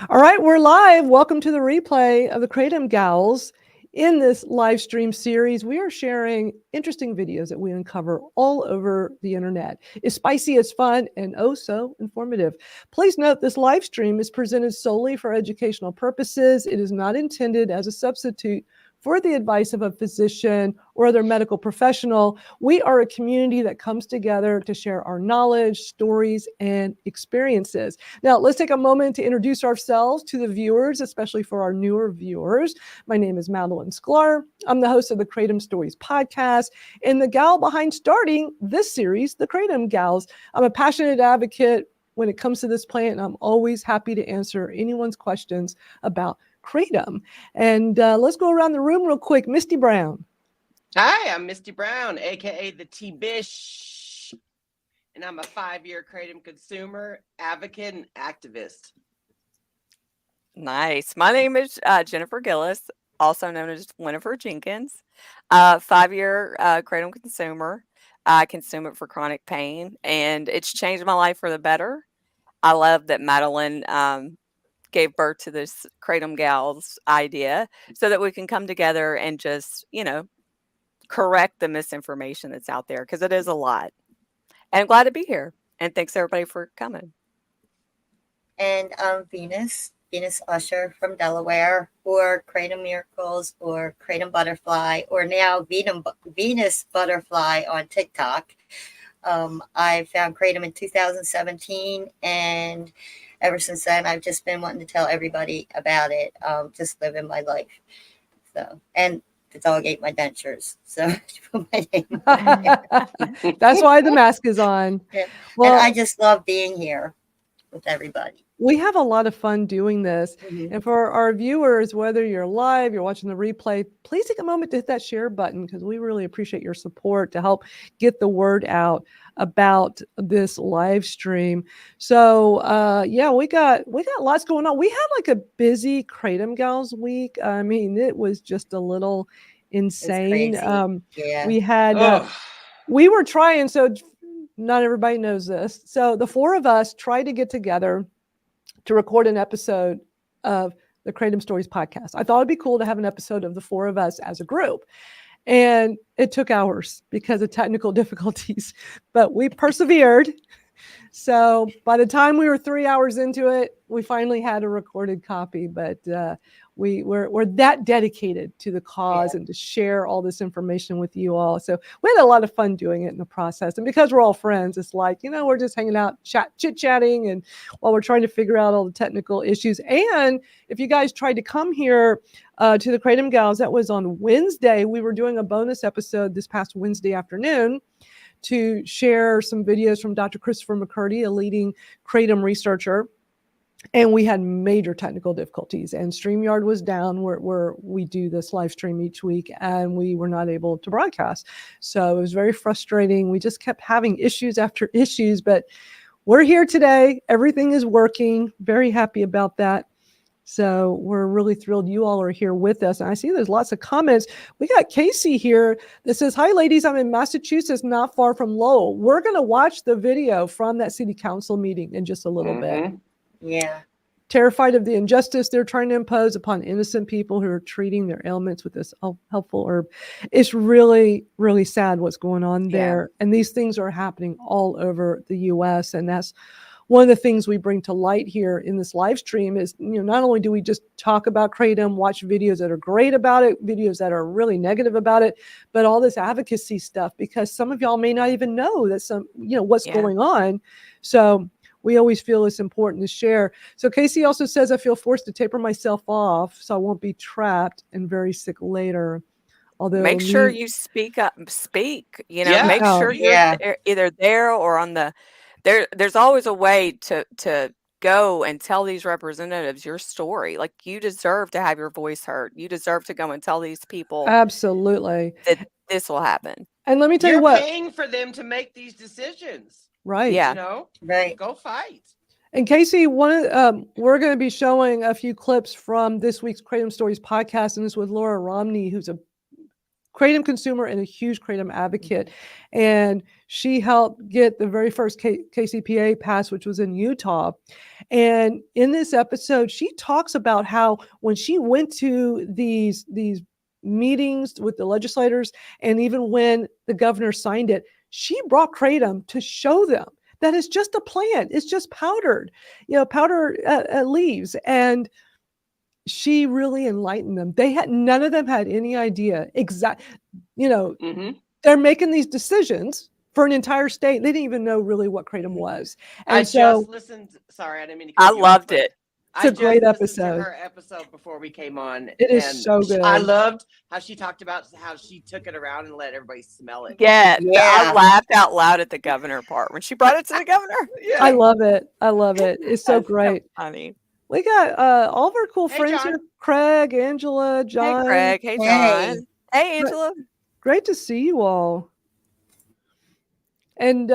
All right, we're live. Welcome to the replay of the Kratom Gals. In this live stream series, we are sharing interesting videos that we uncover all over the internet. It's spicy, it's fun, and oh so informative. Please note this live stream is presented solely for educational purposes. It is not intended as a substitute for the advice of a physician or other medical professional. We are a community that comes together to share our knowledge, stories, and experiences. Now, let's take a moment to introduce ourselves to the viewers, especially for our newer viewers. My name is Madalyn Sklar. I'm the host of the Kratom Stories podcast and the gal behind starting this series, the Kratom Gals. I'm a passionate advocate when it comes to this plant, and I'm always happy to answer anyone's questions about Kratom. And let's go around the room real quick. Misty Brown. Hi, I'm Misty Brown, aka the tealeafpodcast, and I'm a 5-year Kratom consumer, advocate, and activist. Nice. My name is Jennifer Gillis, also known as Winifred Jenkins. 5-year Kratom consumer. I consume it for chronic pain, and it's changed my life for the better. I love that Madalyn gave birth to this Kratom Gals idea so that we can come together and just, correct the misinformation that's out there, because it is a lot. And I'm glad to be here. And thanks everybody for coming. And I'm Venus Usher from Delaware, or Kratom Miracles, or Kratom Butterfly, or now Venus Butterfly on TikTok. I found Kratom in 2017, and ever since then, I've just been wanting to tell everybody about it, just living my life. So, and the dog ate my dentures, so put my name on it. That's why the mask is on. Yeah. Well, and I just love being here with everybody. We have a lot of fun doing this. Mm-hmm. And for our viewers, whether you're live, you're watching the replay, please take a moment to hit that share button, because we really appreciate your support to help get the word out about this live stream. So we got lots going on. We had like a busy Kratom Gals week. I mean, it was just a little insane. Yeah. We had we were trying, so not everybody knows this. So the four of us tried to get together to record an episode of the Kratom Stories podcast. I thought it'd be cool to have an episode of the four of us as a group. And it took hours because of technical difficulties, but we persevered. So by the time we were 3 hours into it, we finally had a recorded copy, but we're that dedicated to the cause and to share all this information with you all. So we had a lot of fun doing it in the process. And because we're all friends, it's like, we're just hanging out, chit-chatting, and while we're trying to figure out all the technical issues. And if you guys tried to come here to the Kratom Gals, that was on Wednesday. We were doing a bonus episode this past Wednesday afternoon to share some videos from Dr. Christopher McCurdy, a leading Kratom researcher. And we had major technical difficulties, and StreamYard was down where we do this live stream each week, and we were not able to broadcast. So it was very frustrating. We just kept having issues after issues, but we're here today. Everything is working. Very happy about that. So we're really thrilled you all are here with us. And I see there's lots of comments. We got Casey here that says, "Hi, ladies. I'm in Massachusetts, not far from Lowell." We're going to watch the video from that city council meeting in just a little bit. Yeah. Terrified of the injustice they're trying to impose upon innocent people who are treating their ailments with this helpful herb. It's really, really sad what's going on there. Yeah. And these things are happening all over the U.S. And that's one of the things we bring to light here in this live stream is, not only do we just talk about Kratom, watch videos that are great about it, videos that are really negative about it, but all this advocacy stuff, because some of y'all may not even know that what's going on. So we always feel it's important to share. So Casey also says, "I feel forced to taper myself off so I won't be trapped and very sick later." Although make sure you speak up, make sure you're either there or on the, there's always a way to go and tell these representatives your story. Like, you deserve to have your voice heard. You deserve to go and tell these people absolutely that this will happen. And let me tell you what, you're paying for them to make these decisions. Right. Yeah. Right. Go fight. And Casey, we're going to be showing a few clips from this week's Kratom Stories podcast, and it's with Laura Romney, who's a Kratom consumer and a huge Kratom advocate. And she helped get the very first KCPA passed, which was in Utah. And in this episode, she talks about how when she went to these meetings with the legislators, and even when the governor signed it, she brought kratom to show them that it's just a plant. It's just powdered, powder leaves. And she really enlightened them. None of them had any idea they're making these decisions for an entire state. They didn't even know really what kratom was. And just listened. Sorry, I didn't mean to. I loved it. It's a great episode. To her episode before we came on. It is so good. I loved how she talked about how she took it around and let everybody smell it. Yeah. I laughed out loud at the governor part when she brought it to the governor. Yeah. I love it. It's so great. So funny. We got all of our cool friends John. here. Craig, Angela, John. Hey, Craig. Hey, John. Hey, Angela. Great to see you all. And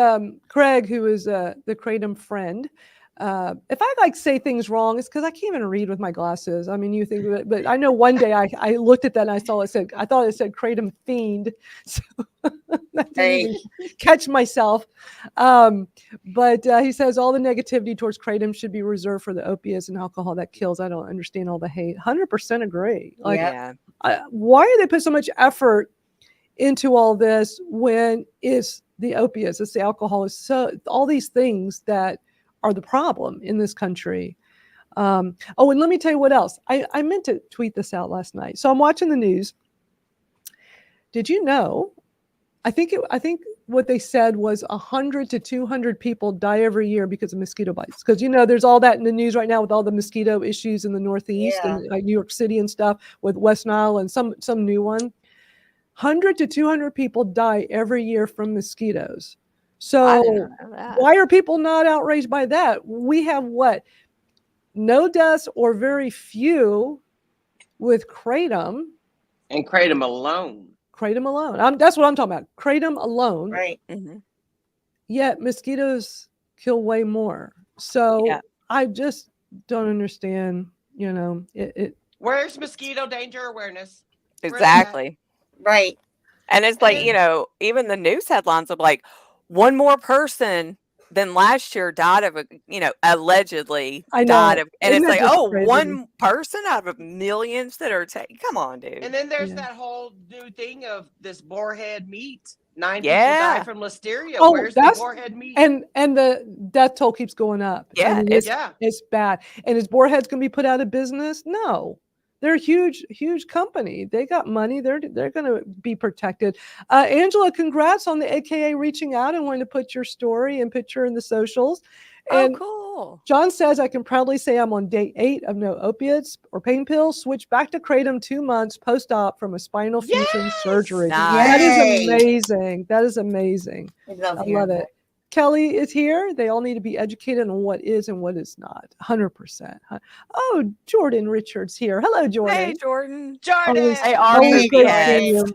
Craig, who is the Kratom friend, if I say things wrong, it's because I can't even read with my glasses. I mean, you think of it, but I know one day I looked at that and I thought it said Kratom fiend. So I didn't even catch myself. But he says all the negativity towards Kratom should be reserved for the opiates and alcohol that kills. I don't understand all the hate. 100% agree. Why do they put so much effort into all this when it's the opiates, it's the alcohol, it's so all these things that are the problem in this country. And let me tell you what else. I meant to tweet this out last night. So I'm watching the news. Did you know? I think what they said was 100 to 200 people die every year because of mosquito bites. Because there's all that in the news right now with all the mosquito issues in the Northeast and New York City and stuff with West Nile and some new one. 100 to 200 people die every year from mosquitoes. So why are people not outraged by that? We have no deaths or very few with kratom. And kratom alone. That's what I'm talking about. Kratom alone. Right. Mm-hmm. Yet mosquitoes kill way more. So I just don't understand, Where's mosquito danger awareness? Exactly. Right. And it's like, even the news headlines of like one more person than last year died of allegedly died of, and Isn't it's like, crazy? One person out of millions that are taking. Come on, dude. And then there's that whole new thing of this boarhead meat. 9 people die from listeria. Where's the boarhead meat? And the death toll keeps going up. Yeah, it's bad. And is boarheads going to be put out of business? No. They're a huge company. They got money. They're going to be protected. Angela, congrats on the AKA reaching out and wanting to put your story and picture in the socials. And cool. John says, I can proudly say I'm on day 8 of no opiates or pain pills. Switched back to kratom 2 months post-op from a spinal fusion surgery. Nice. That is amazing. I love it. Kelly is here. They all need to be educated on what is and what is not. 100%. Oh, Jordan Richards here. Hello, Jordan. Hey, Jordan. Always great seeing you.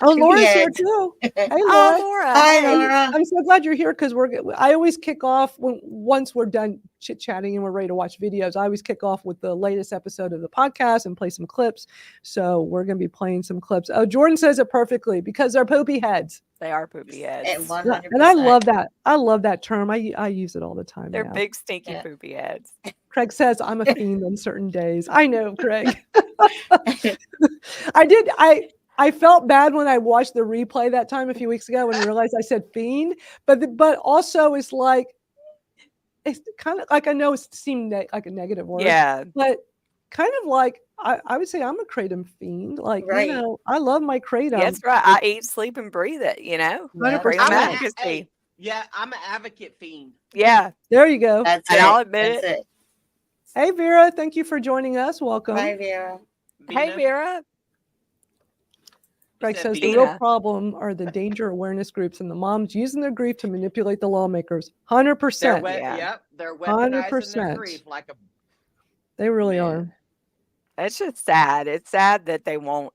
Oh, Laura's here too. Hey, Laura. Laura. Hi, Laura. I'm so glad you're here because I always kick off once we're done chit chatting and we're ready to watch videos. I always kick off with the latest episode of the podcast and play some clips. So we're going to be playing some clips. Oh, Jordan says it perfectly because they're poopy heads. They are poopy heads. And 100%. And I love that. I love that term. I use it all the time. They're now. big, stinky poopy heads. Craig says I'm a fiend on certain days. I know, Craig. I felt bad when I watched the replay that time a few weeks ago when I realized I said fiend, but also it's kind of like, I know it seemed like a negative word, but kind of like I would say I'm a kratom fiend. Like, I love my kratom. That's right. I eat, sleep, and breathe it. 100%. I'm an advocate fiend. Yeah, there you go. That's and it. I'll admit That's it. Hey, Vera, thank you for joining us. Welcome. Hi, Vera. Hey, Vera. Greg says the real problem are the danger awareness groups and the moms using their grief to manipulate the lawmakers. 100%. They're weaponizing their grief like a. They really are. It's just sad. It's sad that they won't.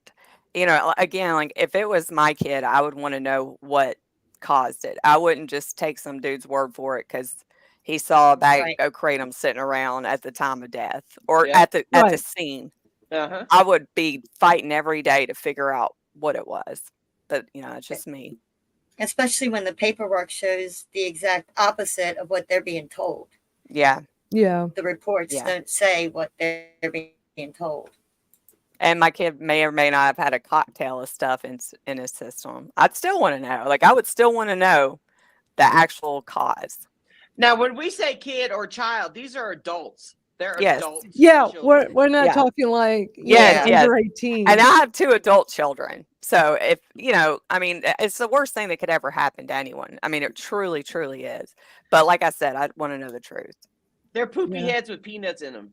Again, like if it was my kid, I would want to know what caused it. I wouldn't just take some dude's word for it because he saw a bag of kratom sitting around at the time of death or at the scene. Uh-huh. I would be fighting every day to figure out what it was, but it's just me. Especially when the paperwork shows the exact opposite of what they're being told. Yeah. Yeah. The reports Yeah. don't say what they're being told. And my kid may or may not have had a cocktail of stuff in his system. I'd still want to know. Like, I would still want to know the actual cause. Now, when we say kid or child, these are adults. They're Yes. adults. Yeah, children. we're not Yeah. talking like Yes, yes. under 18. And I have 2 adult children. So if, I mean, it's the worst thing that could ever happen to anyone. I mean, it truly, truly is. But like I said, I want to know the truth. They're poopy Yeah. heads with peanuts in them.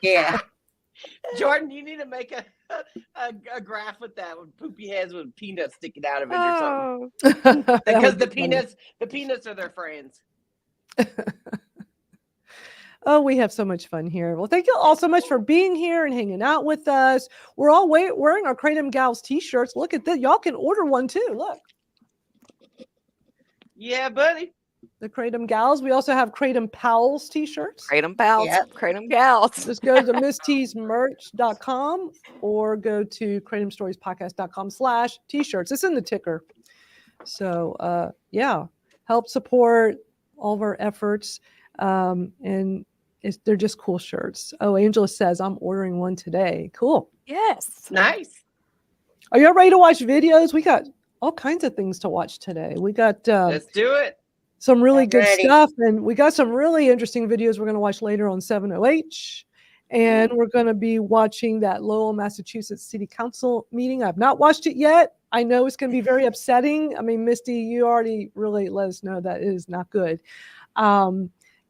Yeah. Jordan, you need to make a graph with that, with poopy heads with peanuts sticking out of it or something. Oh, Because the peanuts are their friends. Oh, we have so much fun here. Well, thank you all so much for being here and hanging out with us. We're all wearing our Kratom Gals t-shirts. Look at that. Y'all can order one too. Look, Yeah, buddy. the Kratom Gals. We also have Kratom Pals t-shirts. Kratom Gals, Yep. Kratom Gals. Just go to misty'smerch.com or go to kratomstoriespodcast.com/t-shirts. It's in the ticker. So, yeah, help support all of our efforts. And they're just cool shirts. Oh, Angela says, I'm ordering one today. Cool. Yes. Nice. Are y'all ready to watch videos? We got all kinds of things to watch today. We got Let's do it. some really I'm good ready. stuff. And we got some really interesting videos we're going to watch later on 7OH. And we're going to be watching that Lowell, Massachusetts City Council meeting. I've not watched it yet. I know it's going to be very upsetting. I mean, Misty, you already really let us know that it is not good.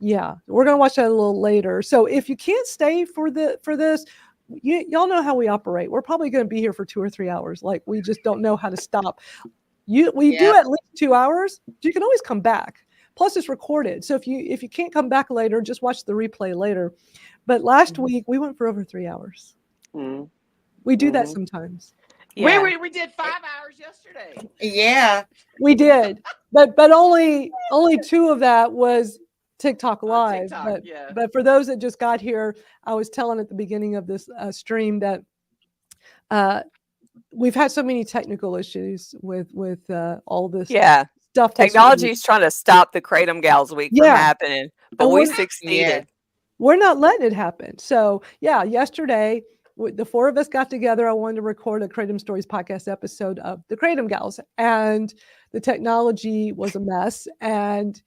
Yeah, we're going to watch that a little later. So if you can't stay for this, y'all know how we operate. We're probably going to be here for 2 or 3 hours. Like, we just don't know how to stop. We do at least 2 hours. You can always come back. Plus, it's recorded. So if you can't come back later, just watch the replay later. But last week we went for over 3 hours. Mm. We do that sometimes. Yeah. We did 5 hours yesterday. Yeah. We did, but only 2 of that was TikTok live. TikTok, yeah. But for those that just got here, I was telling at the beginning of this stream that we've had so many technical issues with all this Yeah. stuff. Technology is trying to stop the Kratom Gals week from Yeah. happening, but And we we're- succeeded. We're not letting it happen. So yeah, yesterday the 4 of us got together. I wanted to record a Kratom Stories podcast episode of the Kratom Gals, and the technology was a mess. And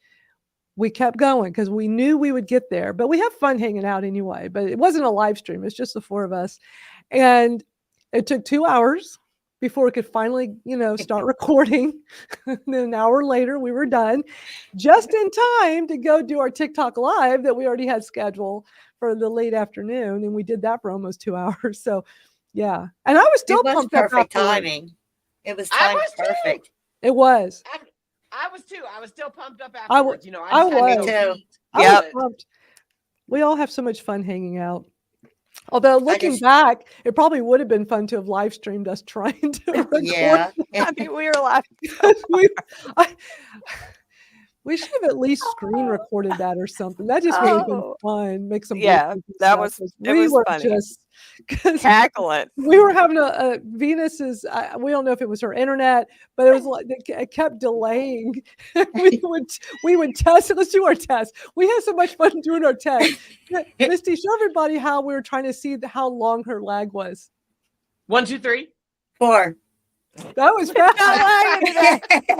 we kept going because we knew we would get there. But we have fun hanging out anyway. But it wasn't a live stream. It's just the 4 of us, and it took 2 hours before we could finally, start recording. And then an hour later, we were done, just in time to go do our TikTok live that we already had scheduled for the late afternoon. And we did that for almost 2 hours. So, yeah. And I was still It was pumped up perfect afterwards. timing. It was I timed was too. perfect. It was. I was too. I was still pumped up I w- afterwards. I just had was. no Me too. heat. I was Yep. pumped. We all have so much fun hanging out. Although looking just- back, it probably would have been fun to have live streamed us trying to record. Yeah. I mean, we were laughing. We should have at least screen recorded that or something. That just would have been Oh. fun. Make some Yeah, videos and that stuff, was- 'cause it we was were funny. just because Cackling. we were having a Venus's. We don't know if it was her internet, but it was like it kept delaying. we would test it. Let's do our test. We had so much fun doing our test. Misty, show everybody how we were trying to see how long her lag was. 1, 2, 3. 4. That was fast.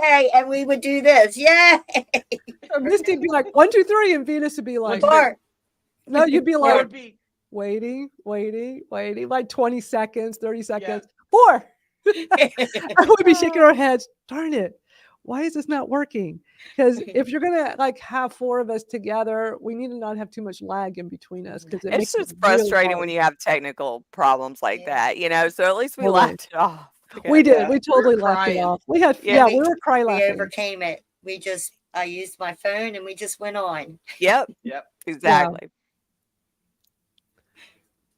Hey, and we would do this. Yeah. Misty would be like 1, 2, 3, and Venus would be like, 4. no, you'd be It like would be waiting, like 20 seconds, 30 seconds. 4. And we'd be shaking our heads. Darn it. Why is this not working? Because if you're gonna have 4 of us together, we need to not have too much lag in between us. Because It's just frustrating when you have technical problems like that, So at least we Totally. laughed it off. We did. Yeah, We totally we're laughed it crying. off. We had, Yeah, we were cry We laughing. overcame it. I used my phone and we just went on. Yep. Yep. Exactly.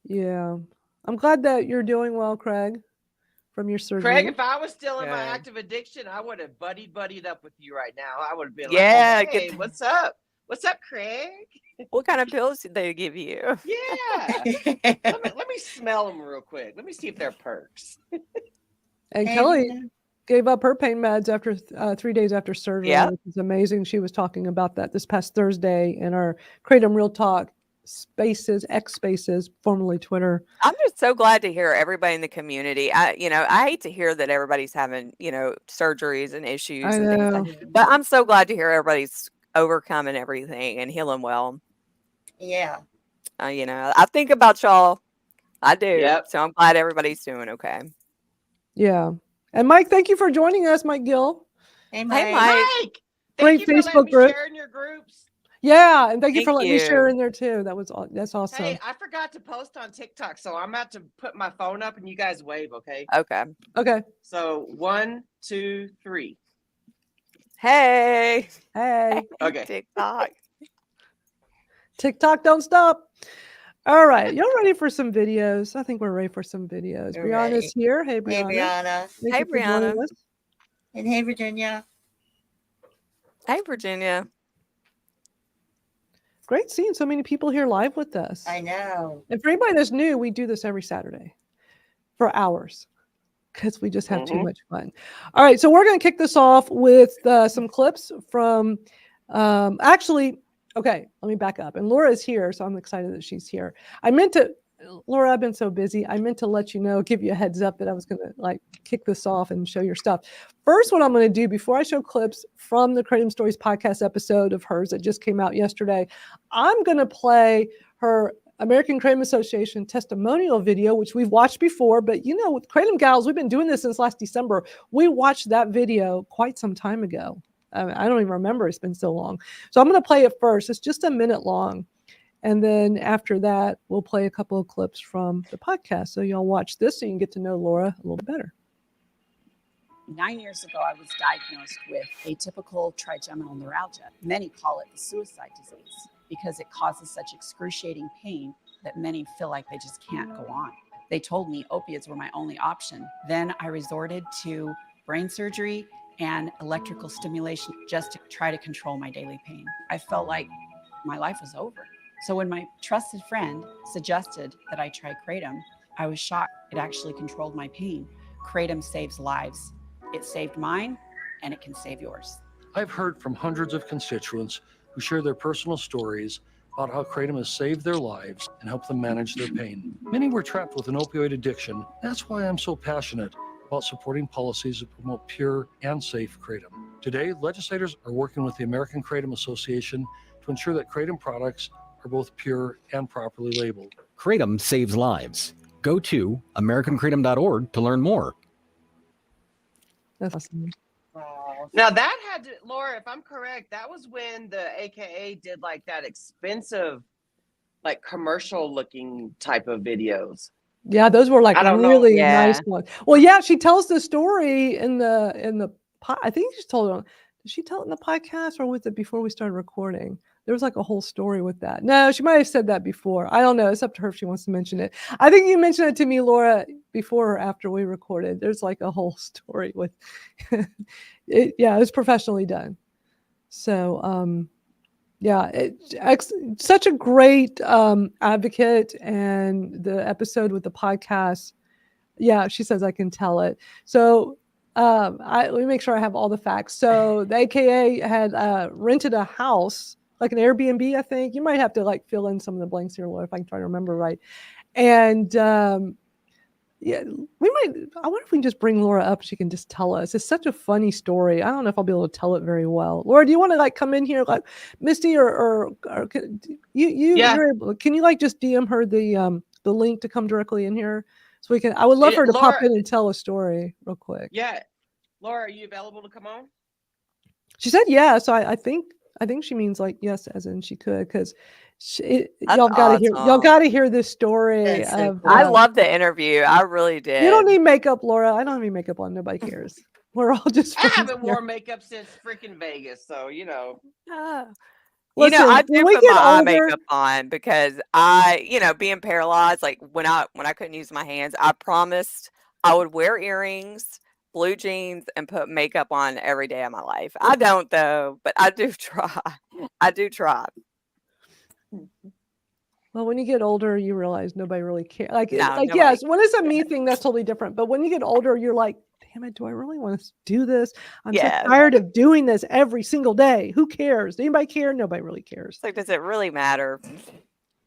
Yeah, I'm glad that you're doing well, Craig, from your surgery. Craig, if I was still in my Yeah. active addiction, I would have buddied up with you right now. I would have been Yeah, like, hey, get- what's up? What's up, Craig? What kind of pills did they give you? Yeah. let me smell them real quick. Let me see if they're perks. And And, Kelly gave up her pain meds after 3 days after surgery. Yep. Which is amazing. She was talking about that this past Thursday in our Kratom Real Talk Spaces, X Spaces, formerly Twitter. I'm just so glad to hear everybody in the community. I hate to hear that everybody's having, surgeries and issues I and things know. like that. But I'm so glad to hear everybody's overcoming everything and healing well. Yeah. I think about y'all. I do. Yep. So I'm glad everybody's doing okay. Yeah. And Mike, thank you for joining us, Mike Gill. Hey, Mike. Mike, Great thank you for letting Facebook me group. share in your groups. Yeah, and thank you for Thank letting me share you. in there too. That's awesome. Hey, I forgot to post on TikTok, so I'm about to put my phone up and you guys wave, okay? Okay. Okay. So 1, 2, 3. Hey. Hey, Okay. TikTok. TikTok, don't stop. All right, y'all ready for some videos? I think we're ready for some videos. We're Brianna's ready. here. Hey, Hey, Brianna. Brianna. Thank Hey, you for joining Brianna. us. And hey, Virginia. Hey, Virginia. Great seeing so many people here live with us. I know. And for anybody that's new, we do this every Saturday for hours because we just have too much fun. All right, so we're going to kick this off with some clips from okay, let me back up. And Laura is here, so I'm excited that she's here. Laura, I've been so busy. I meant to let you know, give you a heads up that I was going to kick this off and show your stuff. First, what I'm going to do before I show clips from the Kratom Stories podcast episode of hers that just came out yesterday, I'm going to play her American Kratom Association testimonial video, which we've watched before. But with Kratom Gals, we've been doing this since last December. We watched that video quite some time ago. I don't even remember. It's been so long. So I'm going to play it first. It's just a minute long. And then after that, we'll play a couple of clips from the podcast. So y'all watch this so you can get to know Laura a little better. 9 years ago, I was diagnosed with atypical trigeminal neuralgia. Many call it the suicide disease because it causes such excruciating pain that many feel like they just can't go on. They told me opiates were my only option. Then I resorted to brain surgery and electrical stimulation just to try to control my daily pain. I felt like my life was over. So when my trusted friend suggested that I try Kratom, I was shocked. It actually controlled my pain. Kratom saves lives. It saved mine, and it can save yours. I've heard from hundreds of constituents who share their personal stories about how Kratom has saved their lives and helped them manage their pain. Many were trapped with an opioid addiction. That's why I'm so passionate about supporting policies that promote pure and safe Kratom. Today, legislators are working with the American Kratom Association to ensure that Kratom products are both pure and properly labeled. Kratom saves lives. Go to americankratom.org to learn more. That's awesome. Now that had to, Laura, if I'm correct, that was when the AKA did that expensive, commercial looking type of videos. Yeah, those were I don't know. really Yeah. nice ones. Well, yeah, she tells the story in the I think she told it. Did she tell it in the podcast or was it before we started recording? There was a whole story with that. No, she might have said that before. I don't know. It's up to her if she wants to mention it. I think you mentioned it to me, Laura, before or after we recorded. There's a whole story with it. Yeah, it was professionally done. So, such a great advocate, and the episode with the podcast. Yeah, she says I can tell it. So let me make sure I have all the facts. So the AKA had rented a house, like an Airbnb, I think. You might have to fill in some of the blanks here, Laura, if I can try to remember right. And I wonder if we can just bring Laura up. She can just tell us. It's such a funny story. I don't know if I'll be able to tell it very well. Laura, do you want to come in here, Misty, or can you? Yeah. Can you just DM her the link to come directly in here so we can? I would love her to pop Laura, in and tell a story real quick. Yeah, Laura, are you available to come on? She said yeah, so I think she means yes, as in she could, because y'all got to hear this story. That's so Of cool. I love the interview. I really did. You don't need makeup, Laura. I don't have any makeup on. Nobody cares. We're all just. I haven't worn makeup since freaking Vegas, so Listen, I do when we put get my eye older, makeup on because I, being paralyzed, when I couldn't use my hands, I promised I would wear earrings, blue jeans, and put makeup on every day of my life. I don't though, but I do try. I do try. well, when you get older, you realize nobody really cares. No, nobody yes, when it's a me thing, that's totally different. But when you get older, you're like, damn it, do I really want to do this? I'm Yes. so tired of doing this every single day. Who cares? Does anybody care? Nobody really cares. It's like, does it really matter?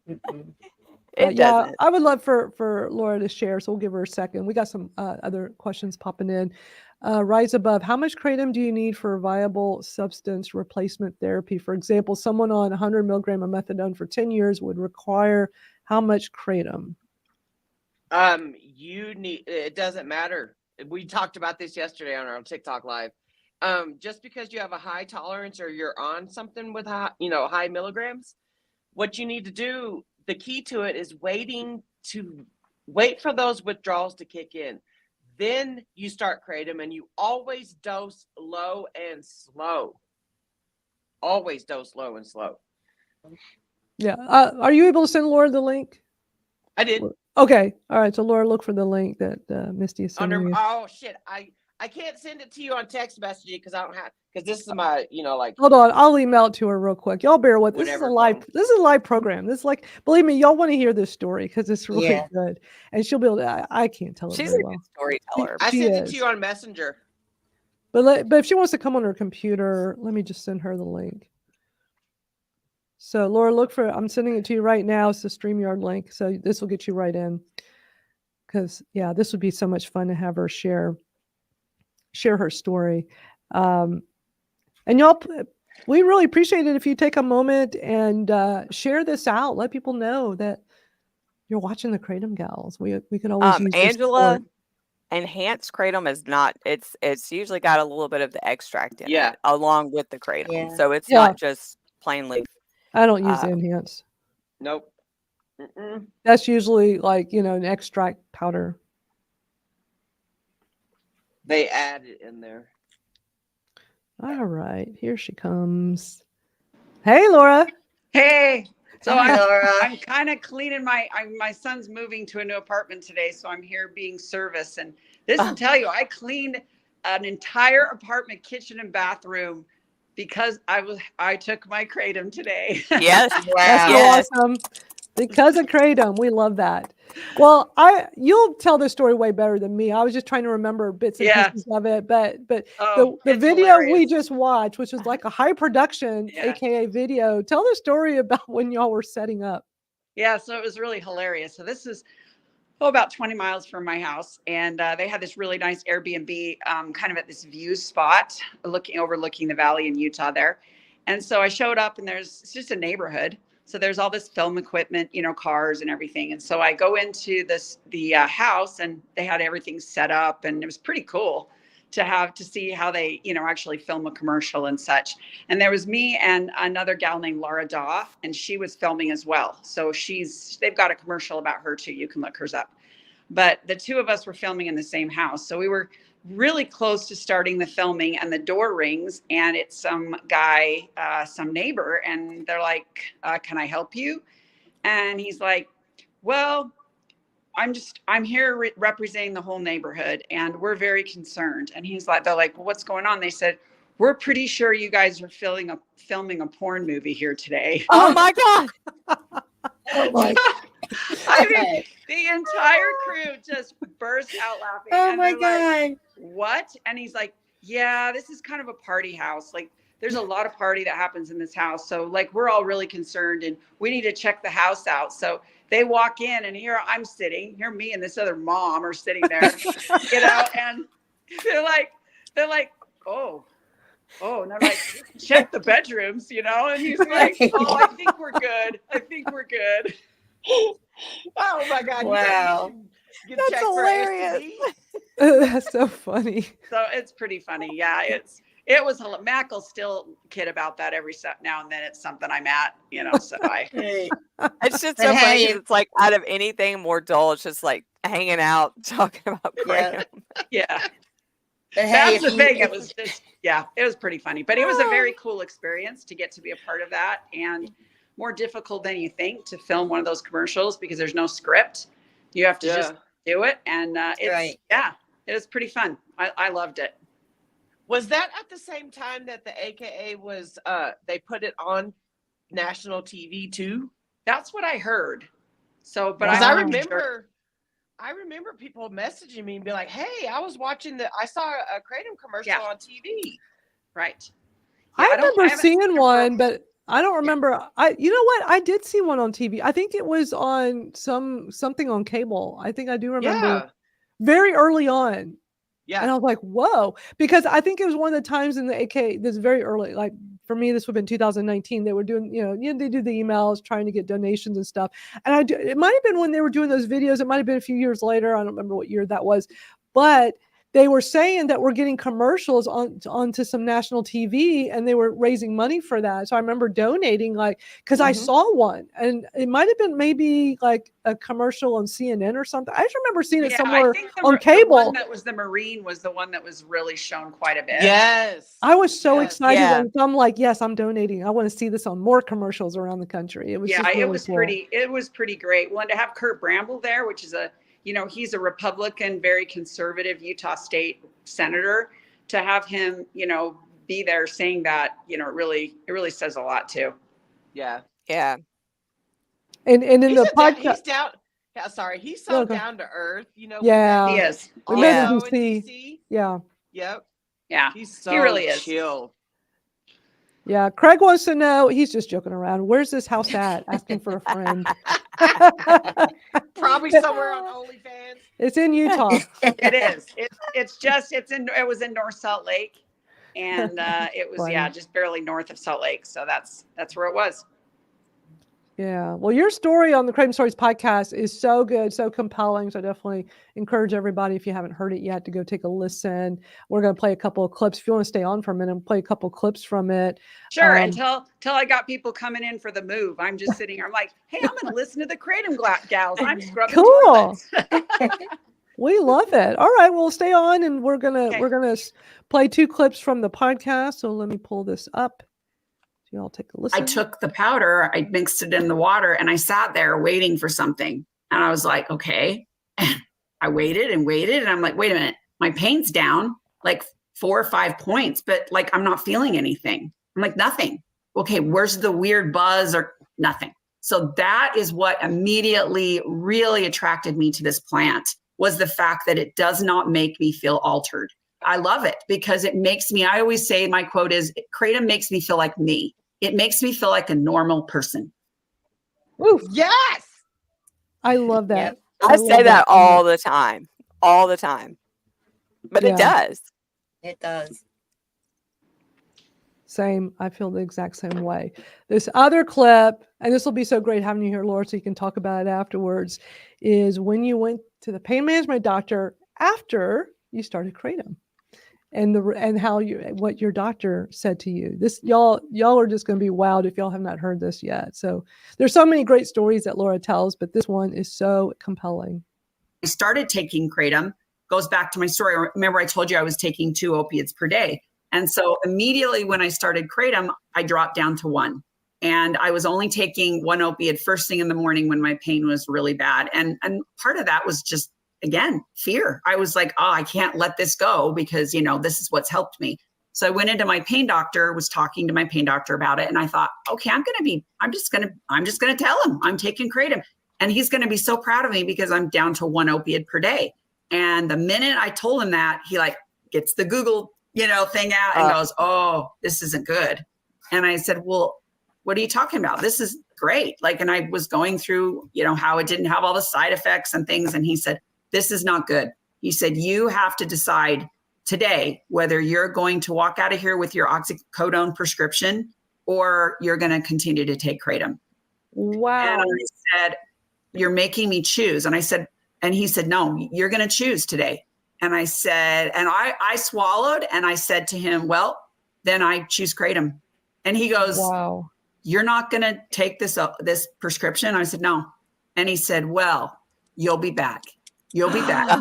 Mm-mm. It Yeah, doesn't. I would love for Laura to share, so we'll give her a second. We got some other questions popping in. Rise above, how much kratom do you need for viable substance replacement therapy? For example, someone on 100 milligram of methadone for 10 years would require how much kratom? You need, it doesn't matter. We talked about this yesterday on our TikTok live. Just because you have a high tolerance or you're on something with high milligrams, what you need to do, the key to it is wait for those withdrawals to kick in. Then you start kratom, and you always dose low and slow. Always dose low and slow. Yeah. Are you able to send Laura the link? I did. Okay. All right. So Laura, look for the link that Misty is sending you. Oh shit! I can't send it to you on text messaging because I don't have, because this is my like. Hold on, I'll email it to her real quick. Y'all bear with. This is a live. Phone. This is a live program. This is like, believe me, y'all want to hear this story because it's really Yeah. good, and she'll be able to. I can't tell it She's a very good well. storyteller. I She sent it is. to you on Messenger. But if she wants to come on her computer, let me just send her the link. So Laura, look for. I'm sending it to you right now. It's the StreamYard link. So this will get you right in. Because this would be so much fun to have her share her story. And y'all, we really appreciate it if you take a moment and share this out. Let people know that you're watching the Kratom Gals. We could always use your Angela, support. enhanced kratom is not. It's usually got a little bit of the extract in it along with the kratom, Yeah. so it's not just plain leaf. I don't use Enhance. Nope. Mm-mm. That's usually like an extract powder. They add it in there. All right, here she comes. Hey, Laura. Hey, so Hi, Laura. I'm kind of cleaning my son's moving to a new apartment today, so I'm here being service. And this will tell you, I cleaned an entire apartment, kitchen and bathroom because I took my kratom today. Yes, That's so Yes. awesome. Because of kratom, we love that. Well, you'll tell this story way better than me. I was just trying to remember bits and pieces of it, but Oh, the it's video we hilarious. just watched, which was like a high production, aka video, tell the story about when y'all were setting up. Yeah, so it was really hilarious. So this is about 20 miles from my house, and they had this really nice Airbnb, kind of at this view spot, overlooking the valley in Utah there. And so I showed up, and it's just a neighborhood. So there's all this film equipment, cars and everything. And so I go into the house, and they had everything set up, and it was pretty cool to see how they, actually film a commercial and such. And there was me and another gal named Laura Daw, and she was filming as well. So they've got a commercial about her too. You can look hers up. But the two of us were filming in the same house. So we were really close to starting the filming, and the door rings, and it's some guy, some neighbor, and they're like, can I help you? And he's like, well, I'm here representing the whole neighborhood, and we're very concerned. And they're like, well, what's going on? They said, we're pretty sure you guys are filming a porn movie here today. Oh my God. Oh my I mean, the entire crew just burst out laughing. Oh and my they're like, God. what? And he's like, yeah, this is kind of a party house. Like, there's a lot of party that happens in this house. So like, we're all really concerned, and we need to check the house out. So they walk in, and here I'm sitting, here me and this other mom are sitting there, and they're like, oh, and I'm like, check the bedrooms, and he's like, oh, I think we're good. Oh my God! Wow. That's hilarious. That's so funny. So it's pretty funny. Yeah, it was. Mac will still kid about that every now and then. It's something I'm at, So Hey. It's just But so funny. hey, 'Cause it's like out of anything more dull, it's just like hanging out, talking about kratom. yeah. But hey, That's the thing. It was it was pretty funny, but it was a very cool experience to get to be a part of that, and more difficult than you think to film one of those commercials because there's no script. You have to just do it, and it was pretty fun. I loved it. Was that at the same time that the AKA was? They put it on national TV too. That's what I heard. So, but Because I'm I not remember sure. I remember people messaging me and be like, "Hey, I saw a Kratom commercial on TV." Right. I remember haven't seen seeing it for- one, but I don't remember. You know what? I did see one on TV. I think it was on something on cable. I think I do remember Yeah. very early on. And Yeah. I was like, whoa, because I think it was one of the times in the AK, this very early, like for me, this would have been 2019. They were doing, they do the emails trying to get donations and stuff. And it might have been when they were doing those videos. It might have been a few years later. I don't remember what year that was, but they were saying that we're getting commercials onto some national TV, and they were raising money for that. So I remember donating, because I saw one, and it might have been maybe like a commercial on CNN or something. I just remember seeing it somewhere I think on cable. The one that was the Marine was the one that was really shown quite a bit. Yes. I was so excited. Yeah. And I'm like, yes, I'm donating. I want to see this on more commercials around the country. It was just really it was cool. it was pretty great. Well, and to have Kurt Bramble there, which is he's a Republican, very conservative Utah state senator, to have him, be there saying that, it really says a lot too. Yeah. Yeah. And in the podcast, he's down. Yeah, sorry, he's so down to earth. Yeah. He is. We Yeah. met in DC. Yeah. Yep. Yeah. He's so He really is. chill. Yeah. Craig wants to know, he's just joking around. Where's this house at? Asking for a friend. Probably somewhere on OnlyFans. It's in Utah. It is. It was in North Salt Lake, and it was Funny. just barely north of Salt Lake. So that's where it was. Yeah. Well, your story on the Kratom Stories podcast is so good, so compelling. So I definitely encourage everybody, if you haven't heard it yet, to go take a listen. We're going to play a couple of clips. If you want to stay on for a minute and play a couple of clips from it. Sure. Until I got people coming in for the move, I'm just sitting here. I'm like, hey, I'm going to listen to the Kratom Gals. I'm scrubbing Cool. toilets. We love it. All right. Well, stay on, and we're gonna play 2 clips from the podcast. So let me pull this up. So y'all take a listen. I took the powder, I mixed it in the water, and I sat there waiting for something. And I was like, okay. I waited, and I'm like, wait a minute, my pain's down like 4 or 5 points, but like I'm not feeling anything. I'm like, nothing. Okay, where's the weird buzz or nothing? So that is what immediately really attracted me to this plant, was the fact that it does not make me feel altered. I love it because it makes me, I always say, my quote is, Kratom makes me feel like me. It makes me feel like a normal person. Ooh, Yes. I love that. Yep. I love say that all the time. But it does. It does. Same. I feel the exact same way. This other clip, and this will be so great having you here, Laura, so you can talk about it afterwards, is when you went to the pain management doctor after you started Kratom, and what your doctor said to you. This y'all are just going to be wowed if y'all have not heard this yet. So there's so many great stories that Laura tells, but this one is so compelling. I started taking Kratom, goes back to my story. Remember, I told you I was taking 2 opiates per day. And so immediately when I started Kratom, I dropped down to 1. And I was only taking 1 opiate first thing in the morning when my pain was really bad. And part of that was just, again, fear. I was like, oh, I can't let this go because, this is what's helped me. So I went into my pain doctor, was talking to my pain doctor about it. And I thought, okay, I'm just going to tell him I'm taking Kratom. And he's going to be so proud of me because I'm down to 1 opiate per day. And the minute I told him that, he gets the Google, thing out and goes, oh, this isn't good. And I said, well, what are you talking about? This is great. And I was going through, how it didn't have all the side effects and things. And he said, this is not good. He said, you have to decide today whether you're going to walk out of here with your oxycodone prescription or you're going to continue to take Kratom. Wow. And I said, you're making me choose. And he said, no, you're going to choose today. And I said, and I swallowed, and I said to him, well, then I choose Kratom. And he goes, wow, you're not going to take this prescription? I said, no. And he said, well, you'll be back. You'll be back.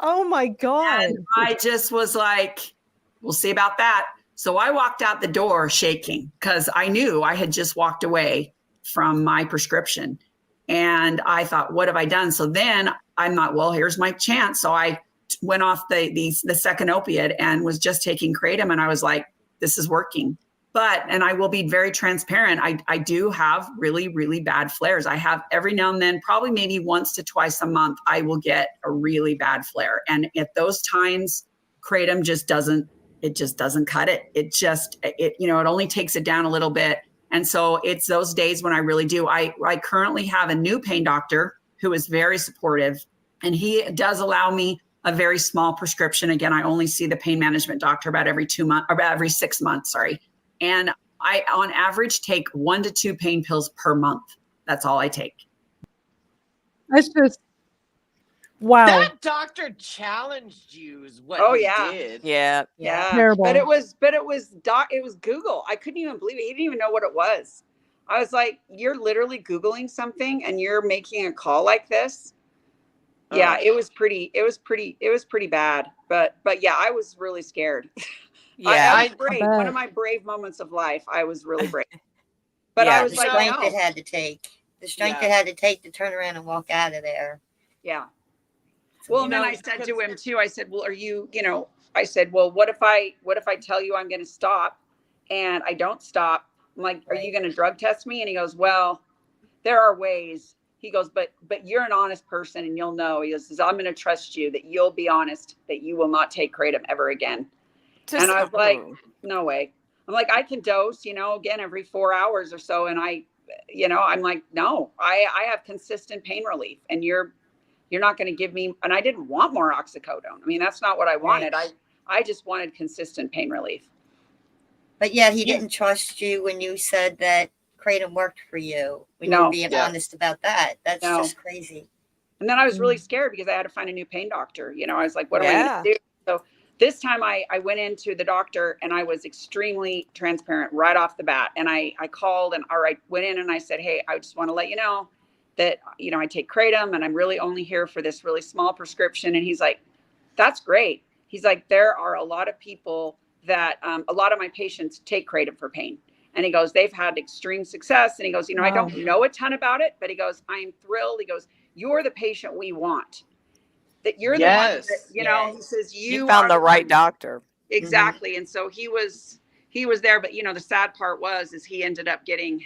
Oh my God. And I just was like, we'll see about that. So I walked out the door shaking because I knew I had just walked away from my prescription. And I thought, what have I done? So then I'm not, well, here's my chance. So I went off the second opiate and was just taking Kratom. And I was like, this is working. But, and I will be very transparent, I do have really, really bad flares. I have every now and then, probably maybe once to twice a month, I will get a really bad flare. And at those times, Kratom just doesn't cut it. It only takes it down a little bit. And so it's those days when I really do. I currently have a new pain doctor who is very supportive, and he does allow me a very small prescription. Again, I only see the pain management doctor about every 6 months, sorry. And I, on average, take 1 to 2 pain pills per month. That's all I take. That's just, wow. That doctor challenged you is what he did. Yeah. Yeah. Terrible. But it was Google. I couldn't even believe it. He didn't even know what it was. I was like, you're literally Googling something and you're making a call like this. Yeah, it was pretty bad. But yeah, I was really scared. Yeah. I was brave. One of my brave moments of life. I was really brave. But Yeah, I was The like, strength no. it had to take. The strength Yeah. it had to take to turn around and walk out of there. Yeah. Well, You and then know, I said to because- him too, I said, well, are you, I said, well, what if I tell you I'm going to stop and I don't stop? I'm like, are you going to drug test me? And he goes, well, there are ways. He goes, but you're an honest person and you'll know. He goes, I'm going to trust you that you'll be honest, that you will not take Kratom ever again. And I was like, no way. I'm like, I can dose, again, every 4 hours or so. And I'm like, no, I have consistent pain relief, and you're not going to give me, and I didn't want more oxycodone. I mean, that's not what I wanted. Right. I just wanted consistent pain relief. But yet he didn't trust you when you said that Kratom worked for you. When you No. were being Yeah. honest about that. That's No. just crazy. And then I was really scared because I had to find a new pain doctor. I was like, what am I Yeah. going to do? So this time I went into the doctor and I was extremely transparent right off the bat. And I called and I went in and I said, hey, I just want to let you know that, I take Kratom and I'm really only here for this really small prescription. And he's like, that's great. He's like, there are a lot of people that, a lot of my patients take Kratom for pain. And he goes, they've had extreme success. And he goes, I don't know a ton about it, but he goes, I'm thrilled. He goes, you're the patient we want. That you're the one that, he says, You found the right doctor. Exactly. And so he was there, but the sad part is he ended up getting,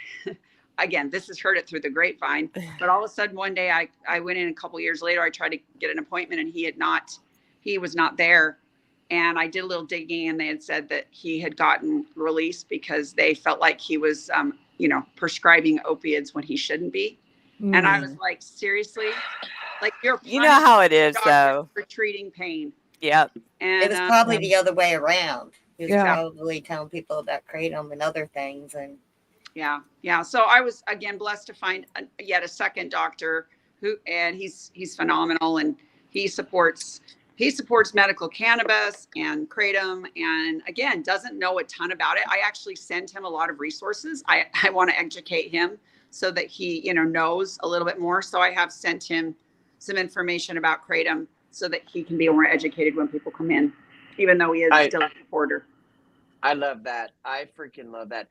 again, this is heard it through the grapevine, but all of a sudden one day I went in a couple years later, I tried to get an appointment and he was not there. And I did a little digging and they had said that he had gotten released because they felt like he was, prescribing opiates when he shouldn't be. And I was like, seriously? Like you're how it is doctor though. for treating pain. Yep. And It was probably the other way around. He was Yeah. probably telling people about Kratom and other things. And yeah. So I was again blessed to find yet a second doctor and he's phenomenal, and he supports medical cannabis and Kratom, and again doesn't know a ton about it. I actually send him a lot of resources. I want to educate him so that he knows a little bit more. So I have sent him some information about Kratom so that he can be more educated when people come in, even though he is still a supporter. I love that. I freaking love that.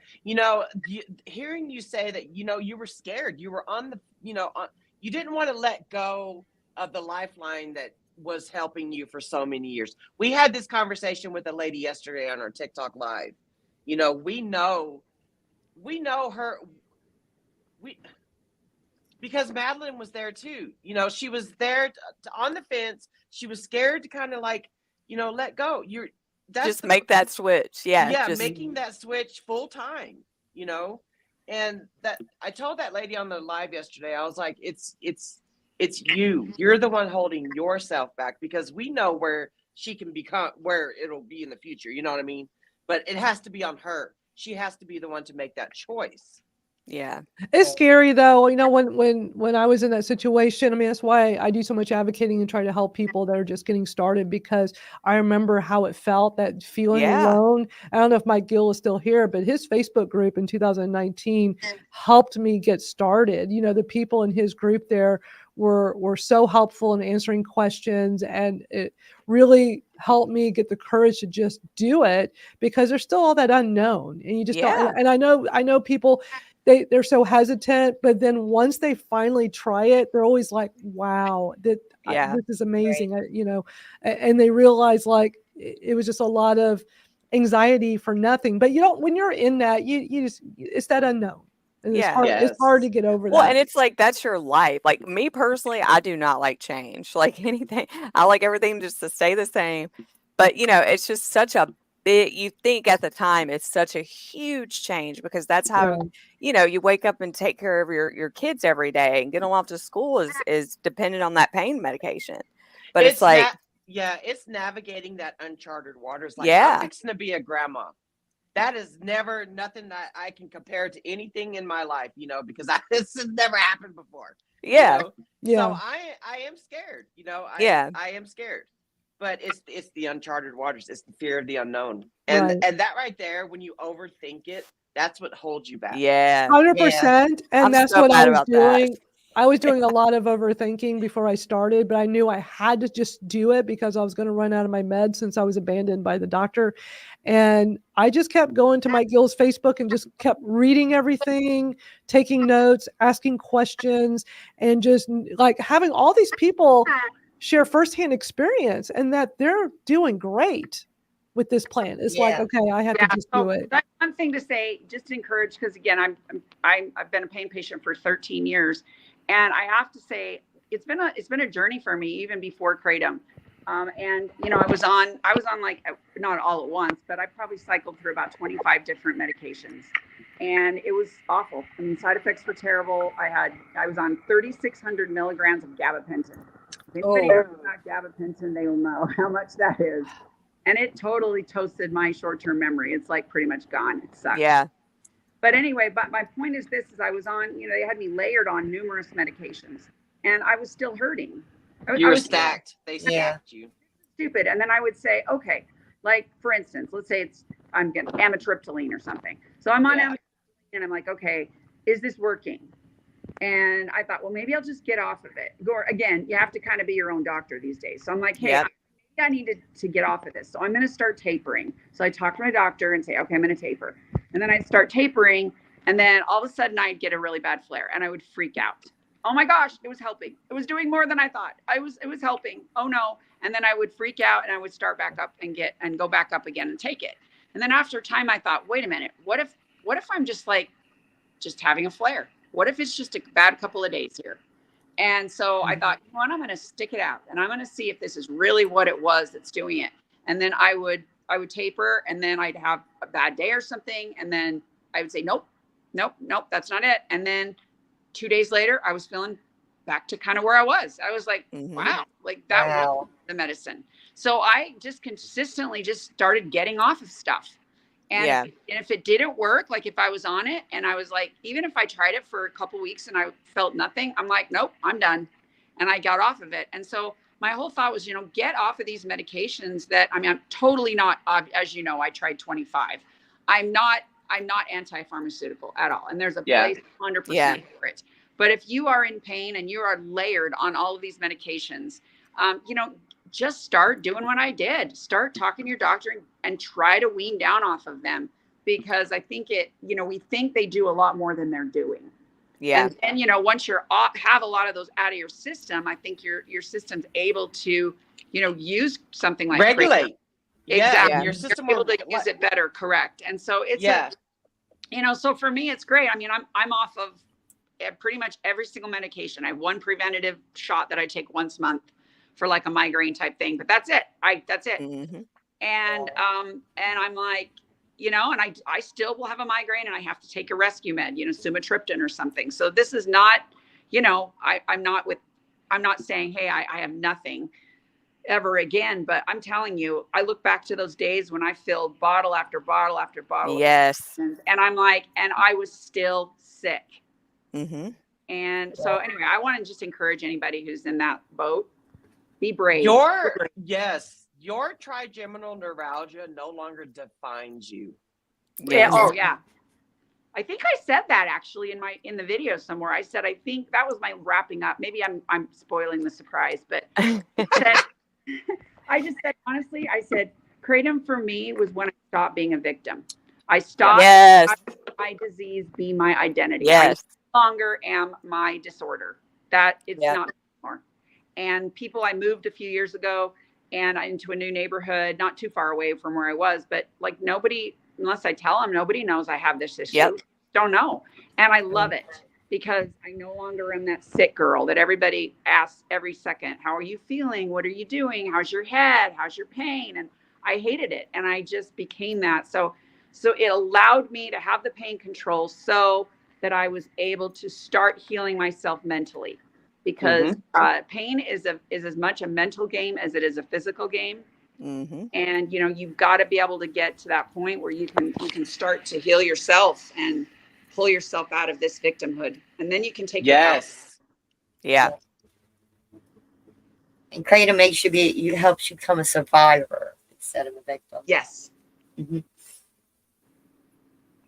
Hearing you say that, you were scared. You were on the, you didn't want to let go of the lifeline that was helping you for so many years. We had this conversation with a lady yesterday on our TikTok live. We know her. Because Madalyn was there too. She was there on the fence. She was scared to kind of like, let go. Make that switch. Yeah. Yeah, just, making that switch full time, and that I told that lady on the live yesterday, I was like, it's you. You're the one holding yourself back, because we know where she can become, where it'll be in the future. You know what I mean? But it has to be on her. She has to be the one to make that choice. Yeah. It's scary though, when I was in that situation. I mean, that's why I do so much advocating and try to help people that are just getting started, because I remember how it felt, that feeling alone. I don't know if Mike Gill is still here, but his Facebook group in 2019 helped me get started. The people in his group there were so helpful in answering questions, and it really helped me get the courage to just do it, because there's still all that unknown, and you just don't. And I know people, they're so hesitant, but then once they finally try it, they're always like, wow, this is amazing. And they realize like it was just a lot of anxiety for nothing. But you don't, when you're in that, you just, it's that unknown. And it's Yeah. hard, it's hard to get over Well, that. and it's like that's your life. Like me personally, I do not like change. Like anything, I like everything just to stay the same. But it's just such a big. You think at the time it's such a huge change because that's how you wake up and take care of your kids every day, and get them off to school is dependent on that pain medication. But it's like it's navigating that uncharted waters. Like Yeah. I'm fixing to be a grandma. That is never nothing that I can compare to anything in my life, because this has never happened before. Yeah. So I am scared, I am scared. But it's the uncharted waters. It's the fear of the unknown. And and that right there, when you overthink it, that's what holds you back. Yeah. 100%. And I'm that's so what I glad was about that. doing. I was doing a lot of overthinking before I started, but I knew I had to just do it because I was going to run out of my meds since I was abandoned by the doctor. And I just kept going to my Gillis Facebook and just kept reading everything, taking notes, asking questions, and just like having all these people share firsthand experience and that they're doing great with this plan. It's like, okay, I have to just do it. That's one thing to say, just to encourage, because again, I've been a pain patient for 13 years. And I have to say, it's been a journey for me even before Kratom. And I was on like, not all at once, but I probably cycled through about 25 different medications, and it was awful. I mean, side effects were terrible. I was on 3,600 milligrams of gabapentin. If anybody knows about gabapentin, they will know how much that is. And it totally toasted my short-term memory. It's like pretty much gone. It sucks. Yeah. But anyway, but my point is this, is I was on, they had me layered on numerous medications, and I was still hurting. You were stacked. They stacked you. Stupid. And then I would say, okay, like for instance, let's say I'm getting amitriptyline or something. So I'm on amitriptyline and I'm like, okay, is this working? And I thought, well, maybe I'll just get off of it. Again, you have to kind of be your own doctor these days. So I'm like, hey, I needed to get off of this. So I'm going to start tapering. So I talk to my doctor and say, okay, I'm going to taper. And then I'd start tapering. And then all of a sudden I'd get a really bad flare and I would freak out. Oh my gosh, it was helping. It was doing more than I thought. It was helping. Oh no. And then I would freak out and I would start back up and go back up again and take it. And then after time, I thought, wait a minute, what if I'm just having a flare? What if it's just a bad couple of days here? And so I thought, you know what, I'm going to stick it out and I'm going to see if this is really what it was that's doing it. And then I would taper, and then I'd have a bad day or something. And then I would say, nope, that's not it. And then 2 days later, I was feeling back to kind of where I was. I was like, wow, like that was the medicine. So I just consistently just started getting off of stuff. And if it didn't work, like if I was on it and I was like, even if I tried it for a couple weeks and I felt nothing, I'm like, nope, I'm done. And I got off of it. And so my whole thought was, get off of these medications that, I mean, I'm totally not, as you know, I tried 25. I'm not anti-pharmaceutical at all. And there's a place 100% for it. But if you are in pain and you are layered on all of these medications, just start doing what I did. Start talking to your doctor and try to wean down off of them, because I think we think they do a lot more than they're doing. Yeah. And once you're have a lot of those out of your system, I think your system's able to, use something like regulate. Exactly. Your system will able to use it better. Correct. And so it's so for me, it's great. I mean, I'm off of pretty much every single medication. I have one preventative shot that I take once a month for like a migraine type thing, but that's it. That's it. Mm-hmm. And I'm like, and I still will have a migraine and I have to take a rescue med, sumatriptan or something. So this is not, I'm not saying, hey, I have nothing ever again, but I'm telling you, I look back to those days when I filled bottle after bottle after bottle. Yes. And I'm like, and I was still sick. Mm-hmm. And so anyway, I want to just encourage anybody who's in that boat, be brave. Your trigeminal neuralgia no longer defines you. Yeah. Oh yeah. I think I said that actually in the video somewhere. I said, I think that was my wrapping up. Maybe I'm spoiling the surprise, but I just said, honestly, I said, Kratom for me was when I stopped being a victim. I stopped having my disease be my identity. Yes. I no longer am my disorder. That it's not anymore. And people, I moved a few years ago and into a new neighborhood, not too far away from where I was, but like nobody, unless I tell them, nobody knows I have this issue. Yep. Don't know. And I love it because I no longer am that sick girl that everybody asks every second, how are you feeling? What are you doing? How's your head? How's your pain? And I hated it. And I just became that. So it allowed me to have the pain control so that I was able to start healing myself mentally, because pain is as much a mental game as it is a physical game. And you know, you've got to be able to get to that point where you can start to heal yourself and pull yourself out of this victimhood, and then you can take your health. Yeah. And Kratom makes you helps you become a survivor instead of a victim. Yes.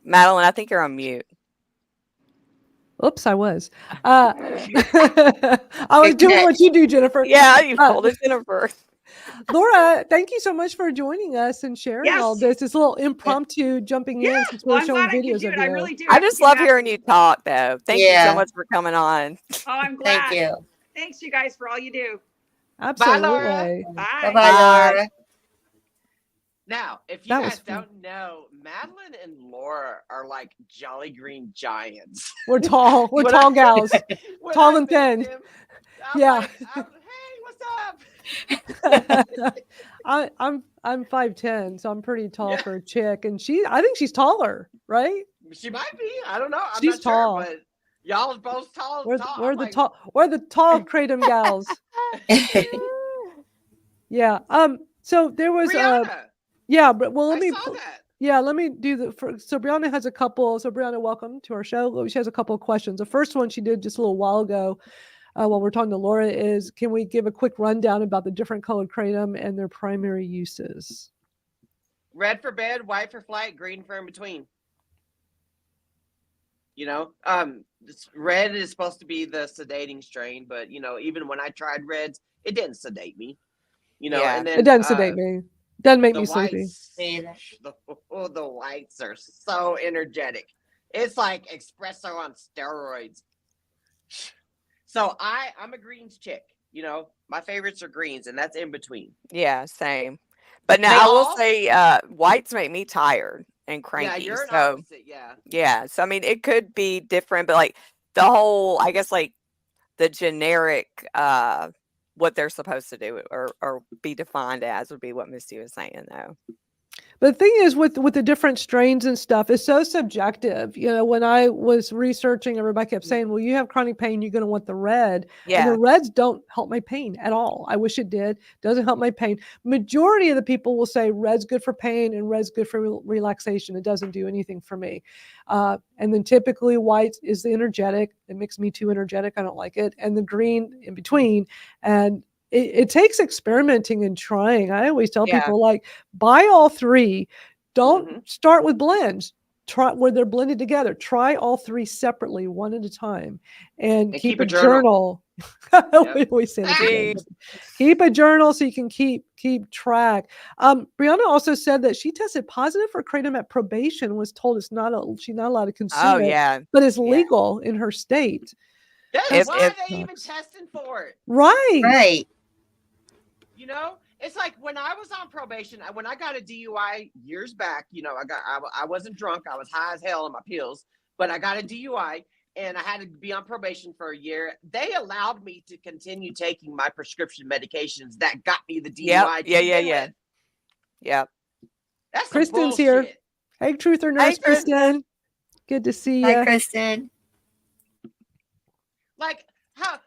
Madalyn, I think you're on mute. Oops, I was. I was doing what you do, Jennifer. Yeah, you told it, Jennifer. Laura, thank you so much for joining us and sharing all Yes. this. It's a little impromptu jumping in since we're Well, I'm showing glad I can videos do of it. you. I really do. I just love hearing you talk, though. Thank you so much for coming on. Oh, I'm glad. Thank you. Thanks, you guys, for all you do. Absolutely. Bye, Laura. Bye. Bye, Laura. Now, if you That was guys fun. don't know, Madalyn and Laura are like jolly green giants. We're tall. We're When tall I- gals. When Tall I and met thin. them, I'm Yeah. like, hey, what's up? I'm 5'10", so I'm pretty tall Yeah. for a chick, and I think she's taller, right? She might be. I don't know. I'm She's not tall. sure, but y'all are both tall. We're tall. we're I'm the like, tall Kratom Gals. Yeah. So there was Brianna. yeah, but well, let I me saw that. yeah, let me do so Brianna has a couple. So Brianna, welcome to our show. She has a couple of questions. The first one she did just a little while ago, while we're talking to Laura, is can we give a quick rundown about the different colored kratom and their primary uses? Red for bed, white for flight, green for in between. You know, red is supposed to be the sedating strain, but you know, even when I tried reds, it didn't sedate me. You know, Yeah. and then It doesn't sedate me. Doesn't make the me sleepy. whites, the whites are so energetic. It's like espresso on steroids. So I'm a greens chick. You know, my favorites are greens, and that's in between. Yeah, same. But now They I will all- say whites make me tired and cranky. Yeah, you're an So opposite. Yeah. yeah. So I mean it could be different, but like the whole, I guess, like the generic what they're supposed to do or be defined as would be what Misty was saying, though. But the thing is with the different strains and stuff, it's so subjective. You know, when I was researching, everybody kept saying, well, you have chronic pain, you're going to want the red. And Yeah. the reds don't help my pain at all. I wish it did. Doesn't help my pain. Majority of the people will say red's good for pain and red's good for relaxation. It doesn't do anything for me. And then typically white is the energetic. It makes me too energetic. I don't like it. And the green in between. And it takes experimenting and trying. I always tell Yeah. people, like, buy all three. Don't Mhm. start with blends. Try where they're blended together. Try all three separately, one at a time, and keep a journal. We always say that together. Keep a journal so you can keep track. Brianna also said that she tested positive for kratom at probation. Was told she's not allowed to consume Oh it, yeah. but it's Yeah. legal in her state. That's If- why if- they even testing for it. Right. Right. You know, it's like when I was on probation, when I got a DUI years back, you know, I wasn't drunk. I was high as hell on my pills, but I got a DUI and I had to be on probation for a year. They allowed me to continue taking my prescription medications that got me the DUI. Yep. Yeah. With. Yep. That's some Kristen's here. bullshit. Hey, Truth or Nurse, Kristen. Kristen. Good to see Hi, you. Kristen. Like how,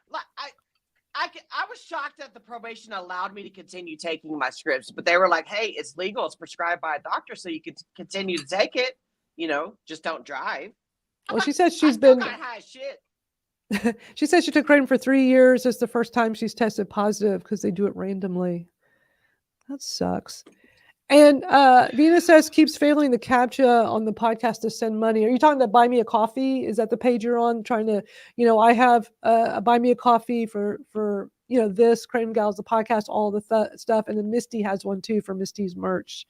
like I was shocked that the probation allowed me to continue taking my scripts, but they were like, "Hey, it's legal. It's prescribed by a doctor, so you can continue to take it. You know, just don't drive." Well, she said I she's still been. got high as shit. She said she took kratom for 3 years. It's the first time she's tested positive because they do it randomly. That sucks. And Venus says keeps failing the CAPTCHA on the podcast to send money. Are you talking about Buy Me a Coffee? Is that the page you're on? Trying to, you know, I have a Buy Me a Coffee for you know, this Kratom Gals, the podcast, all the stuff, and then Misty has one too for Misty's merch.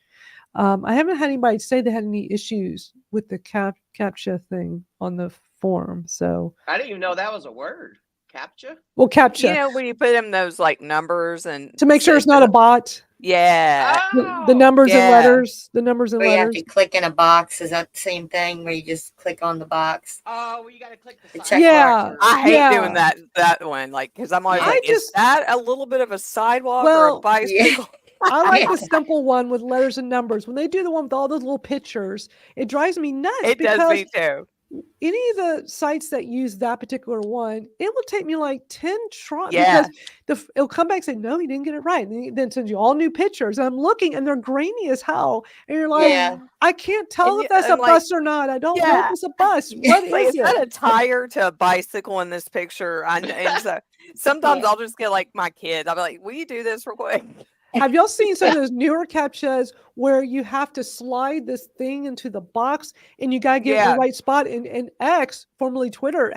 I haven't had anybody say they had any issues with the CAPTCHA thing on the form. So I didn't even know that was a word. CAPTCHA? Well, CAPTCHA. You know, when you put in those like numbers and To make sure it's not a bot. Yeah. The numbers and yeah. letters. The numbers and Where you have letters. to click in a box. Is that the same thing where you just click on the box? Oh, well, you got to click the The side check Yeah. box or- I hate Yeah. doing that one, like, because I'm always Yeah. like, I is just- that a little bit of a sidewalk or Well, a bicycle? I like the simple one with letters and numbers. When they do the one with all those little pictures, it drives me nuts It because does me too. any of the sites that use that particular one, it will take me like 10 tries Yeah. because it'll come back and say, no, you didn't get it right. And then sends you all new pictures. And I'm looking and they're grainy as hell. And you're like, Yeah. I can't tell And if that's a I'm like, bus or not. I don't know yeah. if it's a bus. What Like, is is that it? a tire to a bicycle in this picture? And so sometimes Yeah. I'll just get like my kids. I'll be like, will you do this real quick? Have y'all seen some of those newer CAPTCHAs where you have to slide this thing into the box and you got to get Yeah. the right spot? And X, formerly Twitter,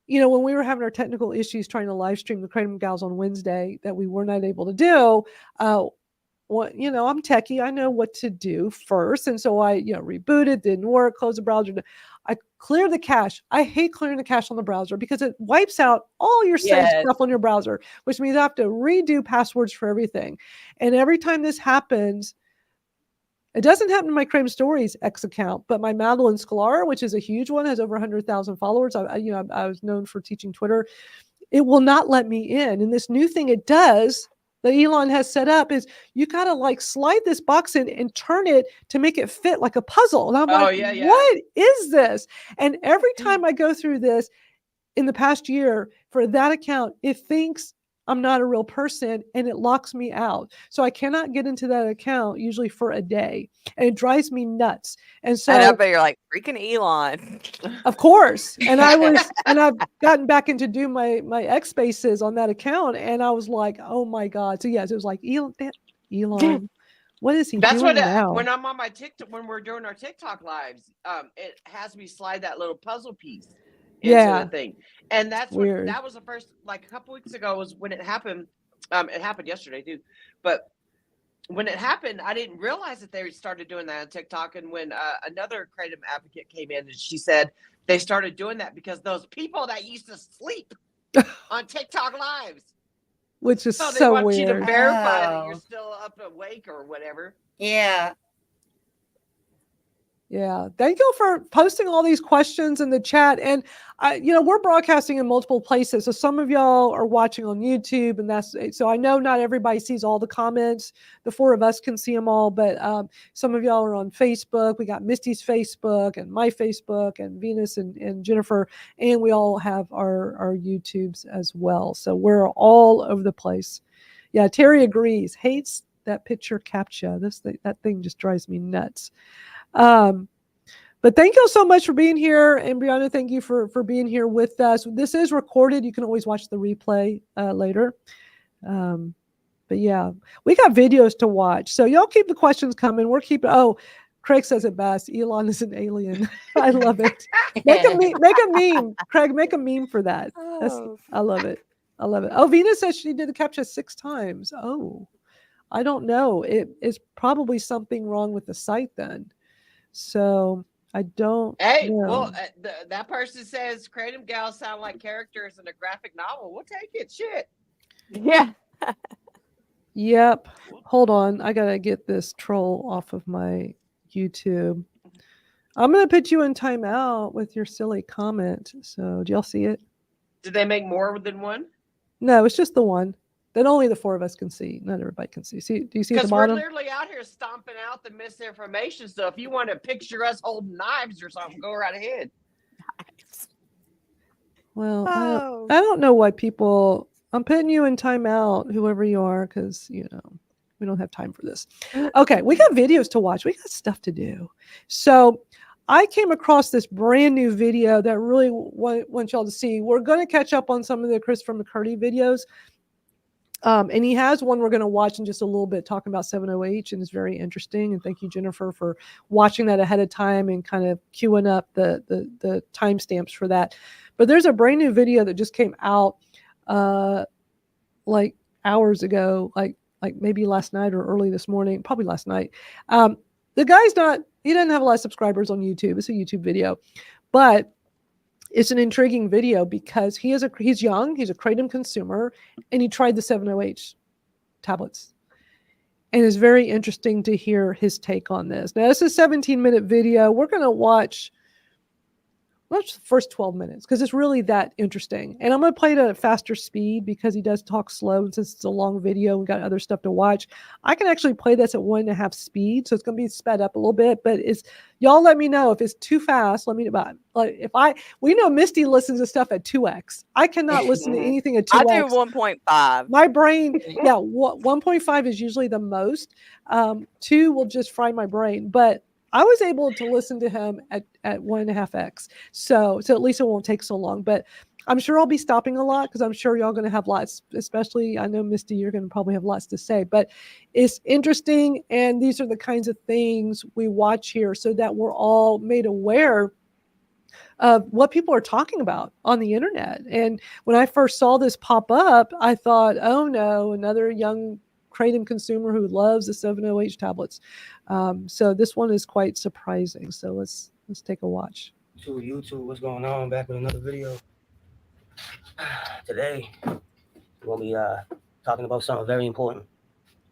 you know, when we were having our technical issues trying to live stream the Kratom Gals on Wednesday that we were not able to do, you know, I'm techie. I know what to do first. And so I, rebooted, didn't work, closed the browser. I cleared the cache. I hate clearing the cache on the browser because it wipes out all your saved Yes. stuff on your browser, which means I have to redo passwords for everything. And every time this happens, it doesn't happen to my Kratom Stories X account, but my Madalyn Sklar, which is a huge one, has over 100,000 followers. I was known for teaching Twitter. It will not let me in. And this new thing it does that Elon has set up is you got to like slide this box in and turn it to make it fit like a puzzle. And I'm like, yeah, yeah. what is this? And every time I go through this in the past year for that account, it thinks I'm not a real person and it locks me out. So I cannot get into that account usually for a day. And it drives me nuts. And so And I bet you're like, freaking Elon. of course. And I've gotten back into do my X spaces on that account. And I was like, oh my God. So yes, it was like Elon, what is he That's doing what now? when I'm on my TikTok, when we're doing our TikTok lives, it has me slide that little puzzle piece into Yeah. the thing. And that's Weird. that was the first, like a couple weeks ago was when it happened. It happened yesterday too, but when it happened, I didn't realize that they started doing that on TikTok. And when another Kratom advocate came in and she said they started doing that because those people that used to sleep on TikTok lives, Which is so they so want you to weird. verify that Oh. you're still up awake or whatever. Yeah. Yeah. Thank you for posting all these questions in the chat. And we're broadcasting in multiple places. So some of y'all are watching on YouTube, and so I know not everybody sees all the comments. The four of us can see them all, but some of y'all are on Facebook. We got Misty's Facebook and my Facebook and Venus and Jennifer, and we all have our YouTubes as well. So we're all over the place. Yeah. Terry agrees. Hates that picture CAPTCHA. That thing just drives me nuts. But thank you so much for being here. And Brianna, thank you for being here with us. This is recorded. You can always watch the replay later. But yeah, we got videos to watch. So y'all keep the questions coming. Craig says it best. Elon is an alien. I love it. Make a meme. Craig, make a meme for that. I love it. I love it. Oh, Venus says she did the CAPTCHA 6 times. Oh, I don't know. It is probably something wrong with the site then. So I don't Hey, know. well, that person says Kratom Gals sound like characters in a graphic novel. We'll take it. Shit. Yeah. Yep. Hold on. I got to get this troll off of my YouTube. I'm going to put you in timeout with your silly comment. So do y'all see it? Did they make more than one? No, it's just the one that only the four of us can see. Not everybody can see. Do you see at the Because we're bottom? literally out here stomping out the misinformation. So if you want to picture us holding knives or something, go right ahead. Well, I don't know why people. I'm putting you in timeout, whoever you are, because we don't have time for this. Okay, we got videos to watch. We got stuff to do. So I came across this brand new video that really want y'all to see. We're going to catch up on some of the Christopher McCurdy videos. And he has one we're going to watch in just a little bit talking about 7OH, and it's very interesting. And thank you, Jennifer, for watching that ahead of time and kind of queuing up the timestamps for that. But there's a brand new video that just came out like hours ago, like maybe last night or early this morning, probably last night. The guy's he doesn't have a lot of subscribers on YouTube. It's a YouTube video, but it's an intriguing video because he's young, he's a kratom consumer, and he tried the 7-OH tablets. And it's very interesting to hear his take on this. Now, it's a 17-minute video. We're going to watch the first 12 minutes because it's really that interesting. And I'm going to play it at a faster speed because he does talk slow. And since it's a long video, we got other stuff to watch. I can actually play this at 1.5 speed. So it's going to be sped up a little bit, but y'all let me know if it's too fast. Let me know. We know Misty listens to stuff at 2x. I cannot listen to anything at 2x. I do 1.5. My brain, 1.5 is usually the most. 2 will just fry my brain, but I was able to listen to him at 1.5x. So at least it won't take so long, but I'm sure I'll be stopping a lot because I'm sure y'all going to have lots, especially I know Misty, you're going to probably have lots to say, but it's interesting. And these are the kinds of things we watch here so that we're all made aware of what people are talking about on the internet. And when I first saw this pop up, I thought, oh no, another young kratom consumer who loves the 7-OH tablets. So this one is quite surprising. So let's take a watch. To YouTube, what's going on? Back with another video. Today, we're gonna be talking about something very important.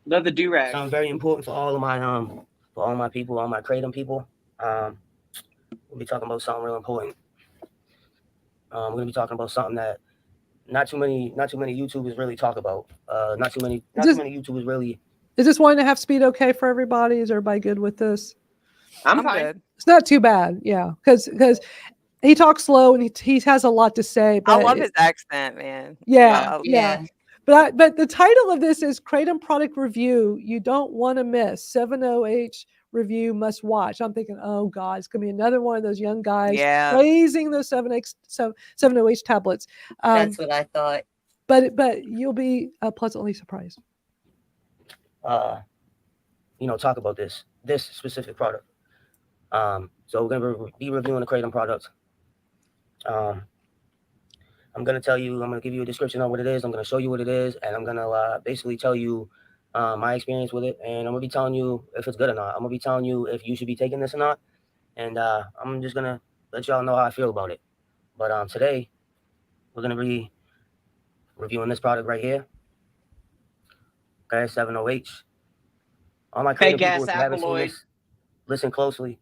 Love the do-rag. Something very important for all my people, all my kratom people. We'll be talking about something real important. We're gonna be talking about something that not too many YouTubers really talk about. Not too many YouTubers really. Is this 1.5 speed okay for everybody? Is everybody good with this? I'm fine. good. It's not too bad, yeah, because he talks slow and he has a lot to say. But I love his accent, man. Yeah, Yeah. But the title of this is Kratom Product Review. You don't want to miss 7-OH review must watch. I'm thinking, oh God, it's gonna be another one of those young guys praising those 7-OH tablets. That's what I thought. But you'll be pleasantly surprised. Talk about this specific product. So we're gonna be reviewing the kratom product. I'm gonna give you a description of what it is. I'm gonna show you what it is, and I'm gonna basically tell you my experience with it, and I'm gonna be telling you if it's good or not. I'm gonna be telling you if you should be taking this or not, and I'm just gonna let y'all know how I feel about it. But today we're gonna be reviewing this product right here. Okay, 7-OH. All my kratom people, if you haven't seen this, listen closely.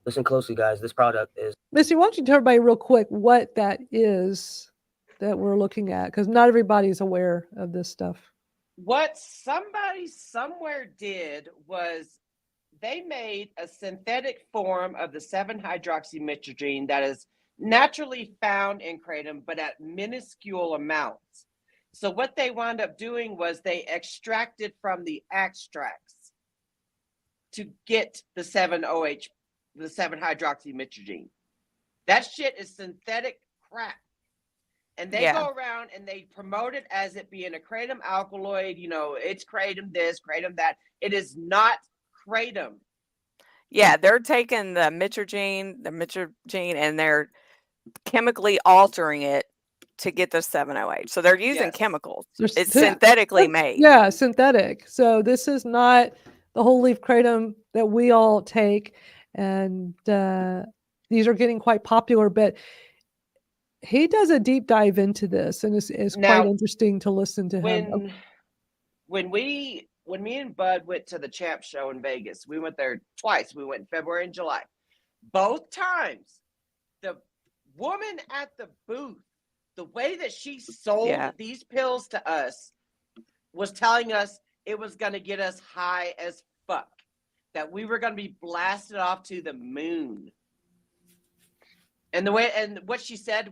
Listen closely, guys. This product is. Misty, why don't you tell everybody real quick what that is that we're looking at? Because not everybody's aware of this stuff. What somebody somewhere did was they made a synthetic form of the 7-hydroxymitragene that is naturally found in kratom, but at minuscule amounts. So what they wound up doing was they extracted from the extracts to get the 7-OH, the 7-hydroxymitragene. That shit is synthetic crap. And they go around and they promote it as it being a kratom alkaloid. It's kratom this, kratom that. It is not kratom. Yeah, they're taking the mitragene, and they're chemically altering it to get the 7-OH. So they're using chemicals. It's synthetically made. Yeah, synthetic. So this is not the whole leaf kratom that we all take. And these are getting quite popular, but he does a deep dive into this, and it's quite interesting to listen to him. When me and Bud went to the Champ show in Vegas, we went there twice. We went in February and July. Both times, the woman at the booth, the way that she sold these pills to us was telling us it was going to get us high as fuck, that we were going to be blasted off to the moon. And what she said,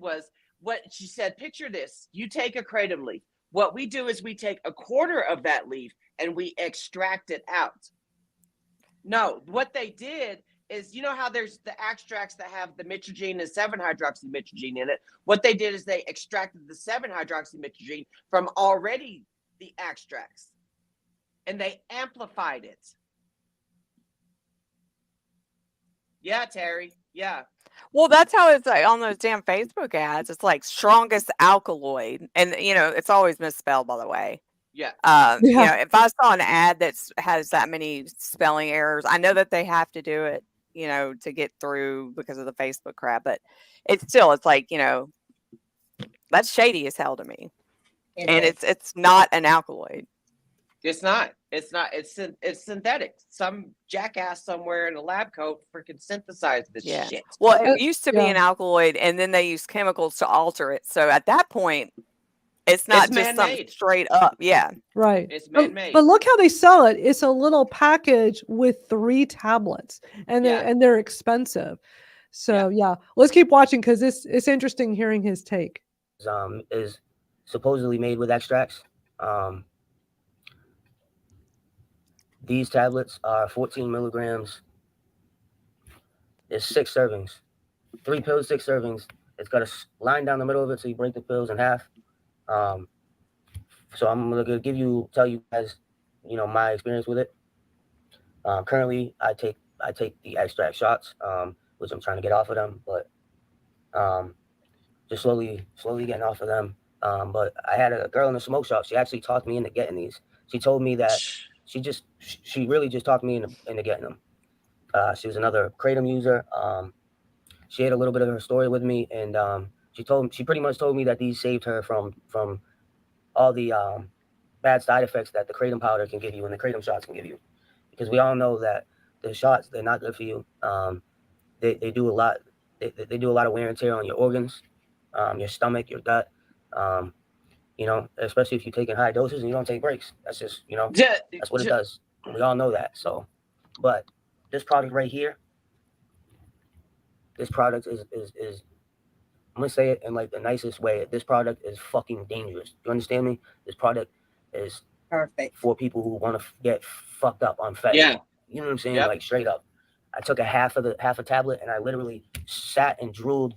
picture this, you take a kratom leaf. What we do is we take a quarter of that leaf and we extract it out. No, what they did is, you know how there's the extracts that have the mitragene and 7-hydroxymitragene in it? What they did is they extracted the 7-hydroxymitragene from already the extracts, and they amplified it. Yeah, Terry. Yeah. Well, that's how it's like on those damn Facebook ads. It's like strongest alkaloid, and it's always misspelled, by the way. Yeah. If I saw an ad that has that many spelling errors, I know that they have to do it, to get through because of the Facebook crap. But it's like, that's shady as hell to me. And it's not an alkaloid. It's not. It's synthetic. Some jackass somewhere in a lab coat freaking synthesized this shit. Well, it used to be an alkaloid, and then they used chemicals to alter it. So at that point, it's not just something straight up. Yeah. Right. It's man-made. But look how they sell it. It's a little package with 3 tablets, and they're expensive. So let's keep watching because it's interesting hearing his take. Is supposedly made with extracts. These tablets are 14 milligrams. There's 6 servings. 3 pills, 6 servings. It's got a line down the middle of it, so you break the pills in half. So I'm gonna tell you guys, my experience with it. Currently, I take the extract shots, which I'm trying to get off of them, but just slowly getting off of them. But I had a girl in the smoke shop. She actually talked me into getting these. She told me that she really just talked me into getting them. She was another Kratom user. She had a little bit of her story with me, and she pretty much told me that these saved her from all the bad side effects that the Kratom powder can give you and the Kratom shots can give you, because we all know that the shots, they're not good for you. They do a lot. They do a lot of wear and tear on your organs, your stomach, your gut. Especially if you're taking high doses and you don't take breaks. That's just, that's what it does. We all know that. So, but this product right here, this product is I'm gonna say it in like the nicest way. This product is fucking dangerous. You understand me? This product is perfect for people who want to get fucked up on fentanyl. Yeah. You know what I'm saying? Yep. Like straight up. I took half a tablet and I literally sat and drooled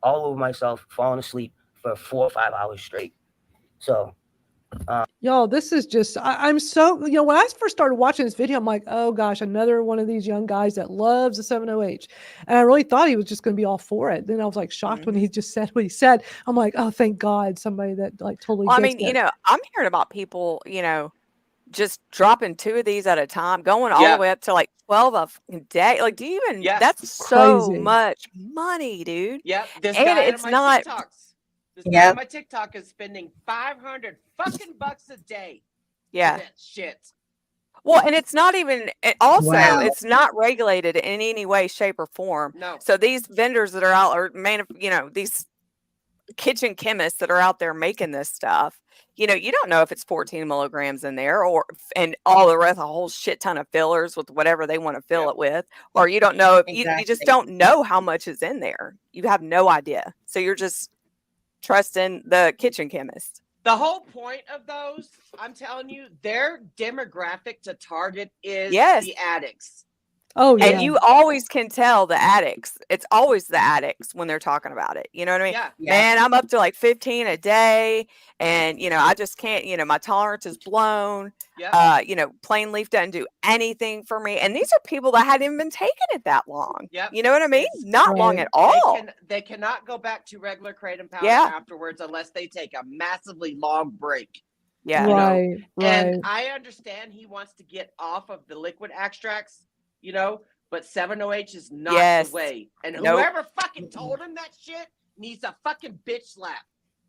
all over myself, falling asleep for 4 or 5 hours straight. So, Y'all, this is just, I'm so, when I first started watching this video, I'm like, oh gosh, another one of these young guys that loves the 70H. And I really thought he was just going to be all for it. Then I was like shocked when he just said what he said. I'm like, oh, thank God, somebody that like totally gets it. I'm hearing about people, just dropping 2 of these at a time, going all the way up to like 12 a day. Like, do you even, that's so much money, dude. Yep. This and guy it's not, this guy on my TikTok is spending $500 fucking bucks a day. Yeah. For that shit. Well, and it's not even, it's not regulated in any way, shape, or form. No. So these vendors that are out, or these kitchen chemists that are out there making this stuff, you don't know if it's 14 milligrams in there and all the rest, a whole shit ton of fillers with whatever they want to fill it with, or you don't know if you just don't know how much is in there. You have no idea. So you're just trusting the kitchen chemist. The whole point of those, I'm telling you, their demographic to target is the addicts. Oh, yeah. And you always can tell the addicts. It's always the addicts when they're talking about it. You know what I mean? Yeah. Man, I'm up to like 15 a day. And, I just can't, my tolerance is blown. Yeah. Plain leaf doesn't do anything for me. And these are people that hadn't even been taking it that long. Yep. You know what I mean? Not long at all. They cannot go back to regular Kratom powder afterwards unless they take a massively long break. Yeah. Right. And I understand he wants to get off of the liquid extracts, but 70H is not the way. And whoever fucking told him that shit needs a fucking bitch slap.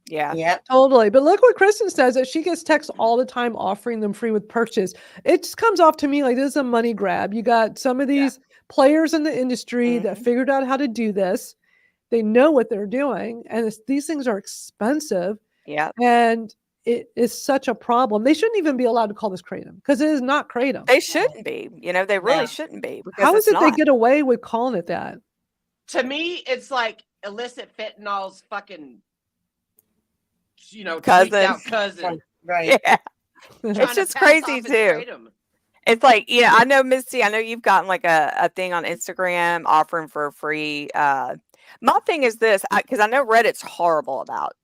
Yeah. Yep. Totally. But look what Kristen says, that she gets texts all the time offering them free with purchase. It just comes off to me like this is a money grab. You got some of these players in the industry that figured out how to do this. They know what they're doing. And these things are expensive. Yeah. And it is such a problem. They shouldn't even be allowed to call this Kratom because it is not Kratom. They shouldn't be. They really shouldn't be. How is it they get away with calling it that? To me, it's like illicit fentanyl's fucking, cousin. Right. Yeah. It's just crazy too. It's like, I know, Misty, I know you've gotten like a thing on Instagram offering for free. My thing is this, because I know Reddit's horrible about,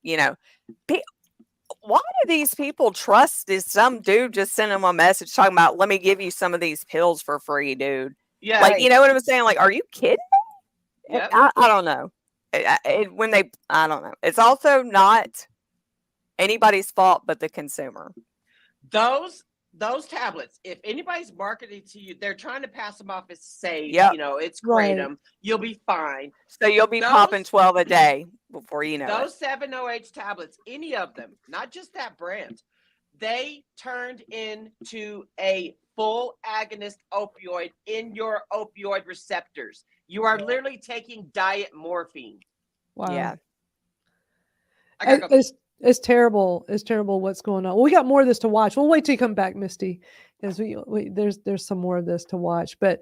why do these people trust this? Some dude just sent them a message talking about, let me give you some of these pills for free, dude. Yeah. Like, you know what I'm saying? Like, are you kidding me? Yep. I don't know. I don't know. It's also not anybody's fault but the consumer. Those those tablets, if anybody's marketing to you, they're trying to pass them off as safe. Yep. You know, it's Right. kratom. You'll be fine. So you'll be popping 12 a day before you know it. Those 7-OH tablets, any of them, not just that brand, they turned into a full agonist opioid in your opioid receptors. You are literally taking diet morphine. Wow. Yeah. I gotta go. It's terrible. It's terrible what's going on. Well, we got more of this to watch. We'll wait till you come back, Misty, because there's some more of this to watch. But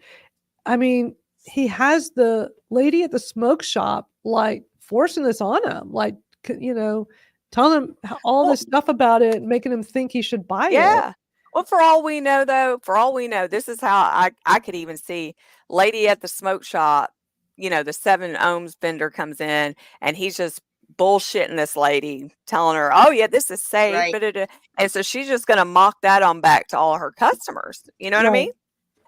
I mean, he has the lady at the smoke shop like forcing this on him, like, you know, telling him all this stuff about it, making him think he should buy it. Yeah. Well, for all we know, though, this is how I could even see lady at the smoke shop, you know, the 7 ohms vendor comes in and he's just bullshitting this lady, telling her, oh, yeah, this is safe. Right. And so she's just going to mock that on back to all her customers. You know what I mean?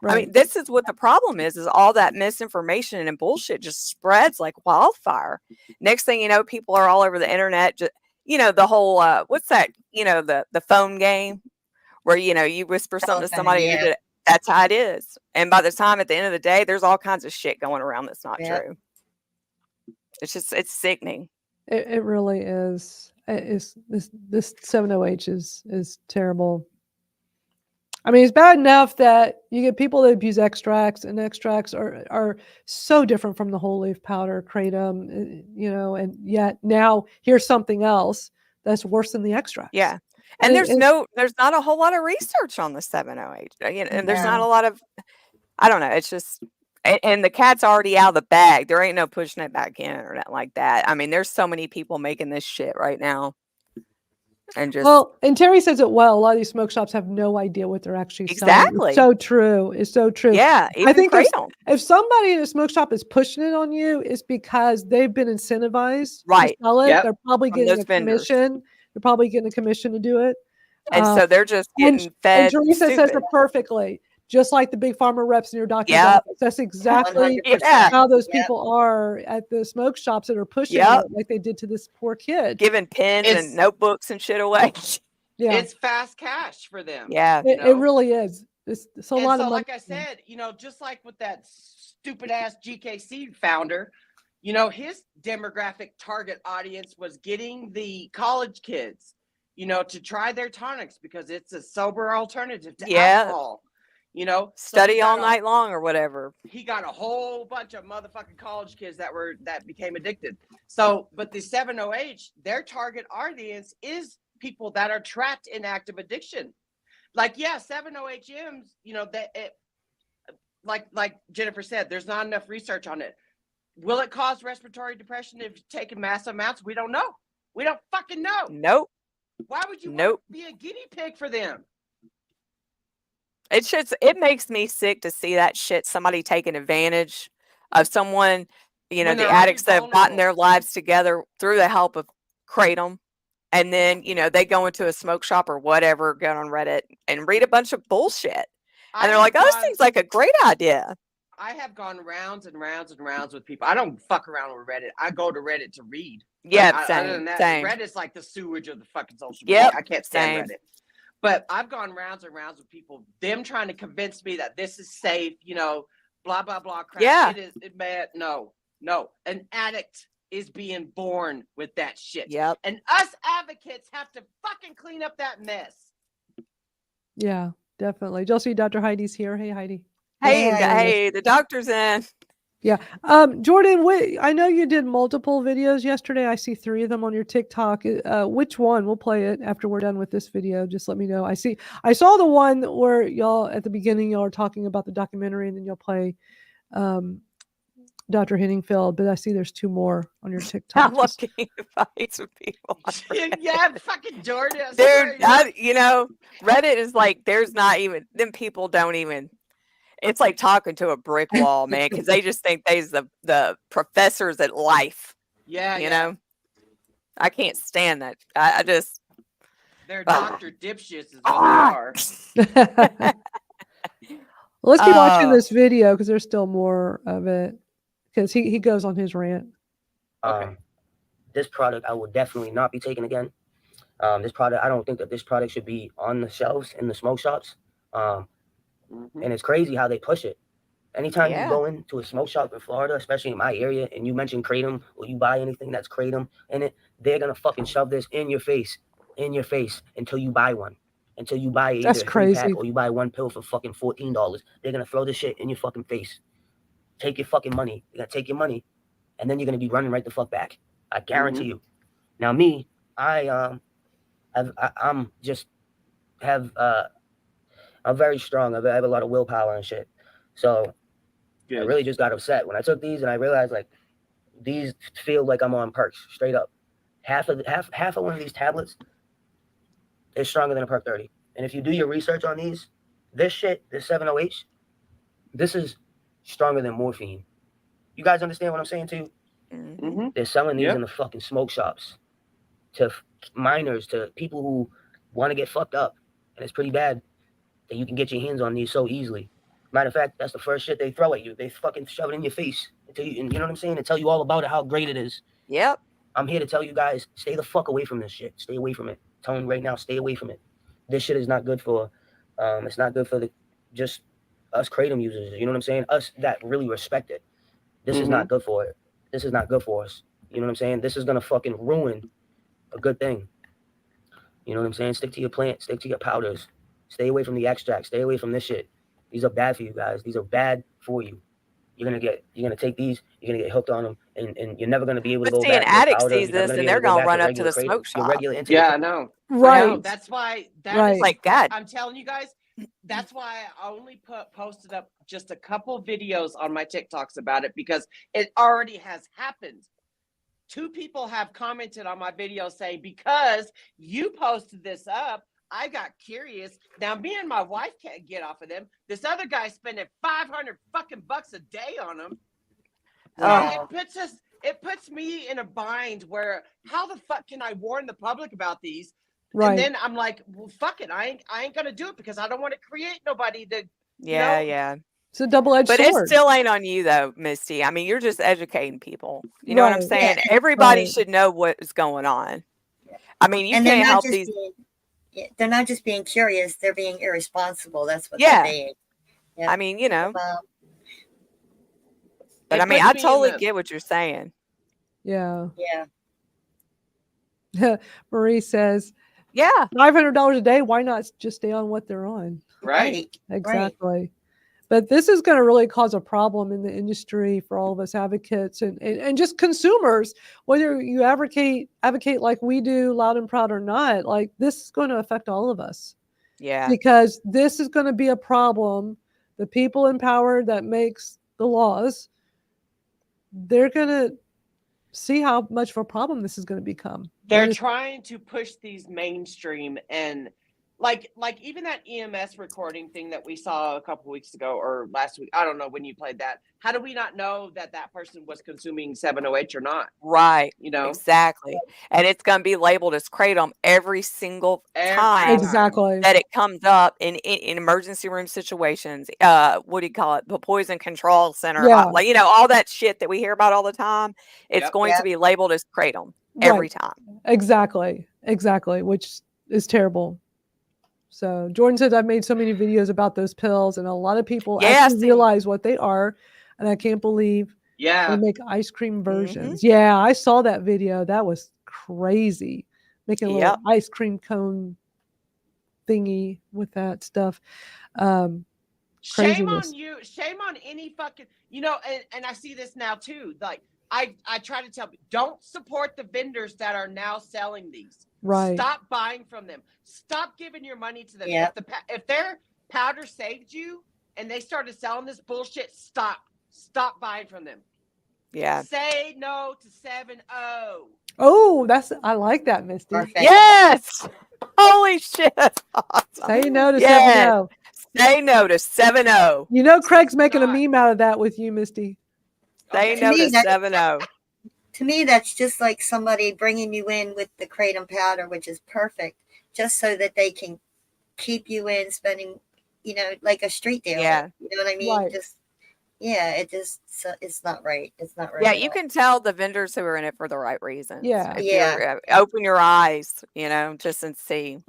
Right. I mean, this is what the problem is all that misinformation and bullshit just spreads like wildfire. Next thing you know, people are all over the internet. Just, you know, the whole, what's that, you know, the phone game where, you know, you whisper something to somebody. Yeah. That's how it is. And by the time at the end of the day, there's all kinds of shit going around that's not true. It's sickening. It really is. This 7-OH is terrible. I mean, it's bad enough that you get people that abuse extracts, and extracts are so different from the whole leaf powder, kratom, you know, and yet now here's something else that's worse than the extracts. Yeah. And there's not a whole lot of research on the 7-OH. You know, and there's not a lot of, I don't know. It's just, and the cat's already out of the bag. There ain't no pushing it back in or nothing like that. I mean, there's so many people making this shit right now. And just, well, and Terry says it well. A lot of these smoke shops have no idea what they're actually selling. Exactly. It's so true. It's so true. Yeah. I think kratom. if somebody in a smoke shop is pushing it on you, it's because they've been incentivized to sell it. Yep. They're probably From getting those a commission. They're probably getting a commission to do it. And so they're just getting fed. And Teresa says stupid. it perfectly. Just like the big pharma reps in your doctor's Yep. office. That's exactly 100%. how those Yep. people are at the smoke shops that are pushing Yep. it like they did to this poor kid. Giving pens It's- and notebooks and shit away. Yeah, It's fast cash for them. Yeah. you it know? really is. It's a And lot so, of money. like I said, you know, just like with that stupid ass GKC founder, you know, his demographic target audience was getting the college kids, you know, to try their tonics because it's a sober alternative to alcohol. You know, so Study he all got night long or whatever. He got a whole bunch of motherfucking college kids that became addicted. So, but the 7-OH, their target audience is people that are trapped in active addiction. Like, yeah, 7-OHMs, you know, like Jennifer said, there's not enough research on it. Will it cause respiratory depression if you take in massive amounts? We don't know. We don't fucking know. Nope. Why would you want Nope. to be a guinea pig for them? It makes me sick to see that shit. Somebody taking advantage of someone, you know, When the they're already addicts that have gotten vulnerable. their lives together through the help of kratom. And then, you know, they go into a smoke shop or whatever, go on Reddit and read a bunch of bullshit. And they're like, oh, this seems like a great idea. I have gone rounds and rounds and rounds with people. I don't fuck around with Reddit. I go to Reddit to read. Yeah, But same, other than that, same. Reddit's like the sewage of the fucking social Yep, media. I can't stand same. Reddit. But I've gone rounds and rounds with people, them trying to convince me that this is safe, you know, blah, blah, blah crap. Yeah. No. An addict is being born with that shit. Yep. And us advocates have to fucking clean up that mess. Yeah, definitely. Did y'all see Dr. Heidi's here? Hey, Heidi. Hey, Yeah. hey, the doctor's in. Yeah. Jordan, I know you did multiple videos yesterday. I see 3 of them on your TikTok. Which one? We'll play it after we're done with this video. Just let me know. I saw the one where y'all at the beginning, y'all are talking about the documentary, and then y'all play Dr. Henningfield, but I see there's 2 more on your TikTok. I'm looking at fights with people. on Reddit. Yeah, fucking Jordan. I swear, Dude, you know, Reddit is like, there's not even, them people don't even, it's like talking to a brick wall, man, because they just think they's the professors at life. yeah, You know, I can't stand that. I just, they're Dr. Dipshits is what they are. Let's keep watching Oh. this video because there's still more of it. Because he goes on his rant. Okay. This product I will definitely not be taking again. This product, I don't think that this product should be on the shelves in the smoke shops. And it's crazy how they push it. Anytime you go into a smoke shop in Florida, especially in my area, and you mention Kratom or you buy anything that's Kratom in it, they're gonna fucking shove this in your face until you buy one. Until you buy either That's a 3-pack crazy. or you buy one pill for fucking $14. They're gonna throw this shit in your fucking face. Take your fucking money. They're gonna take your money, and then you're gonna be running right the fuck back. I guarantee you. Now me, I'm very strong. I have a lot of willpower and shit. So I really just got upset when I took these and I realized like these feel like I'm on perks straight up. Half of one of these tablets is stronger than a perk 30. And if you do your research on these, this 7OH, this is stronger than morphine. You guys understand what I'm saying to you? They're selling these in the fucking smoke shops to minors, to people who want to get fucked up, and it's pretty bad that you can get your hands on these so easily. Matter of fact, that's the first shit they throw at you. They fucking shove it in your face until you know what I'm saying, and tell you all about it, how great it is. Yep. I'm here to tell you guys, stay the fuck away from this shit. Stay away from it. Telling you right now, stay away from it. This shit is not good for. It's not good for just us Kratom users. You know what I'm saying? Us that really respect it. This is not good for it. This is not good for us. You know what I'm saying? This is gonna fucking ruin a good thing. You know what I'm saying? Stick to your plant. Stick to your powders. Stay away from the extract. Stay away from this shit. These are bad for you guys. These are bad for you. You're gonna take these. You're gonna get hooked on them, and you're never gonna be able to go See, an back to addict powder. sees this and they're gonna run up to the smoke shop. Yeah, I know. Right. I know. That's why. Right. Like God. I'm telling you guys. That's why I only posted up just a couple videos on my TikToks about it, because it already has happened. 2 people have commented on my video saying, because you posted this up, I got curious. Now me and my wife can't get off of them. This other guy spending $500 fucking bucks a day on them. Wow. It puts me in a bind where how the fuck can I warn the public about these? Right. And then I'm like, well, fuck it. I ain't gonna do it because I don't want to create nobody that. Yeah, you know, yeah. It's a double-edged But sword. it still ain't on you though, Misty. I mean, you're just educating people. You know what I'm Right. saying? Yeah. Everybody Right. should know what's going on. I mean, you And they're can't not help just these. they're not just being curious, they're being irresponsible. That's what Yeah. they're being. Yeah. I mean, you know. But It I mean, puts I me in totally the- get what you're saying. Yeah. Yeah. Marie says, Yeah. $500 a day. Why not just stay on what they're on? Right. Exactly. But this is going to really cause a problem in the industry for all of us advocates and just consumers, whether you advocate like we do, loud and proud or not. Like, this is going to affect all of us. Yeah. Because this is going to be a problem. The people in power that makes the laws, they're going to see how much of a problem this is going to become. They're trying to push these mainstream, and like even that EMS recording thing that we saw a couple weeks ago or last week. I don't know when you played that. How do we not know that person was consuming 7OH or not? Right. You know? Exactly. And it's going to be labeled as Kratom every single time Exactly. that it comes up in emergency room situations. What do you call it? The poison control center. Yeah. Like, you know, all that shit that we hear about all the time. It's Yep. going to be labeled as Kratom every time. Exactly, which is terrible. So Jordan says, I've made so many videos about those pills, and a lot of people actually realize what they are, and I can't believe they make ice cream versions. Yeah, I saw that video. That was crazy. Making a little ice cream cone thingy with that stuff. Shame on you. Shame on any fucking, you know, and I see this now too. Like, I try to tell people, don't support the vendors that are now selling these. Right. Stop buying from them. Stop giving your money to them. Yeah. If their powder saved you and they started selling this bullshit, stop buying from them. Yeah. Say no to 7O. Oh, I like that, Misty. Perfect. Yes. Holy shit. That's awesome. Say no to Yes. 7-0. Say no to 7-0. You know, Craig's making a meme out of that with you, Misty. Say Okay. no To to me, that- 7-0. To me, that's just like somebody bringing you in with the kratom powder, which is perfect, just so that they can keep you in spending, you know, like a street deal. Yeah. You know what I mean? Right. Just, Yeah, it's not right. It's not right. Yeah, at you all. can tell the vendors who are in it for the right reasons. Yeah. If Yeah. you're open your eyes, just and see.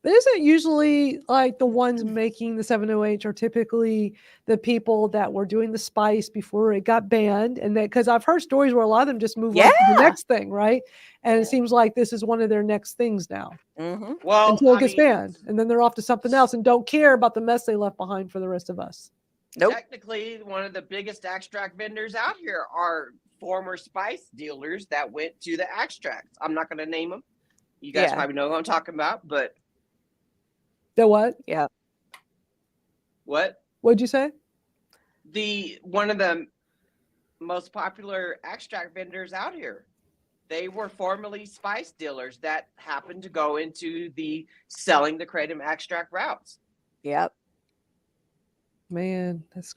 But isn't usually like the ones making the 708 are typically the people that were doing the spice before it got banned, and that because I've heard stories where a lot of them just move on to the Yeah. next thing, right? And it seems like this is one of their next things now Hmm. Well, until it I gets mean, banned, and then they're off to something else and don't care about the mess they left behind for the rest of us. Nope. technically, one of the biggest extract vendors out here are former spice dealers that went to the extracts. I'm not going to name them. You guys Yeah. probably know who I'm talking about, but The what? Yeah. what? What'd you say? One of the most popular extract vendors out here. They were formerly spice dealers that happened to go into the selling the kratom extract routes. Yep. Man, that's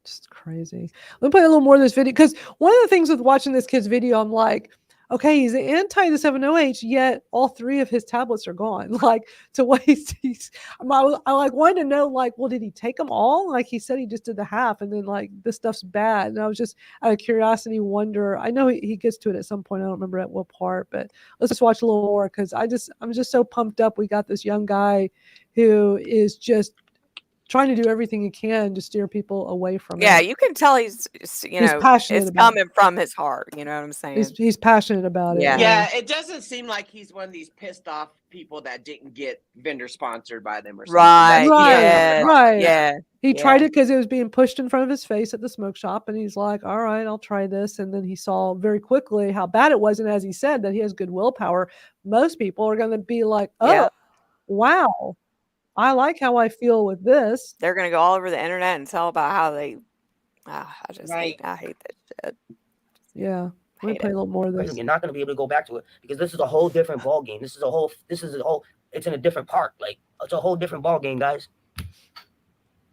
just crazy. Let me play a little more of this video because one of the things with watching this kid's video, I'm like, okay, he's anti the 708, yet all 3 of his tablets are gone. Like to waste these. I like wanted to know, like, well, did he take them all? Like he said he just did the half, and then like this stuff's bad. And I was just out of curiosity, wonder. I know he gets to it at some point. I don't remember at what part, but let's just watch a little more because I'm just so pumped up. We got this young guy who is just trying to do everything he can to steer people away from Yeah, it. you can tell he's passionate it's about it. coming from his heart. You know what I'm saying? He's passionate about it. Yeah. Yeah, it doesn't seem like he's one of these pissed off people that didn't get vendor sponsored by them or something. Right. That's what I'm Yeah. coming across. Right. Yeah. He Yeah. tried it because it was being pushed in front of his face at the smoke shop, and he's like, all right, I'll try this. And then he saw very quickly how bad it was. And as he said, that he has good willpower. Most people are going to be like, oh, Yep. wow, I like how I feel with this. They're gonna go all over the internet and tell about how they. I just Right. I hate that shit. Yeah. Let me Hate play it. a little more of this. You're not going to be able to go back to it because this is a whole different ball game. It's in a different park. Like it's a whole different ball game, guys.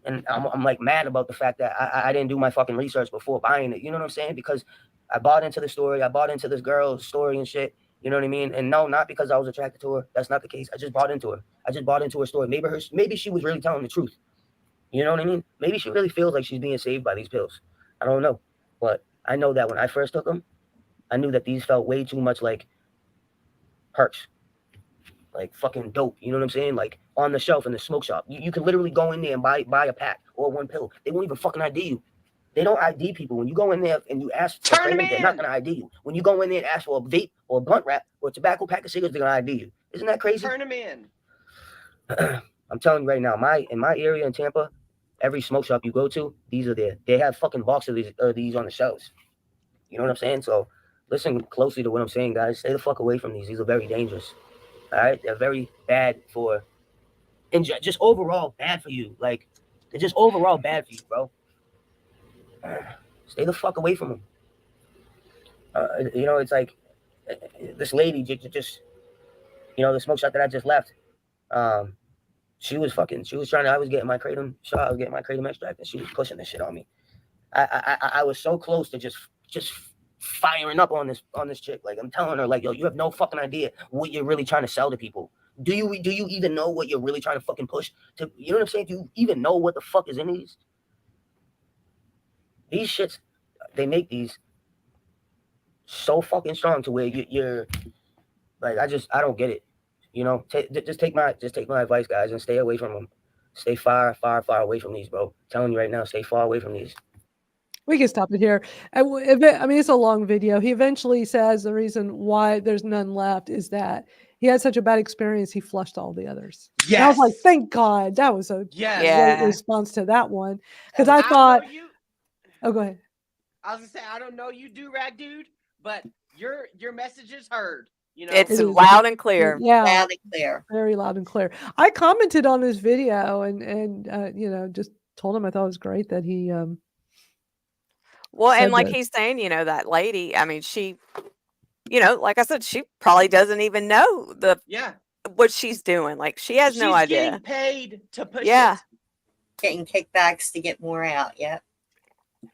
And I'm like mad about the fact that I didn't do my fucking research before buying it. You know what I'm saying? Because I bought into the story. I bought into this girl's story and shit. You know what I mean? And no, not because I was attracted to her. That's not the case. I just bought into her. I just bought into her story. Maybe she was really telling the truth. You know what I mean? Maybe she really feels like she's being saved by these pills. I don't know. But I know that when I first took them, I knew that these felt way too much like perks. Like fucking dope. You know what I'm saying? Like on the shelf in the smoke shop. You could literally go in there and buy a pack or one pill. They won't even fucking ID you. They don't ID people. When you go in there and you ask for Turn 'em kratom, they're not going to ID you. When you go in there and ask for a vape or a blunt wrap or a tobacco pack of cigarettes, they're going to ID you. Isn't that crazy? Turn them in. I'm telling you right now, in my area in Tampa, every smoke shop you go to, these are there. They have fucking boxes of these on the shelves. You know what I'm saying? So listen closely to what I'm saying, guys. Stay the fuck away from these. These are very dangerous. All right? They're very bad and just overall bad for you. Like, they're just overall bad for you, bro. Stay the fuck away from them. It's like this lady just the smoke shop that I just left. She was trying to, I was getting my kratom shot, I was getting my kratom extract, and she was pushing this shit on me. I was so close to just firing up on this chick. Like, I'm telling her, like, yo, you have no fucking idea what you're really trying to sell to people. Do you even know what you're really trying to fucking push to? You know what I'm saying? Do you even know what the fuck is in these? These shits, they make these so fucking strong to where you're like, I don't get it. Just take my advice, guys, and stay away from them. Stay far, far, far away from these, bro. I'm telling you right now, stay far away from these. We can stop it here. I mean, it's a long video. He eventually says the reason why there's none left is that he had such a bad experience, he flushed all the others. Yes. And I was like, thank God. That was a Yes. great response to that one. Because And I thought, know you, oh, go ahead. I was gonna say, I don't know you, do-rag dude, but your message is heard. It's It is. loud and clear. Yeah, Loud and clear. very loud and clear. I commented on his video and just told him I thought it was great that he Well, said and like this. he's saying, that lady, I mean, she, like I said, she probably doesn't even know what she's doing. Like, she has no idea. She's getting paid to push Yeah. it. Getting kickbacks to get more out. Yep.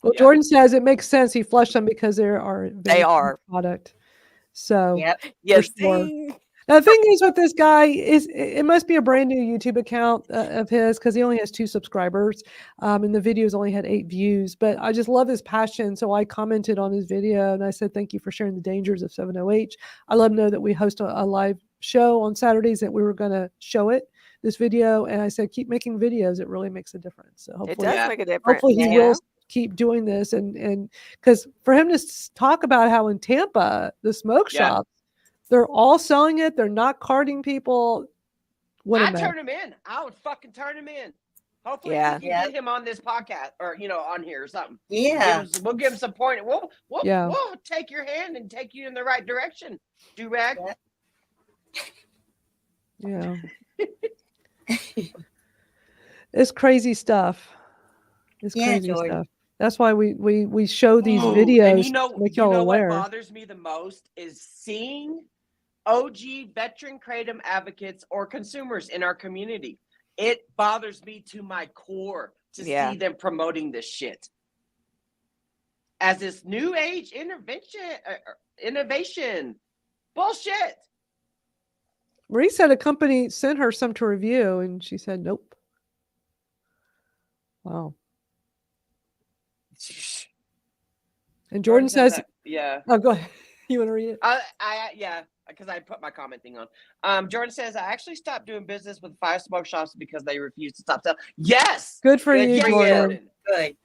Well, Yeah. Jordan says it makes sense. He flushed them because they are They are. product. So Yep. Yes. sure. see? Now, the thing is with this guy is it must be a brand new YouTube account of his because he only has 2 subscribers, and the videos only had 8 views. But I just love his passion, so I commented on his video and I said, "Thank you for sharing the dangers of 7-OH." I let him know that we host a live show on Saturdays that we were going to show this video, and I said, "Keep making videos; it really makes a difference." So It hopefully, does Yeah. make a difference. hopefully he you will know? keep doing this, and because for him to talk about how in Tampa the smoke Yeah. shops. They're all selling it. They're not carding people. What a I'd mess. turn him in. I would fucking turn him in. Hopefully Yeah. we can get him on this podcast or on here or something. Yeah. We'll give him some point. We'll Yeah. take your hand and take you in the right direction. Do-rag. Yeah. It's crazy stuff. It's Yeah, crazy Jordan. stuff. That's why we show these Oh, videos and to make y'all what aware. bothers me the most is seeing OG veteran kratom advocates or consumers in our community. It bothers me to my core to Yeah. see them promoting this shit as this new age innovation bullshit. Marie said a company sent her some to review, and she said nope. Wow. And Jordan says, that, yeah. "Oh, go ahead. You want to read it?" Yeah, because I put my comment thing on. Jordan says, I actually stopped doing business with 5 smoke shops because they refused to stop selling. Yes. Good for you, Jordan. Good.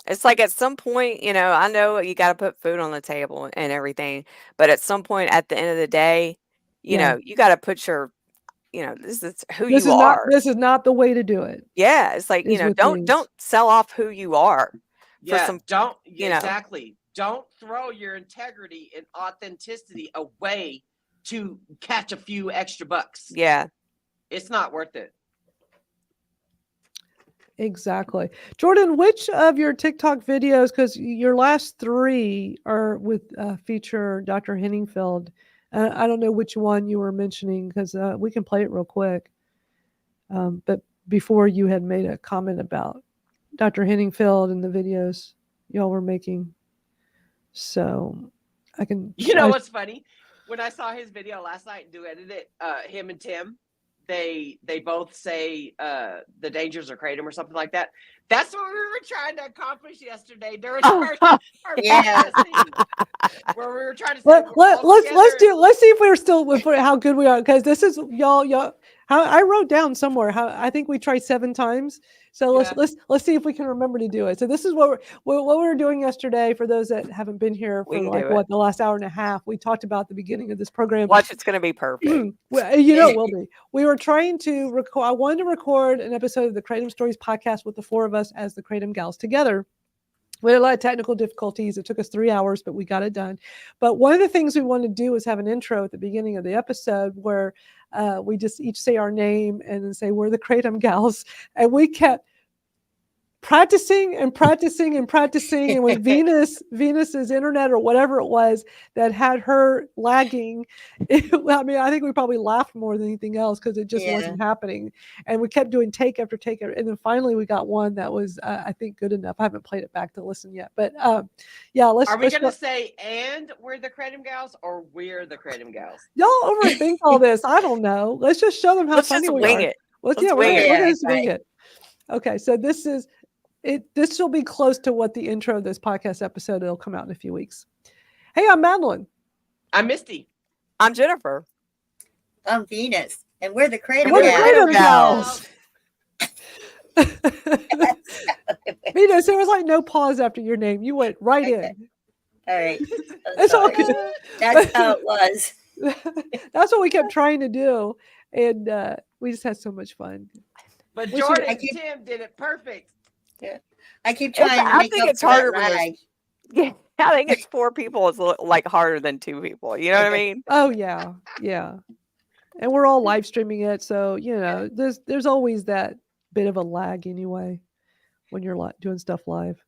It's like at some point, I know you got to put food on the table and everything, but at some point at the end of the day, Yeah. you got to put your, this is who This you is are. this is not the way to do it. Yeah, it's like, is with don't things. sell off who you are. Yeah, some, exactly. Don't throw your integrity and authenticity away to catch a few extra bucks. Yeah. It's not worth it. Exactly. Jordan, which of your TikTok videos, because your last 3 are with feature Dr. Henningfield. I don't know which one you were mentioning because we can play it real quick. But before you had made a comment about Dr. Henningfield and the videos y'all were making. So I can. You know what's funny? When I saw his video last night and edited it, him and Tim, they both say the dangers of kratom or something like that. That's what we were trying to accomplish yesterday during our thing, where we were trying to say let's see if we're still with how good we are, because this is y'all how I wrote down somewhere how I think we tried 7 times. So let's see if we can remember to do it. So this is what we were doing yesterday. For those that haven't been here for the last hour and a half, we talked about the beginning of this program. Watch, it's going to be perfect. Well, it will be. We were trying to record. I wanted to record an episode of the Kratom Stories podcast with the 4 of us as the Kratom Gals together. We had a lot of technical difficulties. It took us 3 hours, but we got it done. But one of the things we wanted to do was have an intro at the beginning of the episode where we just each say our name and then say we're the Kratom Gals, and we kept practicing and when Venus's internet or whatever it was that had her lagging, I think we probably laughed more than anything else because it just wasn't happening, and we kept doing take after take, and then finally we got one that was I think good enough. I haven't played it back to listen yet, but are we gonna say and we're the Kratom Gals or we're the Kratom Gals? Y'all overthink all this. I don't know. Let's just show them how funny we are. We're gonna swing it. Okay, so this is it. This will be close to what the intro of this podcast episode. It'll come out in a few weeks. Hey, I'm Madalyn. I'm Misty. I'm Jennifer. I'm Venus, and we're the Kratom Gals. Venus, there was like no pause after your name. You went right in. All right, that's all good. That's how it was. That's what we kept trying to do, and we just had so much fun. But Jordan and Tim did it perfect. Yeah, I keep trying. I think it's harder when there's, I think it's 4 people is like harder than 2 people. You know what I mean? Oh yeah. And we're all live streaming it, so there's always that bit of a lag anyway when you're doing stuff live.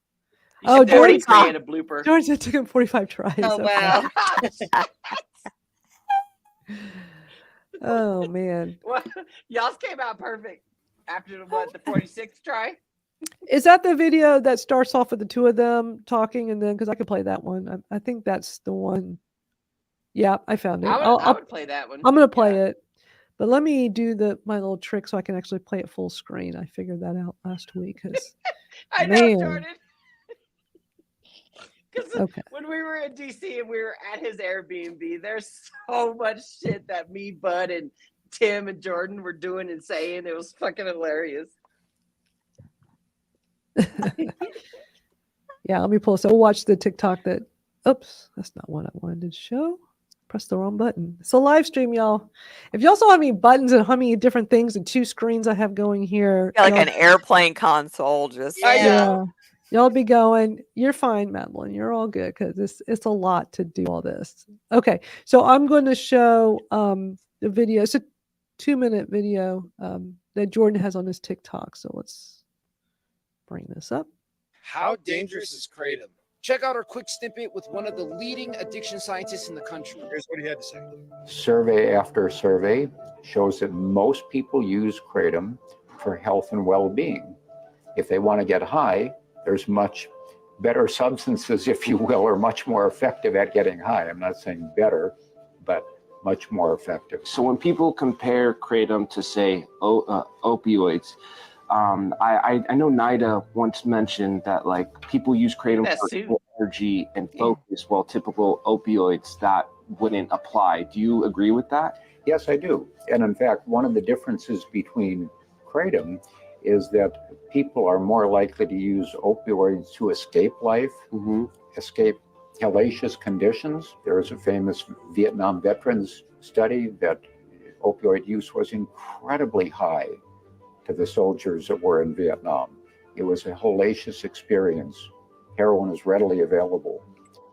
Jordan created a blooper. Jordan said it took him 45 tries. Oh wow. Oh man. Well, y'all came out perfect after the 46th try. Is that the video that starts off with the 2 of them talking, and then because I could play that one? I think that's the one. Yeah, I found it. I would play that one. I'm going to play Yeah. it. But let me do my little trick so I can actually play it full screen. I figured that out last week. I know, Man. Jordan. Because Okay. when we were in DC and we were at his Airbnb, there's so much shit that me, Bud, and Tim and Jordan were doing and saying. It was fucking hilarious. Yeah, let me pull. So we'll watch the TikTok that. Oops, that's not what I wanted to show. Press the wrong button. It's a live stream, y'all. If y'all saw how many buttons and how many different things and 2 screens I have going here, Yeah, like an airplane console. Just yeah, y'all be going. You're fine, Madalyn. You're all good because it's a lot to do all this. Okay, so I'm going to show the video. It's a 2-minute video that Jordan has on his TikTok. So let's bring this up. How dangerous is Kratom? Check out our quick snippet with one of the leading addiction scientists in the country. Here's what he had to say. Survey after survey shows that most people use Kratom for health and well-being. If they want to get high, there's much better substances, if you will, are much more effective at getting high. I'm not saying better, but much more effective. So when people compare Kratom to, say, opioids, I know Nida once mentioned that like people use Kratom for energy and focus, while typical opioids that wouldn't apply. Do you agree with that? Yes, I do. And in fact, one of the differences between Kratom is that people are more likely to use opioids to escape life, escape hellacious conditions. There is a famous Vietnam veterans study that opioid use was incredibly high to the soldiers that were in Vietnam. It was a hellacious experience. Heroin is readily available.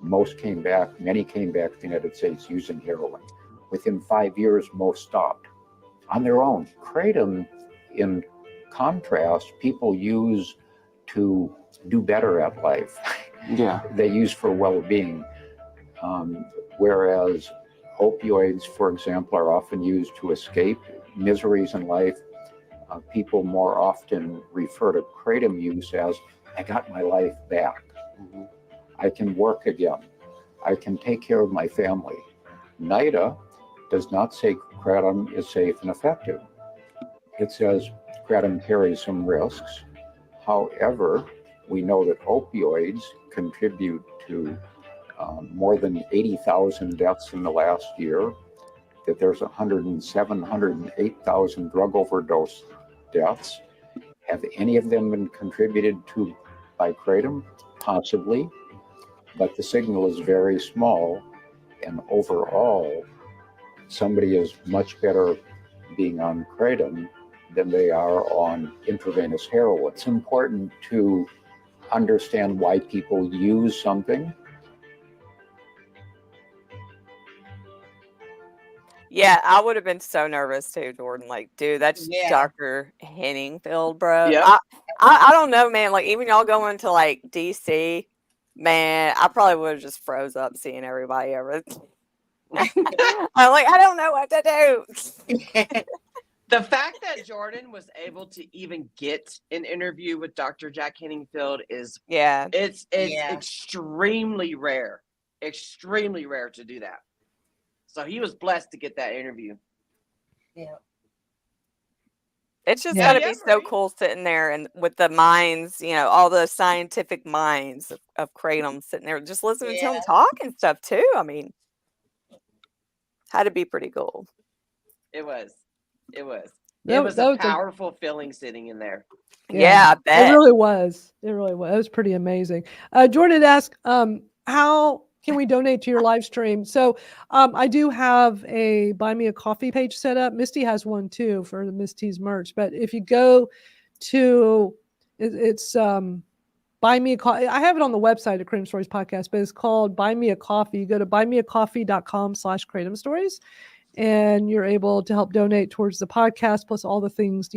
Many came back to the United States using heroin. Within 5 years, most stopped on their own. Kratom, in contrast, people use to do better at life. Yeah. They use for well-being. Whereas opioids, for example, are often used to escape miseries in life. People more often refer to Kratom use as, I got my life back. I can work again. I can take care of my family. NIDA does not say Kratom is safe and effective. It says Kratom carries some risks. However, we know that opioids contribute to more than 80,000 deaths in the last year, that there's 108,000 drug overdose deaths. Have any of them been contributed to by Kratom? Possibly, but the signal is very small, and overall, somebody is much better being on Kratom than they are on intravenous heroin. It's important to understand why people use something. Yeah, I would have been so nervous too, Jordan. Like, dude, that's Dr. Henningfield, bro. Yep. I don't know, man. Like, even y'all going to like DC, man, I probably would have just froze up seeing everybody ever. I'm like, I don't know what to do. The fact that Jordan was able to even get an interview with Dr. Jack Henningfield is it's extremely rare to do that. So he was blessed to get that interview. Yeah. It's just gotta be so cool sitting there and with the minds, all the scientific minds of Kratom sitting there, just listening to him talk and stuff too. I mean, had to be pretty cool. It was. It was That a was powerful feeling sitting in there. Yeah, I bet. It really was. It really was. It was pretty amazing. Jordan asked, how can we donate to your live stream? So I do have a Buy Me a Coffee page set up. Misty has one too for the Misty's merch. But if you go to, it's Buy Me a Coffee. I have it on the website at Kratom Stories Podcast, but it's called Buy Me a Coffee. You go to buymeacoffee.com/Kratom Stories. And you're able to help donate towards the podcast, plus all the things,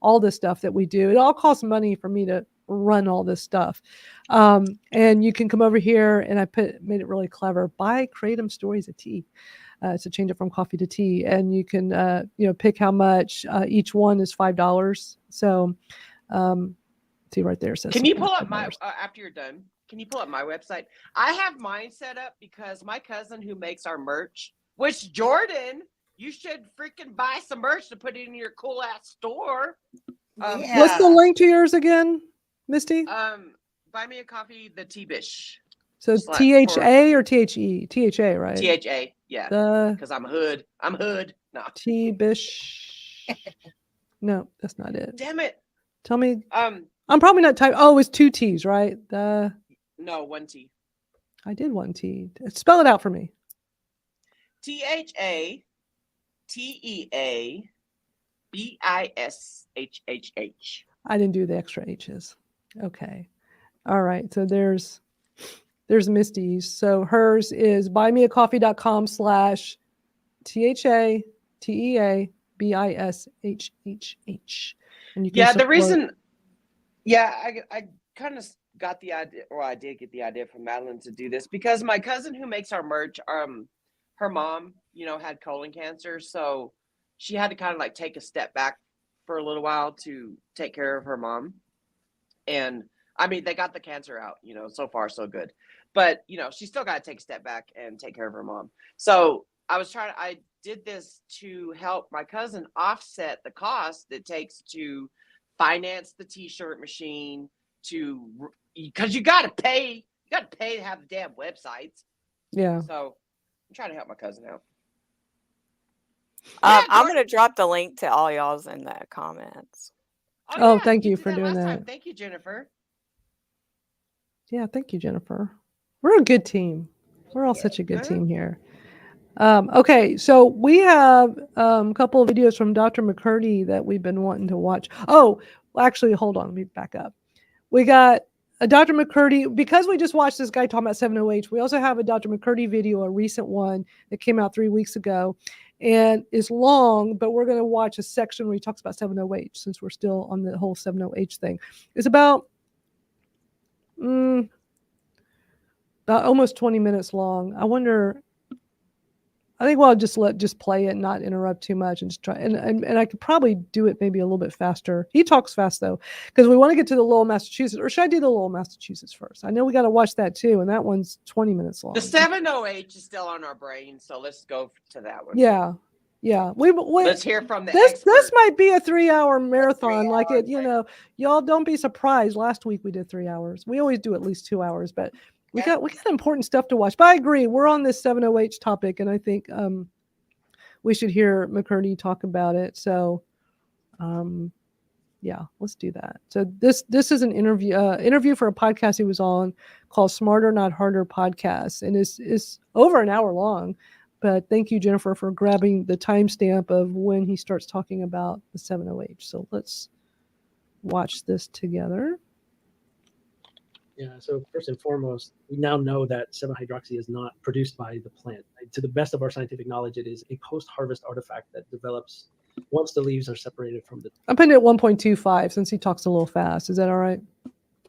all the stuff that we do. It all costs money for me to run all this stuff. And you can come over here, and I made it really clever. Buy Kratom Stories a tea. To change it from coffee to tea. And you can, pick how much. Each one is $5. So, see right there. Says Can you pull up my, after you're done, Can you pull up my website? I have mine set up because my cousin who makes our merch, which Jordan, you should freaking buy some merch to put it in your cool ass store. What's the link to yours again, Misty? Buy me a coffee, the tealeafpodcast. So THA or THE? THA, right? THA, yeah. Because I'm hood. No. tealeafpodcast. No, that's not it. Damn it. Tell me. I'm probably not typing. Oh, it's 2 T's, right? No, 1 T. I did 1 T. Spell it out for me. THATEABISHHH. I didn't do the extra H's. Okay. All right. So there's Misty's. So hers is buymeacoffee.com/THATEABISHHH. And you can the reason, I kind of got the idea, or I did get the idea from Madalyn to do this because my cousin who makes our merch, her mom, had colon cancer. So she had to kind of like take a step back for a little while to take care of her mom. And I mean, they got the cancer out, so far so good. But, she still got to take a step back and take care of her mom. So I did this to help my cousin offset the cost it takes to finance the t-shirt machine, because you got to pay to have the damn websites. Yeah. So I'm trying to help my cousin out. I'm going to drop the link to all y'all's in the comments. Oh, thank you for doing that. Thank you, Jennifer. Yeah, thank you, Jennifer. We're a good team. We're all such a good team here. Okay, so we have a couple of videos from Dr. McCurdy that we've been wanting to watch. Oh, actually, hold on. Let me back up. We got a Dr. McCurdy, because we just watched this guy talking about 7-OH, we also have a Dr. McCurdy video, a recent one that came out 3 weeks ago and is long, but we're going to watch a section where he talks about 7-OH since we're still on the whole 7-OH thing. It's about almost 20 minutes long. I think we'll just play it, not interrupt too much, and just try. And I could probably do it maybe a little bit faster. He talks fast though, because we want to get to the Lowell, Massachusetts. Or should I do the Lowell, Massachusetts first? I know we got to watch that too, and that one's 20 minutes long. The 7-OH is still on our brain, so let's go to that one. Yeah. Let's hear from the this. expert. This might be a 3-hour marathon. Y'all don't be surprised. Last week we did 3 hours. We always do at least 2 hours, but we got important stuff to watch. But I agree, we're on this 7-OH topic, and I think we should hear McCurdy talk about it. So, let's do that. So this is an interview for a podcast he was on called Smarter Not Harder Podcast, and it's over an hour long. But thank you, Jennifer, for grabbing the timestamp of when he starts talking about the 7-OH. So let's watch this together. Yeah, so first and foremost, we now know that 7-hydroxy is not produced by the plant. To the best of our scientific knowledge, it is a post-harvest artifact that develops once the leaves are separated from the I'm putting it at 1.25 since he talks a little fast. Is that all right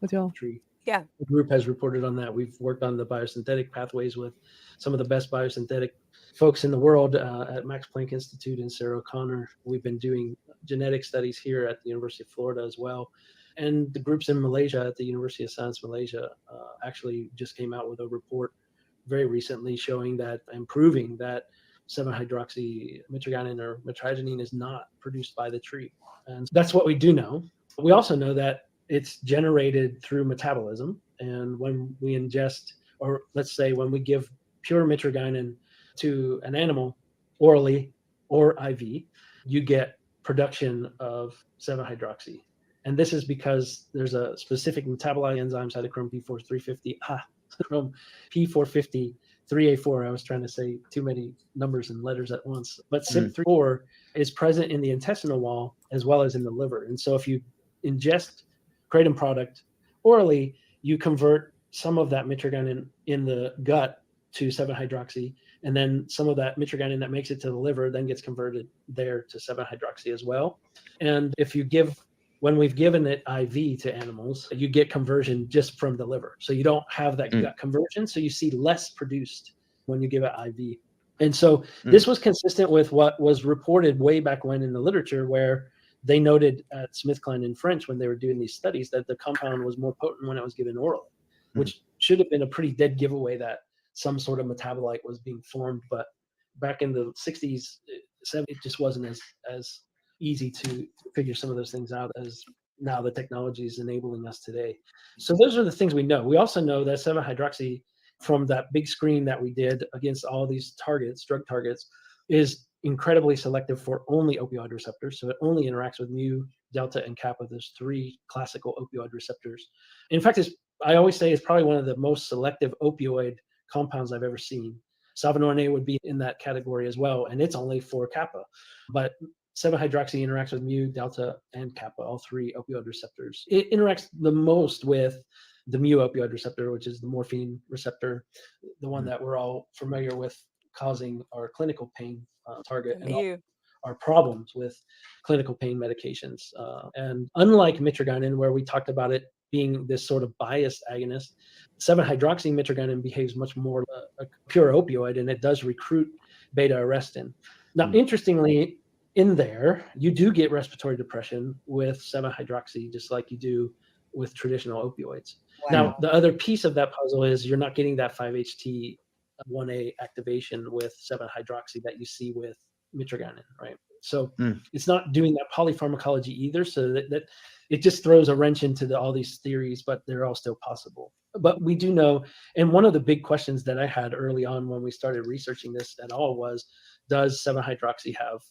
with y'all? tree. Yeah. The group has reported on that. We've worked on the biosynthetic pathways with some of the best biosynthetic folks in the world at Max Planck Institute and Sarah O'Connor. We've been doing genetic studies here at the University of Florida as well. And the groups in Malaysia at the University of Science Malaysia actually just came out with a report very recently showing that, improving that 7-hydroxy mitragynine or mitragynine is not produced by the tree. And that's what we do know. We also know that it's generated through metabolism. And when we ingest, or let's say when we give pure mitragynine to an animal orally or IV, you get production of 7-hydroxy. And this is because there's a specific metabolite enzyme, cytochrome P450-3A4. I was trying to say too many numbers and letters at once. But CYP3A4 is present in the intestinal wall as well as in the liver. And so if you ingest kratom product orally, you convert some of that mitragynine in the gut to 7-hydroxy. And then some of that mitragynine that makes it to the liver then gets converted there to 7-hydroxy as well. And when we've given it IV to animals, you get conversion just from the liver. So you don't have that gut conversion. So you see less produced when you give it IV. And so this was consistent with what was reported way back when in the literature, where they noted at SmithKline in French when they were doing these studies that the compound was more potent when it was given orally, which should have been a pretty dead giveaway that some sort of metabolite was being formed. But back in the 60s, 70s, it just wasn't as easy to figure some of those things out as now the technology is enabling us today. So those are the things we know. We also know that 7-hydroxy from that big screen that we did against all these targets, drug targets, is incredibly selective for only opioid receptors. So it only interacts with mu, delta, and kappa. There's 3 classical opioid receptors. In fact, I always say it's probably one of the most selective opioid compounds I've ever seen. Salvinorin A would be in that category as well, and it's only for kappa. But 7-hydroxy interacts with mu, delta, and kappa, all 3 opioid receptors. It interacts the most with the mu opioid receptor, which is the morphine receptor, the one that we're all familiar with causing our clinical pain target and our problems with clinical pain medications. And unlike mitragynine, where we talked about it being this sort of biased agonist, 7-hydroxy mitragynine behaves much more a pure opioid, and it does recruit beta-arrestin. Now, interestingly, in there, you do get respiratory depression with 7-hydroxy, just like you do with traditional opioids. Wow. Now, the other piece of that puzzle is you're not getting that 5-HT1A activation with 7-hydroxy that you see with mitragynine, right? So it's not doing that polypharmacology either. So that it just throws a wrench into all these theories, but they're all still possible. But we do know, and one of the big questions that I had early on when we started researching this at all was, does 7-hydroxy have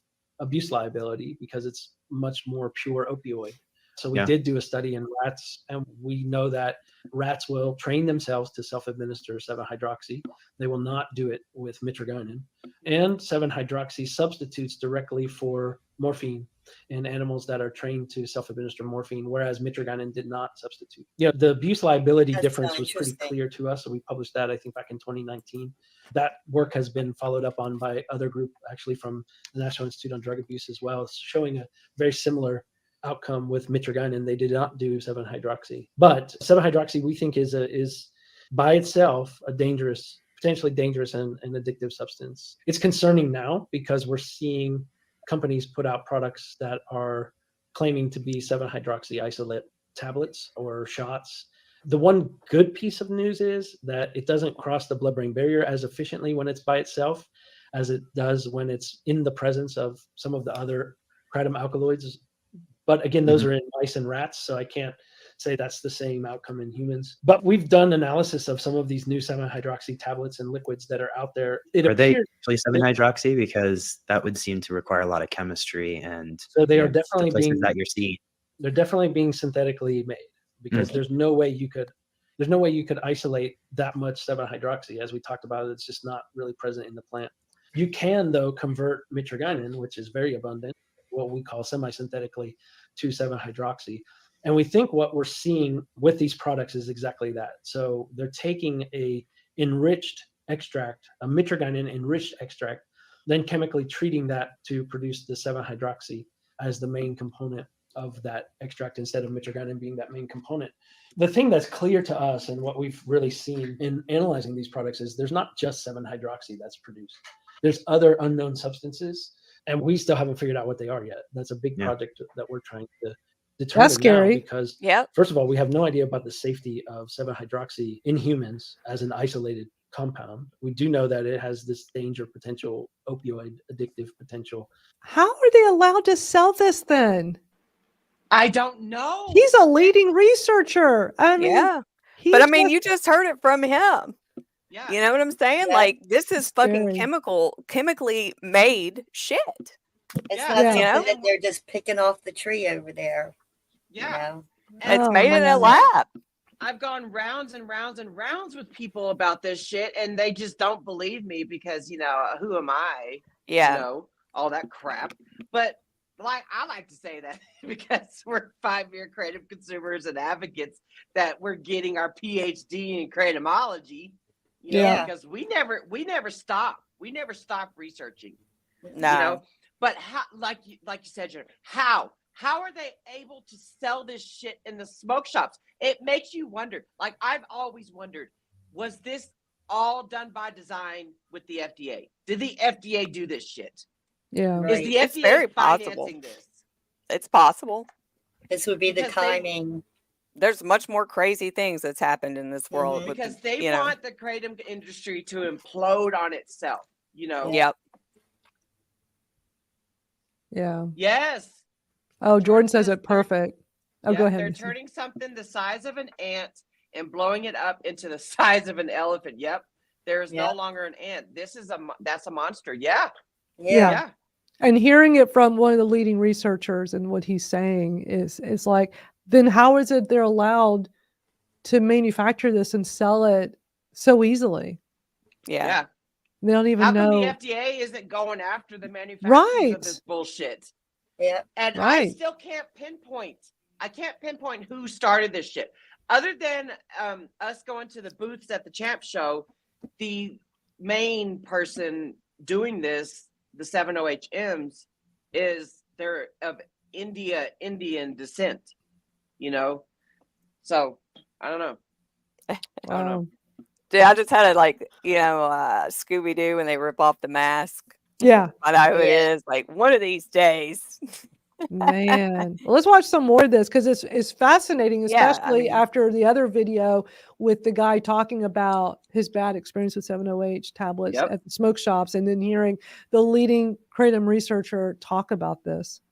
abuse liability, because it's much more pure opioid? So we did do a study in rats, and we know that rats will train themselves to self-administer 7-hydroxy. They will not do it with mitragynine. And 7-hydroxy substitutes directly for morphine in animals that are trained to self-administer morphine, whereas mitragynine did not substitute. Yeah, the abuse liability difference was pretty clear to us. So we published that, I think, back in 2019. That work has been followed up on by other group, actually from the National Institute on Drug Abuse as well, showing a very similar outcome with mitragynine. They did not do 7-hydroxy, but 7-hydroxy we think is by itself a dangerous, potentially dangerous and addictive substance. It's concerning now because we're seeing companies put out products that are claiming to be 7-hydroxy isolate tablets or shots. The one good piece of news is that it doesn't cross the blood-brain barrier as efficiently when it's by itself as it does when it's in the presence of some of the other kratom alkaloids. But again, those are in mice and rats, so I can't say that's the same outcome in humans. But we've done analysis of some of these new 7-hydroxy tablets and liquids that are out there. Are they actually 7-hydroxy? Because that would seem to require a lot of chemistry, and so they are definitely the places that you're seeing. They're definitely being synthetically made, because there's no way you could isolate that much 7-hydroxy. As we talked about, it's just not really present in the plant. You can, though, convert mitragynine, which is very abundant, what we call semi-synthetically, to 7-hydroxy. And we think what we're seeing with these products is exactly that. So they're taking a enriched extract, a mitragynine enriched extract, then chemically treating that to produce the 7-hydroxy as the main component of that extract, instead of mitragynine being that main component. The thing that's clear to us, and what we've really seen in analyzing these products, is there's not just 7-hydroxy that's produced. There's other unknown substances, and we still haven't figured out what they are yet. That's a big project that we're trying to determine. That's scary. Now, because first of all, we have no idea about the safety of 7-hydroxy in humans as an isolated compound. We do know that it has this danger potential, opioid addictive potential. How are they allowed to sell this then? I don't know. He's a leading researcher. I mean, but I mean, you just heard it from him. Yeah. You know what I'm saying? Like, this is fucking chemically made shit. It's not something that they're just picking off the tree over there. Yeah. You know? It's made in a lab. I've gone rounds and rounds and rounds with people about this shit, and they just don't believe me because, you know, who am I? Yeah. You know, all that crap. But like, I like to say that because we're 5-year creative consumers and advocates, that we're getting our PhD in kratomology. You know, because we never stop. We never stop researching. No. You know? But how, like you said, Jennifer, how are they able to sell this shit in the smoke shops? It makes you wonder. Like, I've always wondered, was this all done by design with the FDA? Did the FDA do this shit? Yeah. Is the FDA very financing possible. this? It's possible. This would be the timing. there's much more crazy things that's happened in this world with because the, they you know. want the kratom industry to implode on itself. You know. Yep. Yeah. Yes. Oh, Jordan says it perfect. Oh, Yep, go ahead. They're Missy. turning something the size of an ant and blowing it up into the size of an elephant. Yep. There is no longer an ant. That's a monster. Yeah. Yeah. And hearing it from one of the leading researchers and what he's saying is like, then how is it they're allowed to manufacture this and sell it so easily? Yeah. They don't even How come know. the FDA isn't going after the manufacturers of this bullshit? Yeah. And I still can't pinpoint. I can't pinpoint who started this shit. Other than us going to the booths at the Champ Show, the main person doing this, the 70HMs, is they're of Indian descent, you know? So, I don't know. I don't know. Dude, I just had a Scooby-Doo when they rip off the mask. Yeah. I know who it is. Like, one of these days. Man, well, let's watch some more of this because it's fascinating, Yeah, especially after the other video with the guy talking about his bad experience with 70H tablets at the smoke shops, and then hearing the leading kratom researcher talk about this.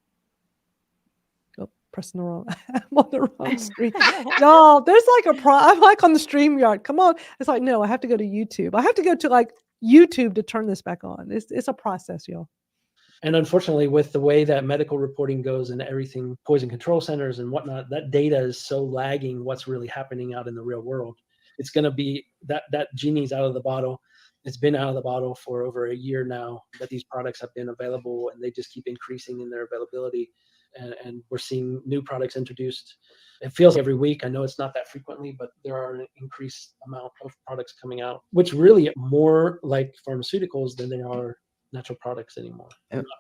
Oh, pressing the wrong. I'm on the wrong screen. Y'all, there's like I'm like on the StreamYard. Come on, it's like no, I have to go to YouTube. I have to go to like YouTube to turn this back on. It's a process, y'all. And unfortunately, with the way that medical reporting goes and everything, poison control centers and whatnot, that data is so lagging what's really happening out in the real world. It's going to be that genie's out of the bottle. It's been out of the bottle for over a year now that these products have been available, and they just keep increasing in their availability. And we're seeing new products introduced. It feels every week. I know it's not that frequently, but there are an increased amount of products coming out, which really are more like pharmaceuticals than they are natural products anymore.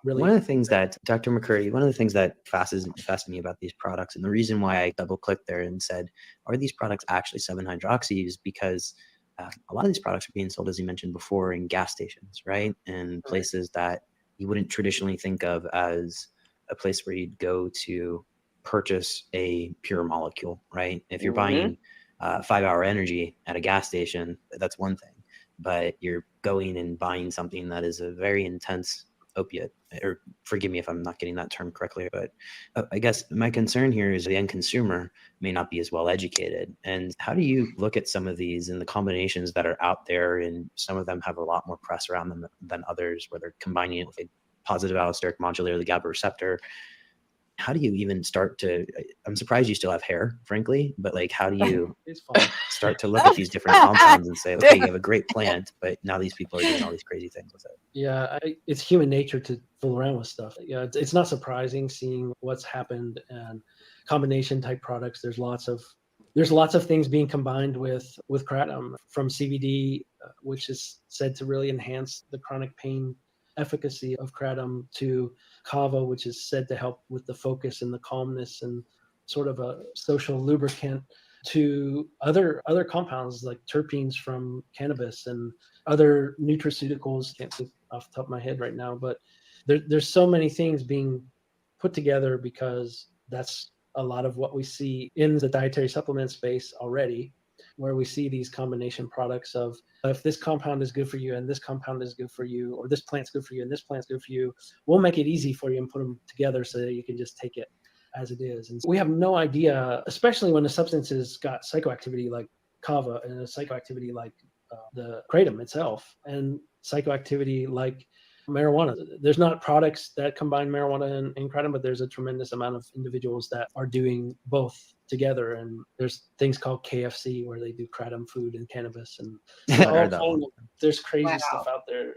Really. One of the things that Dr. McCurdy, one of the things that fascinates me about these products, and the reason why I double clicked there and said, are these products actually 7-hydroxy, is because a lot of these products are being sold, as you mentioned before, in gas stations, right? And places that you wouldn't traditionally think of as a place where you'd go to purchase a pure molecule, right? If you're buying 5-hour energy at a gas station, that's one thing. But you're going and buying something that is a very intense opiate, or forgive me if I'm not getting that term correctly, but I guess my concern here is the end consumer may not be as well educated. And how do you look at some of these and the combinations that are out there, and some of them have a lot more press around them than others, where they're combining it with a positive allosteric modulator, the GABA receptor? How do you even start to, I'm surprised you still have hair, frankly, but like, how do you start to look at these different compounds and say, okay, you have a great plant, but now these people are doing all these crazy things with it? Yeah, it's human nature to fool around with stuff. Yeah, it's not surprising seeing what's happened, and combination type products. There's lots of things being combined with kratom, from CBD, which is said to really enhance the chronic pain efficacy of kratom, to kava, which is said to help with the focus and the calmness and sort of a social lubricant, to other compounds like terpenes from cannabis and other nutraceuticals. Can't think off the top of my head right now, but there's so many things being put together, because that's a lot of what we see in the dietary supplement space already, where we see these combination products of, if this compound is good for you and this compound is good for you, or this plant's good for you and this plant's good for you, we'll make it easy for you and put them together so that you can just take it as it is. And we have no idea, especially when the substances got psychoactivity like kava, and a psychoactivity like the kratom itself, and psychoactivity like marijuana. There's not products that combine marijuana and kratom, but there's a tremendous amount of individuals that are doing both together. And there's things called KFC where they do kratom food and cannabis, and there's crazy stuff out there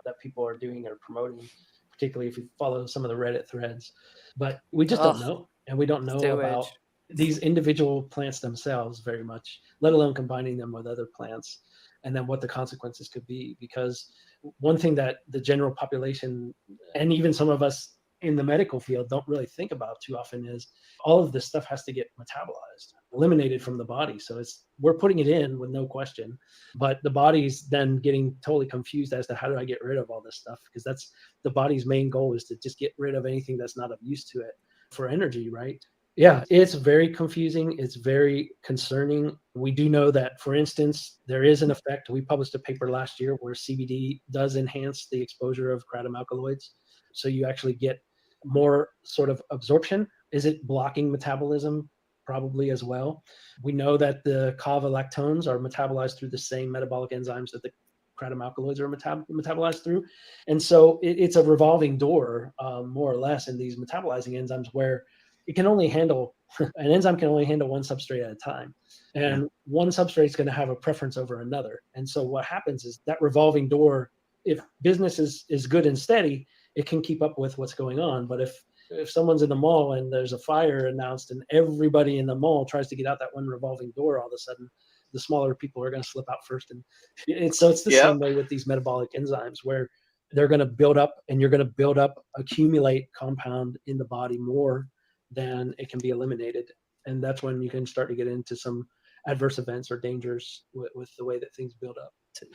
that people are doing or promoting, particularly if you follow some of the Reddit threads. But we just don't know, and we don't know about these individual plants themselves very much, let alone combining them with other plants, and then what the consequences could be. Because one thing that the general population, and even some of us in the medical field, don't really think about too often, is all of this stuff has to get metabolized, eliminated from the body. So we're putting it in with no question, but the body's then getting totally confused as to how do I get rid of all this stuff? Because that's the body's main goal, is to just get rid of anything that's not of use to it for energy, right? Yeah, it's very confusing. It's very concerning. We do know that, for instance, there is an effect. We published a paper last year where CBD does enhance the exposure of kratom alkaloids. So you actually get more sort of absorption. Is it blocking metabolism? Probably as well. We know that the kava lactones are metabolized through the same metabolic enzymes that the kratom alkaloids are metabolized through. And so it's a revolving door, more or less, in these metabolizing enzymes where it can only handle, an enzyme can only handle one substrate at a time. And one substrate is going to have a preference over another. And so what happens is that revolving door, if business is good and steady, it can keep up with what's going on. But if someone's in the mall and there's a fire announced and everybody in the mall tries to get out that one revolving door, all of a sudden the smaller people are going to slip out first. And it's the same way with these metabolic enzymes, where they're going to build up, and you're going to build up, accumulate compound in the body more than it can be eliminated. And that's when you can start to get into some adverse events or dangers with the way that things build up.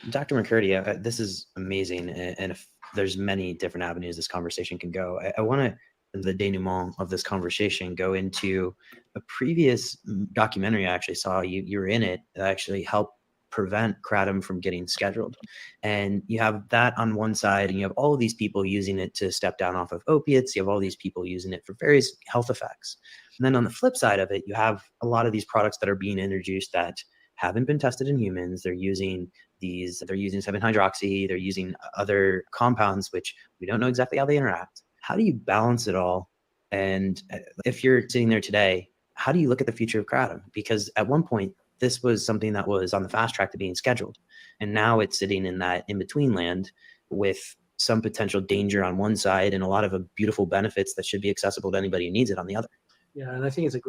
Dr. McCurdy, this is amazing. And if there's many different avenues this conversation can go, I want to, the denouement of this conversation, go into a previous documentary I actually saw. You were in it, that actually helped prevent kratom from getting scheduled. And you have that on one side, and you have all of these people using it to step down off of opiates. You have all these people using it for various health effects. And then on the flip side of it, you have a lot of these products that are being introduced that haven't been tested in humans. They're using 7-hydroxy, they're using other compounds, which we don't know exactly how they interact. How do you balance it all? And if you're sitting there today, how do you look at the future of kratom? Because at one point, this was something that was on the fast track to being scheduled. And now it's sitting in that in-between land with some potential danger on one side and a lot of beautiful benefits that should be accessible to anybody who needs it on the other. Yeah, and I think it's a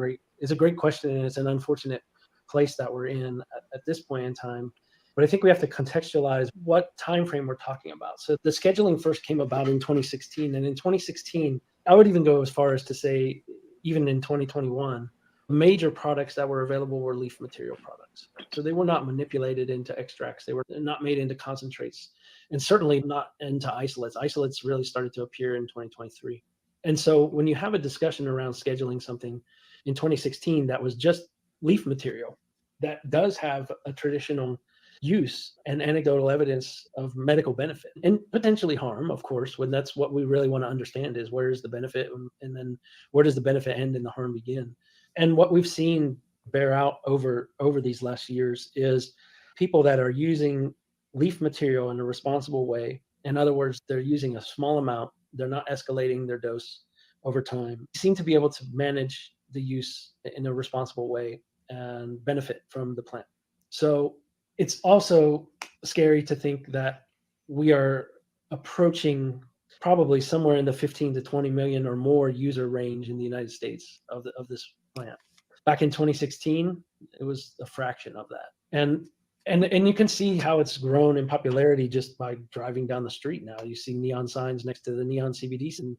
great question, and it's an unfortunate place that we're in at this point in time. But I think we have to contextualize what time frame we're talking about. So the scheduling first came about in 2016. And in 2016, I would even go as far as to say, even in 2021, major products that were available were leaf material products. So they were not manipulated into extracts. They were not made into concentrates, and certainly not into isolates. Isolates really started to appear in 2023. And so when you have a discussion around scheduling something in 2016 that was just leaf material, that does have a traditional use and anecdotal evidence of medical benefit and potentially harm, of course, when that's what we really want to understand is where is the benefit, and then where does the benefit end and the harm begin. And what we've seen bear out over these last years is people that are using leaf material in a responsible way. In other words, they're using a small amount, they're not escalating their dose over time, seem to be able to manage the use in a responsible way and benefit from the plant. So it's also scary to think that we are approaching probably somewhere in the 15 to 20 million or more user range in the United States of this plant. Back in 2016, it was a fraction of that. And you can see how it's grown in popularity just by driving down the street now. You see neon signs next to the neon CBDs in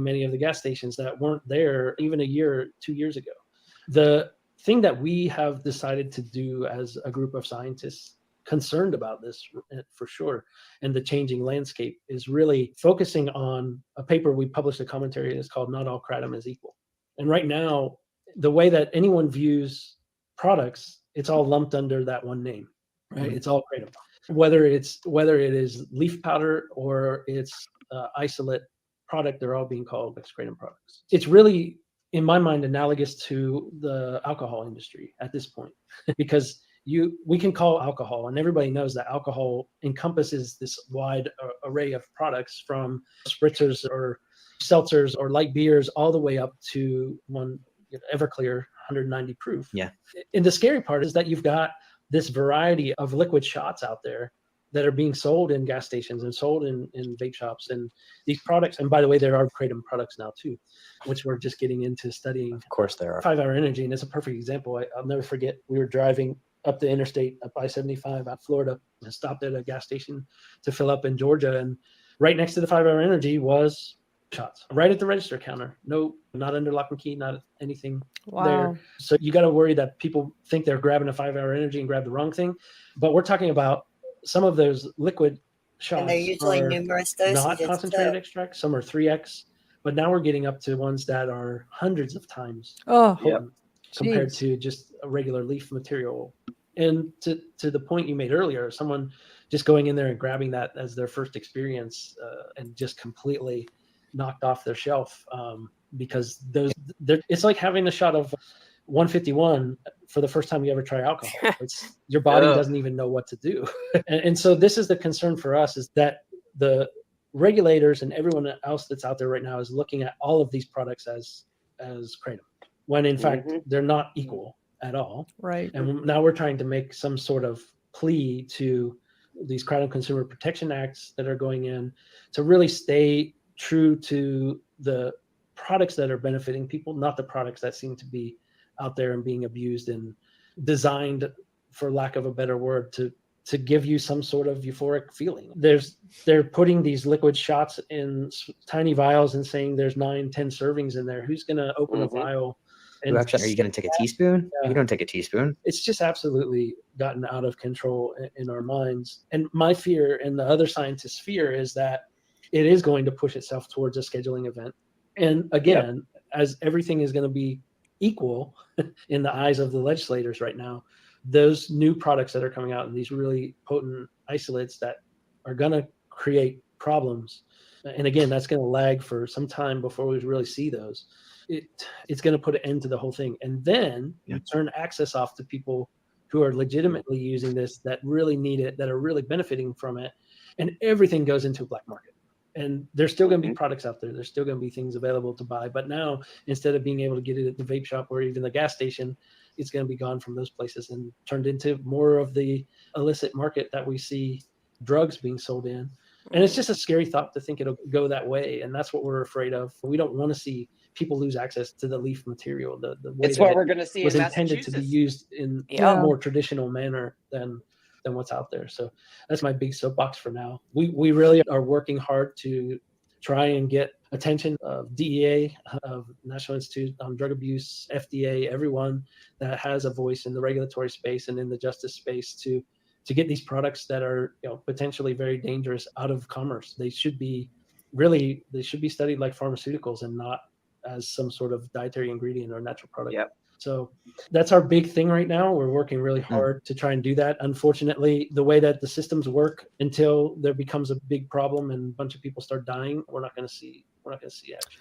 many of the gas stations that weren't there even a year or 2 years ago. The thing that we have decided to do as a group of scientists concerned about this for sure, and the changing landscape, is really focusing on a paper we published, a commentary that's called Not All Kratom is Equal. And right now, the way that anyone views products, it's all lumped under that one name, right? Mm-hmm. It's all kratom. Whether it is leaf powder or it's isolate product, they're all being called kratom products. It's really, in my mind, analogous to the alcohol industry at this point, because we can call alcohol, and everybody knows that alcohol encompasses this wide array of products, from spritzers or seltzers or light beers all the way up to one Everclear 190 proof. Yeah. And the scary part is that you've got this variety of liquid shots out there that are being sold in gas stations and sold in vape shops. And these products, and by the way, there are kratom products now too, which we're just getting into studying. Of course there are. 5 Hour Energy, and it's a perfect example. I'll never forget, we were driving up the interstate, up I-75 out Florida, and stopped at a gas station to fill up in Georgia. And right next to the 5 Hour Energy was shots, right at the register counter. No, not under lock and key, not anything there. So you got to worry that people think they're grabbing a 5 Hour Energy and grab the wrong thing. But we're talking about some of those liquid shots, and they're usually numerous doses, not concentrated extract. Some are 3x, but now we're getting up to ones that are hundreds of times Oh, potent compared Jeez. to just a regular leaf material. And to the point you made earlier, someone just going in there and grabbing that as their first experience and just completely knocked off their shelf because it's like having a shot of 151 for the first time you ever try alcohol. It's your body doesn't even know what to do. And so this is the concern for us, is that the regulators and everyone else that's out there right now is looking at all of these products as kratom, when in fact they're not equal at all. Right. And now we're trying to make some sort of plea to these Kratom Consumer Protection Acts that are going in to really stay true to the products that are benefiting people, not the products that seem to be out there and being abused and designed, for lack of a better word, to give you some sort of euphoric feeling. They're putting these liquid shots in tiny vials and saying there's 9-10 servings in there. Who's going to open a vial? And actually, are you going to take a teaspoon? You don't take a teaspoon. It's just absolutely gotten out of control in our minds. And my fear, and the other scientists' fear, is that it is going to push itself towards a scheduling event. And again, as everything is going to be equal in the eyes of the legislators right now, those new products that are coming out and these really potent isolates that are going to create problems. And again, that's going to lag for some time before we really see those. It's going to put an end to the whole thing. And then you turn access off to people who are legitimately using this, that really need it, that are really benefiting from it. And everything goes into a black market. And there's still going to be products out there. There's still going to be things available to buy. But now, instead of being able to get it at the vape shop or even the gas station, it's going to be gone from those places and turned into more of the illicit market that we see drugs being sold in. And it's just a scary thought to think it'll go that way. And that's what we're afraid of. We don't want to see people lose access to the leaf material. The way It's that what we're going to see was in intended to be Massachusetts. used in a more traditional manner than what's out there. So that's my big soapbox for now. We really are working hard to try and get attention of DEA, of National Institute on Drug Abuse, FDA, everyone that has a voice in the regulatory space and in the justice space to get these products that are potentially very dangerous out of commerce. They should be studied like pharmaceuticals and not as some sort of dietary ingredient or natural product. So that's our big thing right now. We're working really hard to try and do that. Unfortunately, the way that the systems work, until there becomes a big problem and a bunch of people start dying, we're not going to see action.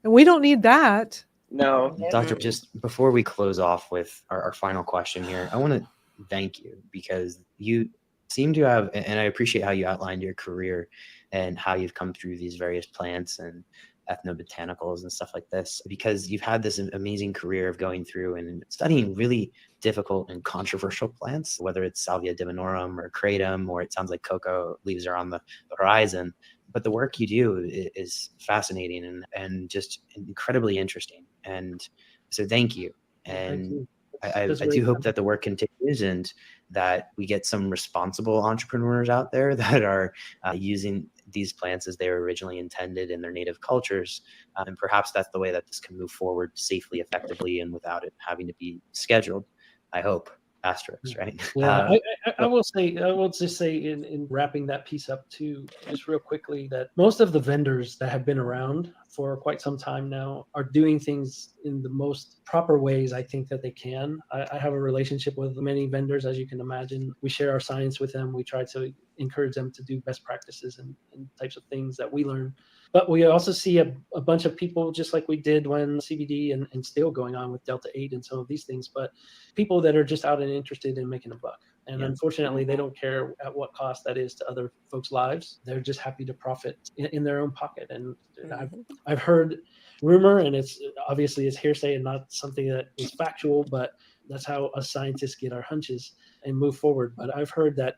And we don't need that. No. Doctor, just before we close off with our final question here, I want to thank you, because you seem to have, and I appreciate how you outlined your career and how you've come through these various plants and ethnobotanicals and stuff like this, because you've had this amazing career of going through and studying really difficult and controversial plants, whether it's Salvia divinorum or kratom, or it sounds like cocoa leaves are on the horizon. But the work you do is fascinating and just incredibly interesting. And so thank you. And I do hope that the work continues and that we get some responsible entrepreneurs out there that are using these plants as they were originally intended in their native cultures. And perhaps that's the way that this can move forward safely, effectively, and without it having to be scheduled, I hope. Asterisks, right? Yeah, I will just say in wrapping that piece up too, just real quickly, that most of the vendors that have been around for quite some time now are doing things in the most proper ways I think that they can. I have a relationship with many vendors, as you can imagine. We share our science with them. We try to encourage them to do best practices and types of things that we learn. But we also see a bunch of people, just like we did when CBD and still going on with Delta 8 and some of these things, but people that are just out and interested in making a buck. And unfortunately, they don't care at what cost that is to other folks' lives. They're just happy to profit in their own pocket. And I've heard rumor, and it's obviously it's hearsay and not something that is factual, but that's how us scientists get our hunches and move forward. But I've heard that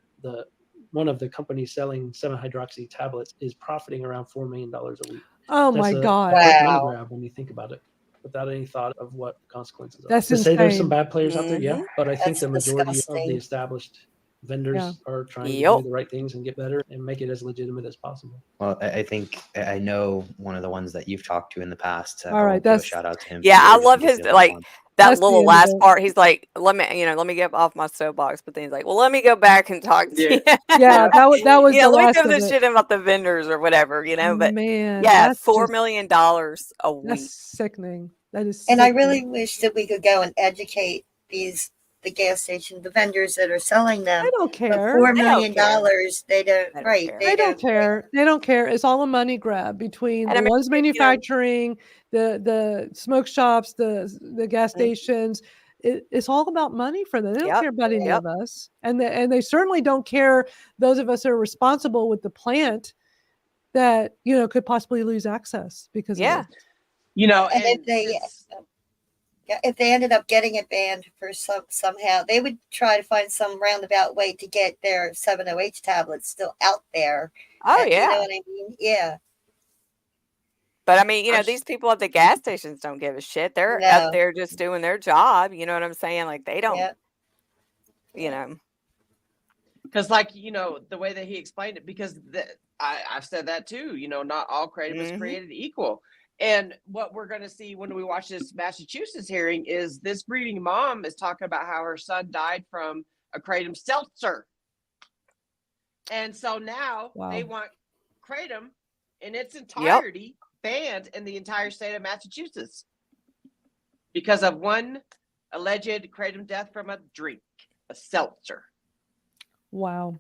one of the companies selling 7-hydroxy tablets is profiting around $4 million a week. Oh my God! Money grab when you think about it, without any thought of what the consequences are. That's to insane. say there's some bad players out there, yeah, but I think the majority disgusting. of the established vendors are trying to do the right things and get better and make it as legitimate as possible. Well, I think I know one of the ones that you've talked to in the past. All right, I'll that's shout out to him. Yeah, I Really love gets his the other like one. that That's the little end of last it. part. He's like, let me get off my soapbox, but then he's like, well, let me go back and talk to you. Yeah, that was Yeah, the let me last give of this it. shit about the vendors or whatever, But Man, yeah, that's $4 just million a week. that's sickening. That is And I sickening. really wish that we could go and educate the gas station, the vendors that are selling them. They don't But care. $4 They don't million, care. they don't, They don't right? care. They don't care. They don't care. It's all a money grab between And the I mean, ones you know, manufacturing, the smoke shops, the gas stations. It's all about money for them. They don't Yep. care about any Yep. of us, and they certainly don't care those of us who are responsible with the plant that could possibly lose access because of Yeah. it. And if they ended up getting it banned for somehow, they would try to find some roundabout way to get their 7-OH tablets still out there. Oh You know yeah. what I mean? Yeah. But I mean, these people at the gas stations don't give a shit. They're up No. there just doing their job. You know what I'm saying? Like they don't, Yeah. Because like the way that he explained it, because I've said that too, not all kratom is created equal. And what we're going to see when we watch this Massachusetts hearing is this breeding mom is talking about how her son died from a kratom seltzer. And so now they want kratom in its entirety banned in the entire state of Massachusetts because of one alleged kratom death from a drink, a seltzer. Wow.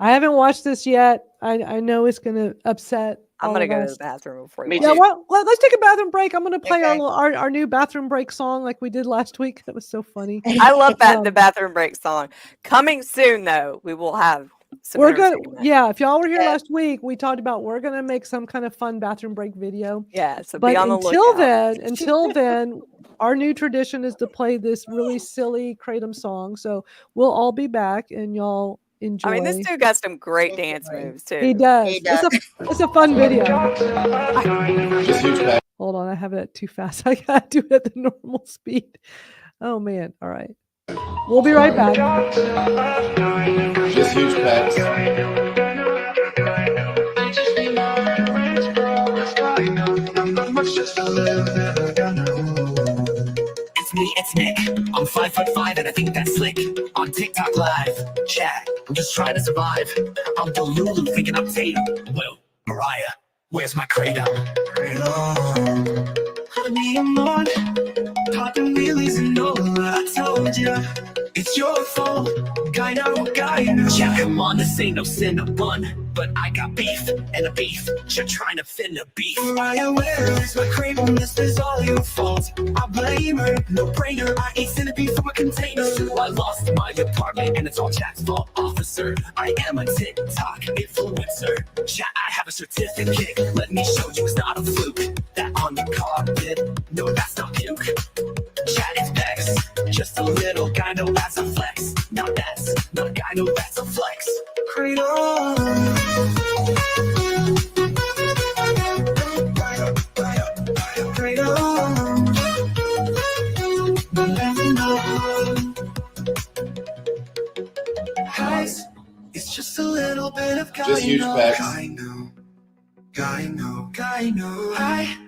I haven't watched this yet. I know it's going to upset. I'm going to go to us. the bathroom before. Me Yeah, too. well, let's take a bathroom break. I'm going to play Okay. our new bathroom break song like we did last week. That was so funny. I love the bathroom break song. Coming soon, though, we will have some We're gonna, entertainment. yeah. If y'all were here Yeah. last week, we talked about we're gonna make some kind of fun bathroom break video. Yeah, so But be on the until lookout. then, our new tradition is to play this really silly kratom song. So we'll all be back, and y'all enjoy. I mean, this dude got some great dance moves too. He does. He does. It's a fun video. Hold on, I have it too fast. I gotta do it at the normal speed. Oh man! All right, we'll be right back. Just huge packs. It's Nick. I'm 5'5" and I think that's slick. On TikTok live, chat. I'm just trying to survive. I'm Delulu thinking I'm Tatum. Well, Mariah, where's my kratom? Honey, I'm on. Popping wheelies and all. I told ya, it's your fault. Guy know. Yeah, come on, this ain't no Cinnabon. But I got beef and a beef. You're trying to fin a beef. Mariah, where is my kratom? This is all your fault. I blame her, no brainer. I ate centipede from a container. So I lost my apartment and it's all Jack's fault, officer. I am a TikTok influencer. Chat, I have a certificate. Let me show you it's not a fluke. That on the carpet, no, that's not puke. Chat is Bex, just a little guy, no, that's a flex. Now that's not a guy, no, that's a flex. Kratom. Guys, it's just a little bit of guy. Just huge packs. Guy know. I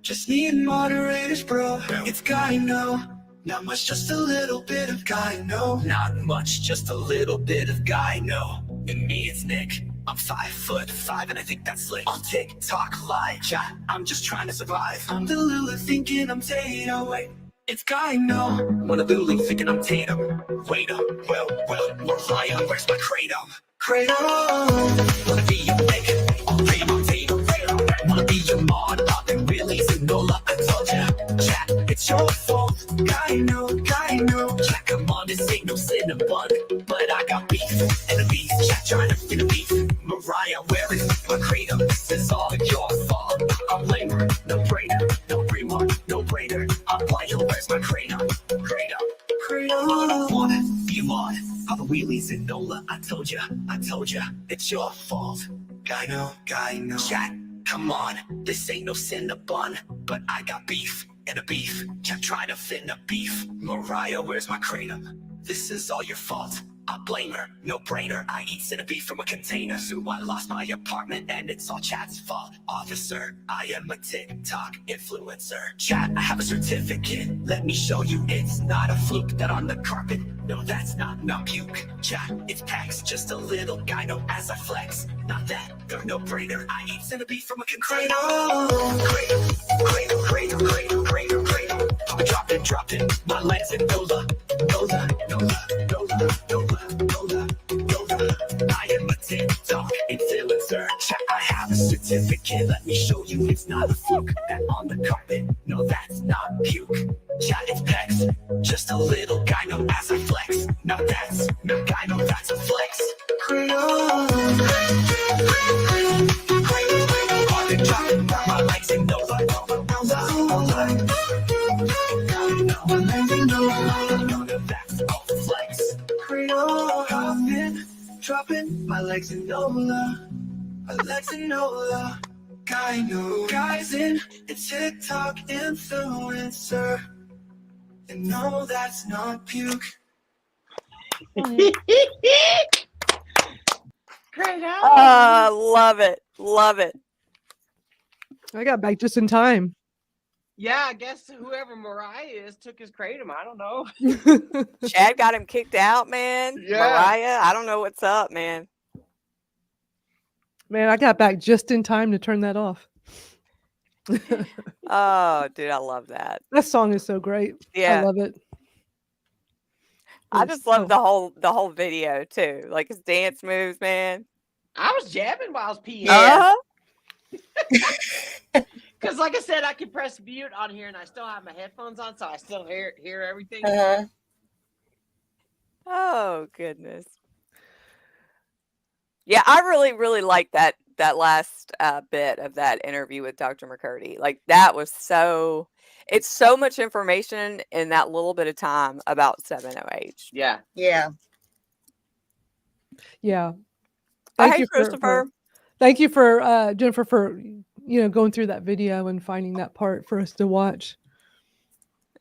just need moderators, bro. It's guy know. Not much, just a little bit of guy know. Not much, just a little bit of guy know. And me, it's Nick. I'm 5'5" and I think that's slick. On TikTok live chat, I'm just trying to survive. I'm the Lulu thinking I'm Tatum. Wait, it's guy know. One of Lulu thinking I'm Tatum. Wait up, well, Mariah, where's my kratom? Kratom. Wanna be your Nick? I'll pay my Tatum. Wanna be your mod? I've been really Zinola. I told ya, chat, it's your fault. Guy know. Chat, come on, this ain't no Cinnabon. But I got beef and a beef. Chat, trying to fit a beef. Mariah, where is my kratom? This is all your fault. I blame her, no brainer. No remark, no brainer. I blame her, where's my kratom? Kratom. One, you on. All the wheelies in NOLA. I told ya, it's your fault. Guy know. Chat, come on, this ain't no Cinnabon. But I got beef and a beef. Chat, trying to fit a beef. Mariah, where's my kratom? This is all your fault. I blame her, no brainer. I eat centipede from a container. So I lost my apartment and it's all chat's fault. Officer, I am a TikTok influencer. Chat, I have a certificate. Let me show you it's not a fluke that on the carpet. No, that's not puke. Chat, it's packs, just a little guy, no as I flex. Not that, they're no brainer. I eat centipede from a container. Cradle. Dropped it. My legs in Nola. I am a TikTok influencer. Chat, I have a certificate. Let me show you it's not a fluke. That on the carpet, no, that's not puke. Chat, it's pecs, just a little guy, no as I flex. Now that's no guy, no that's a flex. Dropping my legs in Nola. Dropping my legs in Nola. Guys in a TikTok influencer. And no, that's not puke. Love it. I got back just in time. Yeah, I guess whoever Mariah is took his kratom. I don't know. Chad got him kicked out, man. Yeah. Mariah, I don't know what's up, man. Man, I got back just in time to turn that off. Oh, dude, I love that. That song is so great. Yeah. I love it. I just love the whole video too. Like his dance moves, man. I was jamming while I was peeing. Uh-huh. Because like I said, I can press mute on here and I still have my headphones on, so I still hear everything. Oh, goodness. Yeah, I really like that last bit of that interview with Dr. McCurdy. Like that was it's so much information in that little bit of time about 7-OH. Yeah. Yeah. Thank you, Christopher. Thank you for Jennifer for going through that video and finding that part for us to watch.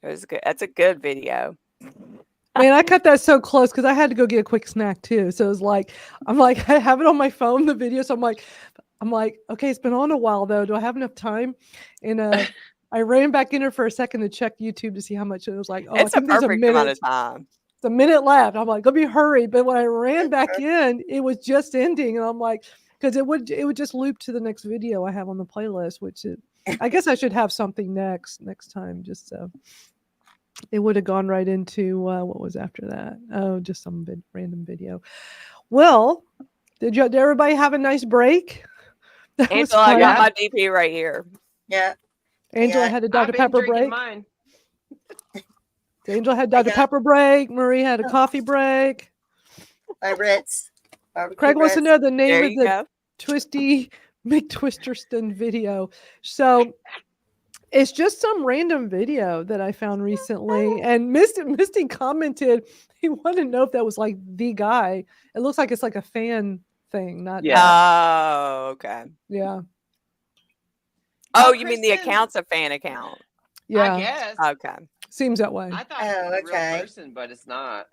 It was good. That's a good video. Man, I cut that so close because I had to go get a quick snack too. So it was like, I have it on my phone, the video. So I'm like, okay, it's been on a while though. Do I have enough time? And I ran back in there for a second to check YouTube to see how much it was like. Oh, It's I a think there's perfect amount of time. It's a minute left. I'm like, let me hurry. But when I ran back in, it was just ending. And I'm like, because it would just loop to the next video I have on the playlist, I guess I should have something next time, just so it would have gone right into what was after that. Oh, just some random video. Well, did everybody have a nice break? Angela, I got my DP right here. Yeah. Angela had a Dr. Pepper break. Mine. Angela had Dr. Pepper break. Marie had a coffee break. My Ritz. Craig wants to know the name of the Twisty McTwisterston video. So it's just some random video that I found recently. And Misty commented, he wanted to know if that was like the guy. It looks like it's like a fan thing, not Oh, okay. Yeah. Oh, you mean the account's a fan account? Yeah. I guess. Okay. Seems that way. I thought it was a real person, but it's not.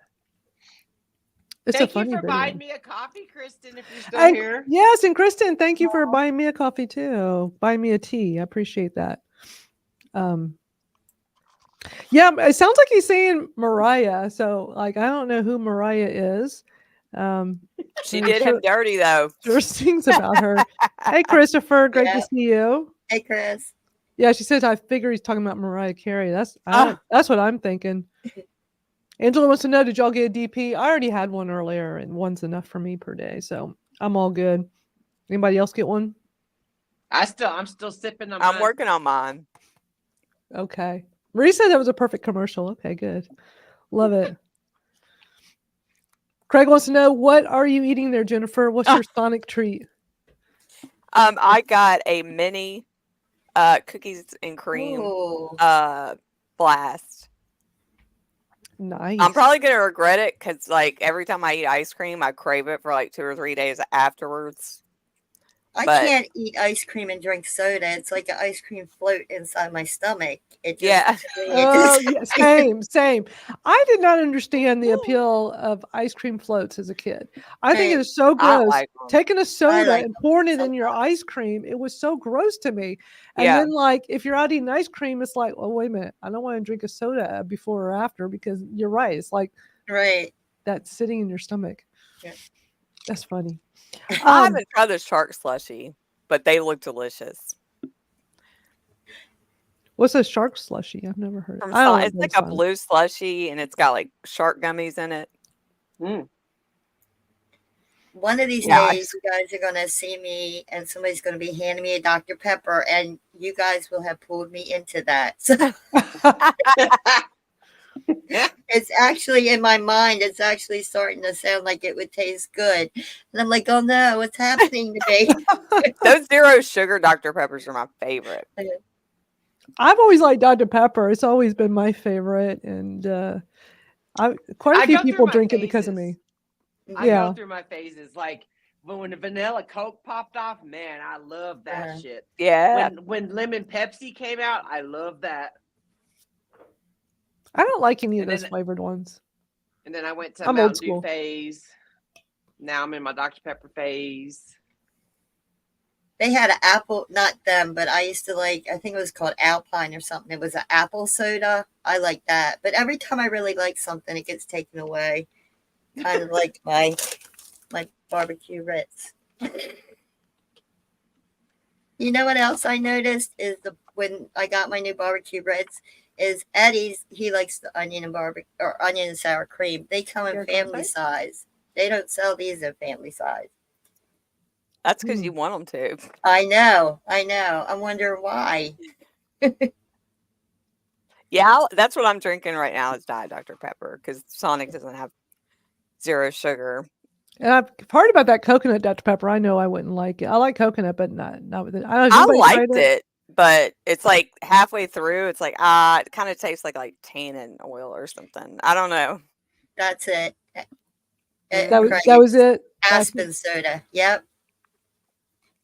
It's thank a funny you for video. buying me a coffee, Kristen, if you're still here. Yes, and Kristen, thank you for buying me a coffee too. Buy me a tea. I appreciate that. Yeah, it sounds like he's saying Mariah. So like I don't know who Mariah is. She did him dirty though. Sure sings about her. Hey Christopher, great to see you. Hey Chris. Yeah, she says I figure he's talking about Mariah Carey. That's what I'm thinking. Angela wants to know, did y'all get a DP? I already had one earlier, and one's enough for me per day, so I'm all good. Anybody else get one? I'm still sipping on I'm mine. working on mine. Okay. Marie said that was a perfect commercial. Okay, good. Love it. Craig wants to know, what are you eating there, Jennifer? What's your sonic treat? I got a mini cookies and cream blast. Nice. I'm probably gonna regret it because like every time I eat ice cream, I crave it for like 2 or 3 days afterwards. I But can't eat ice cream and drink soda. It's like an ice cream float inside my stomach. It just, yeah, Oh, yeah, same. I did not understand the appeal of ice cream floats as a kid. I think it is so I gross. like them. Taking a soda like and pouring it them in your ice cream, it was so gross to me. And Yeah. then, like, if you're out eating ice cream, it's like, oh, wait a minute, I don't want to drink a soda before or after because you're right. It's like Right. that's sitting in your stomach. Yeah. That's funny. I haven't tried the shark slushy, but they look delicious. What's a shark slushy? I've never heard. From I don't it's like those a blue slushy, and it's got like shark gummies in it. One of these Yeah. days, you guys are going to see me and somebody's going to be handing me a Dr. Pepper, and you guys will have pulled me into that. So it's actually in my mind, it's actually starting to sound like it would taste good. And I'm like, oh no, what's happening to me? Those zero sugar Dr. Peppers are my favorite. I've always liked Dr. Pepper. It's always been my favorite, and quite a I few go through people my drink it because of phases. me. I Yeah. go through my phases. Like when the vanilla Coke popped off, man, I love that shit. Yeah. When lemon Pepsi came out, I love that. I don't like any of And those then- flavored ones. And then I went to I'm old Mountain Dew school. phase. Now I'm in my Dr. Pepper phase. They had an apple, not them, but I used to like, I think it was called Alpine or something. It was an apple soda. I like that. But every time I really like something, it gets taken away. Kind of like my barbecue Ritz. You know what else I noticed is when I got my new barbecue Ritz is Eddie's. He likes the onion and sour cream. They come in family size. They don't sell these in family size. That's because you want them to. I know. I wonder why. Yeah, that's what I'm drinking right now is Diet Dr. Pepper because Sonic doesn't have zero sugar. And I've heard about that coconut Dr. Pepper. I know I wouldn't like it. I like coconut, but not with it. I don't know, has I anybody tried liked it, but it's like halfway through, it's like it kind of tastes like tannin oil or something. I don't know. That's it. That was it. Aspen soda. Yep.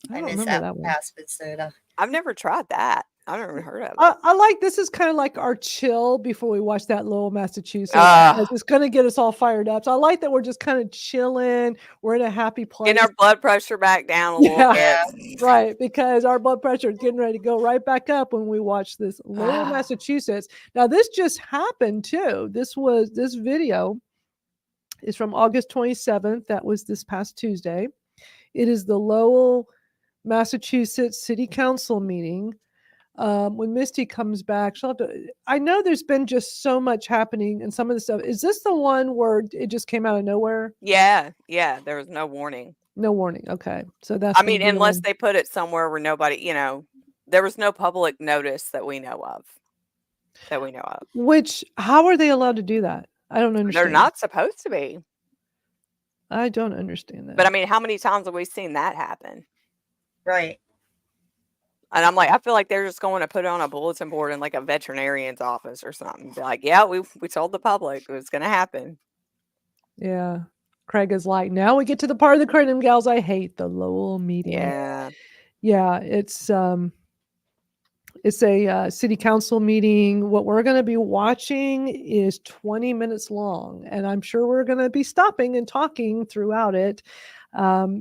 I don't miss remember that one. Aspen soda. I've never tried that. I've never heard of it. I like this is kind of like our chill before we watch that Lowell, Massachusetts. Ah. Because it's going to get us all fired up. So I like that we're just kind of chilling. We're in a happy place. Getting our blood pressure back down a little bit. Right, because our blood pressure is getting ready to go right back up when we watch this Lowell, Massachusetts. Now this just happened too. This video is from August 27th. That was this past Tuesday. It is the Lowell, Massachusetts City Council meeting. When Misty comes back, she'll have to. I know there's been just so much happening and some of the stuff. Is this the one where it just came out of nowhere? Yeah. There was no warning. No warning. Okay, so that's. I mean, unless they put it somewhere where nobody, there was no public notice that we know of. Which, how are they allowed to do that? I don't understand. They're not supposed to be. I don't understand that. But I mean, how many times have we seen that happen? Right. And I'm like, I feel like they're just going to put it on a bulletin board in like a veterinarian's office or something. Be like, yeah, we told the public it was going to happen. Yeah. Craig is like, now we get to the part of the Kratom Gals I hate, the Lowell meeting. Yeah. Yeah, it's a city council meeting. What we're going to be watching is 20 minutes long, and I'm sure we're going to be stopping and talking throughout it.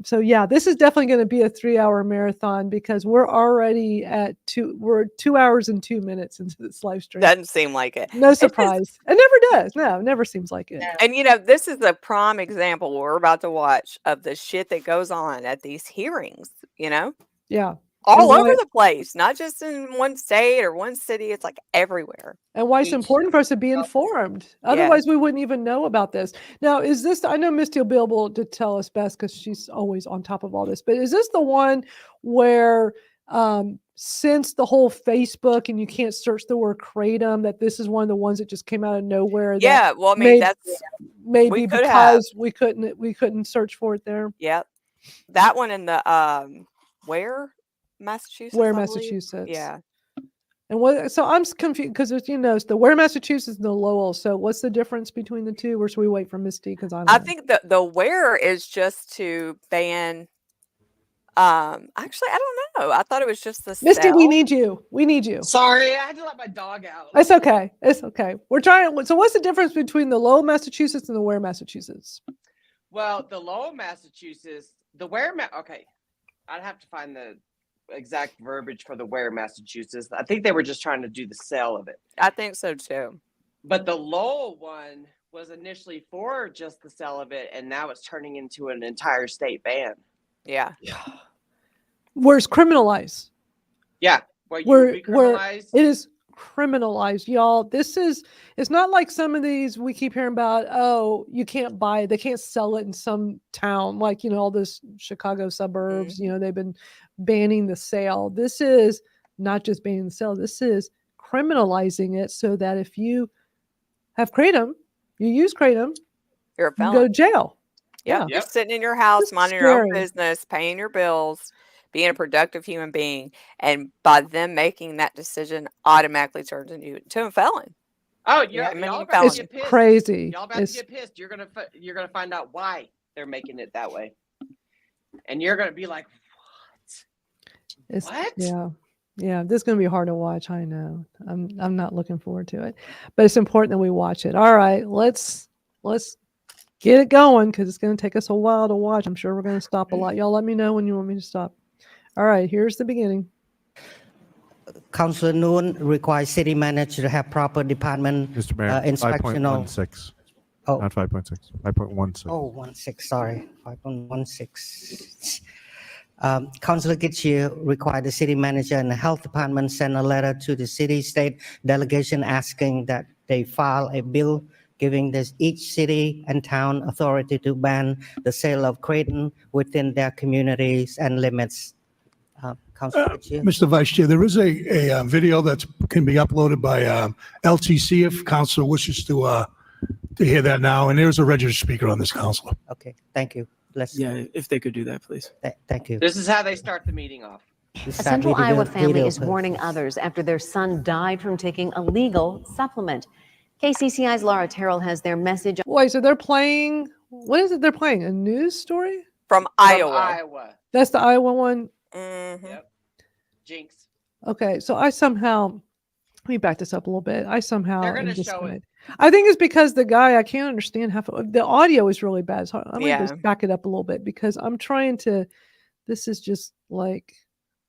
So yeah, this is definitely going to be a 3-hour marathon because we're already at 2 hours and 2 minutes into this live stream. Doesn't seem like it. No surprise. It never does. No, it never seems like it. And this is a prime example we're about to watch of the shit that goes on at these hearings, Yeah. all And over why- the place, not just in one state or one city. It's like everywhere. And why it's important for us to be informed. Otherwise, we wouldn't even know about this. Now, is this, I know Misty will be able to tell us best because she's always on top of all this, but is this the one where since the whole Facebook and you can't search the word Kratom, that this is one of the ones that just came out of nowhere? Yeah, well, I mean, that's maybe we could because we couldn't search for it there. Yep. That one in the where? Massachusetts. Where I believe? Massachusetts. Yeah. And what? So I'm confused because it's the Ware, Massachusetts, and the Lowell. So what's the difference between the two? Or should we wait for Misty? Because I think the Where is just to ban Actually, I don't know. I thought it was just the Misty, we cell. need you. We need you. Sorry, I had to let my dog out. It's okay. It's okay. We're trying. So what's the difference between the Lowell, Massachusetts and the Ware, Massachusetts? Well, the Lowell, Massachusetts, okay. I'd have to find the exact verbiage for the Ware, Massachusetts. I think they were just trying to do the sale of it. I think so too. But the Lowell one was initially for just the sale of it, and now it's turning into an entire state ban. Yeah. Where it's criminalized. Yeah. Where it is criminalized, y'all. It's not like some of these we keep hearing about, oh, you can't buy it, they can't sell it in some town, like, all this Chicago suburbs, they've been banning the sale. This is not just banning the sale, this is criminalizing it so that if you have kratom, you use kratom, you're a felon. You go to jail. Yeah. You're sitting in your house, minding your own business, paying your bills, being a productive human being, and by them making that decision, automatically turns you to a felon. Oh, y'all about to get pissed. Crazy. Y'all about to get pissed. You're gonna find out why they're making it that way, and you're gonna be like, what? Yeah. This is gonna be hard to watch. I know. I'm not looking forward to it, but it's important that we watch it. All right, let's get it going because it's gonna take us a while to watch. I'm sure we're gonna stop a lot. Y'all let me know when you want me to stop. All right, here's the beginning. Councillor Noon requires city manager to have proper department Mr. Mayor, inspectional. 5.16. Oh. Not 5.6. 5.16. Oh, 16. Sorry, 5.16. Councillor Gitchie required the city manager and the health department send a letter to the city state delegation asking that they file a bill giving each city and town authority to ban the sale of kratom within their communities and limits. Councillor Gitchie. Mr. Vice Chair, there is a video that can be uploaded by LTC if council wishes to hear that now. And there's a registered speaker on this, councilor. Okay, thank you. If they could do that, please. Thank you. This is how they start the meeting off. A Central Iowa family is warning others after their son died from taking a legal supplement. KCCI's Laura Terrell has their message. Wait, so they're playing, what is it they're playing? A news story? From Iowa. That's the Iowa one? Mm-hmm. Yep. Jinx. Okay, so let me back this up a little bit. They're going to show it. I think it's because the guy, I can't understand half of the audio is really bad. So I'm going to just back it up a little bit because I'm trying to, this is just like,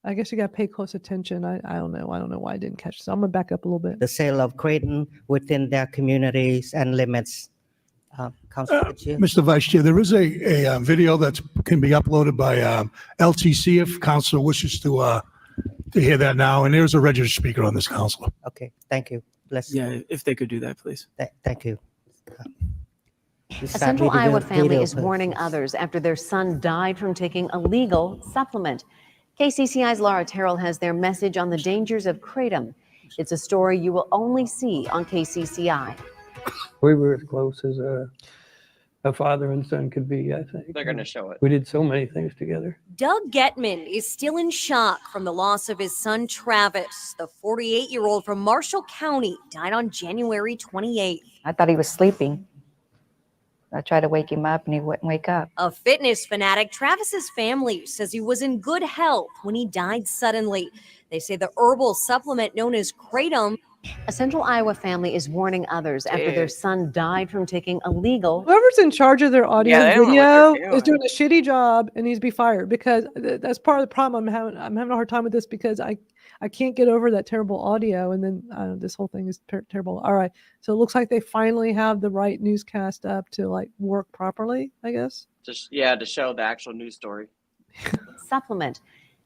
I guess you got to pay close attention. I don't know. I don't know why I didn't catch this. I'm going to back up a little bit. The sale of kratom within their communities and limits. Councilor Gitchie. Mr. Vice Chair, there is a video that can be uploaded by LTC if council wishes to hear that now. And there's a registered speaker on this, councilor. Okay, thank you. If they could do that, please. Thank you. A Central Iowa family is warning others after their son died from taking a legal supplement. KCCI's Laura Terrell has their message on the dangers of kratom. It's a story you will only see on KCCI. We were as close as a father and son could be, I think. They're going to show it. We did so many things together. Doug Getman is still in shock from the loss of his son Travis. The 48-year-old from Marshall County died on January 28th. I thought he was sleeping. I tried to wake him up and he wouldn't wake up. A fitness fanatic, Travis's family says he was in good health when he died suddenly. They say the herbal supplement known as kratom. A Central Iowa family is warning others after their son died from taking illegal. Whoever's in charge of their audio they don't know video what they're is doing a shitty job and needs to be fired because that's part of the problem I'm having a hard time with this because I can't get over that terrible audio and then this whole thing is terrible. All right. So it looks like they finally have the right newscast up to like work properly, I guess. To show the actual news story. Supplement.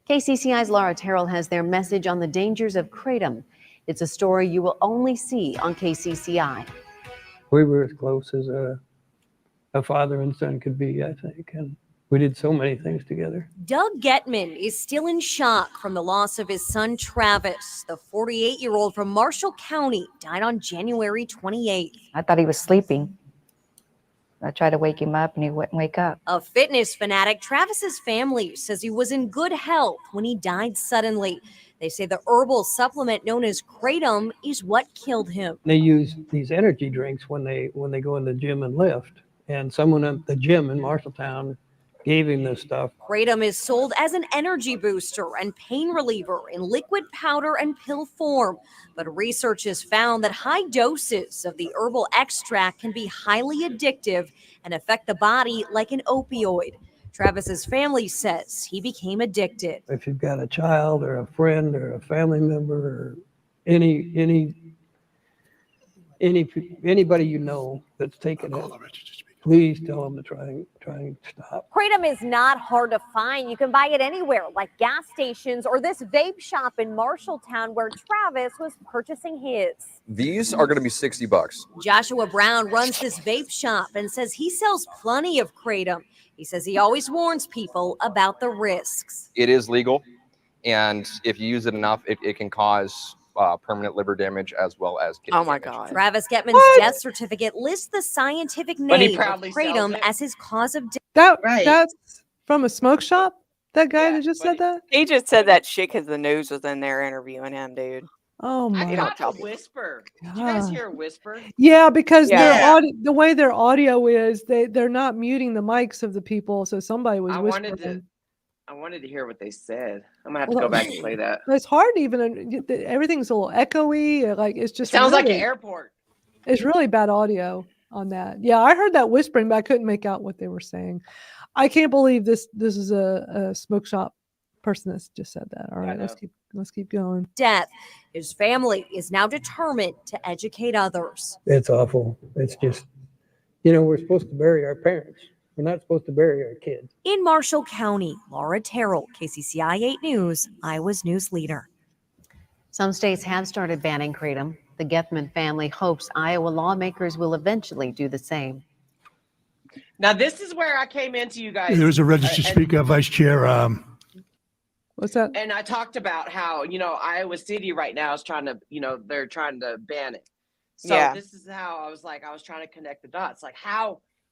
KCCI's Laura Terrell has their message on the dangers of kratom. It's a story you will only see on KCCI. We were as close as a father and son could be, I think. And we did so many things together. Doug Getman is still in shock from the loss of his son Travis. The 48-year-old from Marshall County died on January 28th. I thought he was sleeping. I tried to wake him up and he wouldn't wake up. A fitness fanatic, Travis's family says he was in good health when he died suddenly. They say the herbal supplement known as kratom is what killed him. They use these energy drinks when they go in the gym and lift. And someone at the gym in Marshalltown gave him this stuff. Kratom is sold as an energy booster and pain reliever in liquid powder and pill form. But research has found that high doses of the herbal extract can be highly addictive and affect the body like an opioid. Travis's family says he became addicted. If you've got a child or a friend or a family member or anybody you know that's taken it, please tell them to try and stop. Kratom is not hard to find. You can buy it anywhere, like gas stations or this vape shop in Marshalltown where Travis was purchasing his. These are going to be $60. Joshua Brown runs this vape shop and says he sells plenty of Kratom. He says he always warns people about the risks. It is legal, and if you use it enough, it can cause permanent liver damage as well as kidney damage. Travis Getman's death certificate lists the scientific name of Kratom as his cause of death. That's from a smoke shop? That guy that just said that? He just said that shit because the news was in there interviewing him, dude. Oh my I got a whisper. Did you guys hear a whisper? Yeah, because Yeah. the way their audio is, they're not muting the mics of the people, so somebody was I whispering. wanted to hear what they said. I'm gonna have to go back and play that. It's hard to even. Everything's a little echoey. Like it's just Sounds like an really- airport. It's really bad audio on that. Yeah, I heard that whispering, but I couldn't make out what they were saying. I can't believe this is a smoke shop person that's just said that. All right, let's keep going. Death. His family is now determined to educate others. It's awful. It's just, we're supposed to bury our parents. We're not supposed to bury our kids. In Marshall County, Laura Terrell, KCCI 8 News, Iowa's news leader. Some states have started banning Kratom. The Gethman family hopes Iowa lawmakers will eventually do the same. Now this is where I came into you guys. There's a registered speaker, vice chair. What's that? And I talked about how, Iowa City right now is trying to, they're trying to ban it. So Yeah. this is how I was trying to connect the dots. Like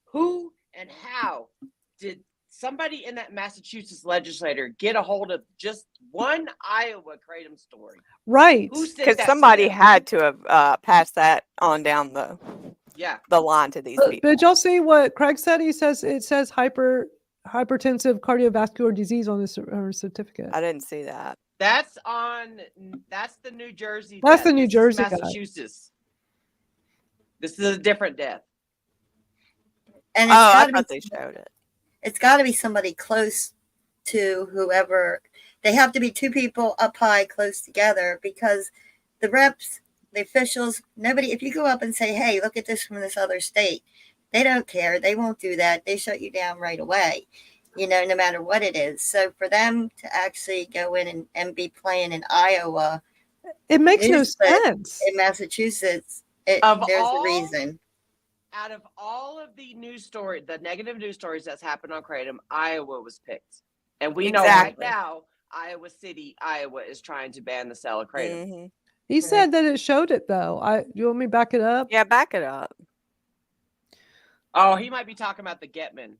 who and how did somebody in that Massachusetts legislator get a hold of just one Iowa Kratom story? Right. Who sent Because that to somebody them? had to have passed that on down the line to these people. Did y'all see what Craig said? He says it says hypertensive cardiovascular disease on this certificate. I didn't see that. That's the New Jersey. That's death. the New This is Jersey guy. Massachusetts. This is a different death. And I thought they showed it. It's got to be somebody close to whoever. They have to be two people up high, close together, because the reps, the officials, nobody. If you go up and say, "Hey, look at this from this other state," they don't care. They won't do that. They shut you down right away. No matter what it is. So for them to actually go in and be playing in Iowa, it makes no is, but sense. in Massachusetts, there's a reason. Out of all of the news story, the negative news stories that's happened on Kratom, Iowa was picked. And we know right Exactly. now, Iowa City, Iowa is trying to ban the sale of Kratom. He said that it showed it though. You want me to back it up? Yeah, back it up. Oh, he might be talking about the Getman.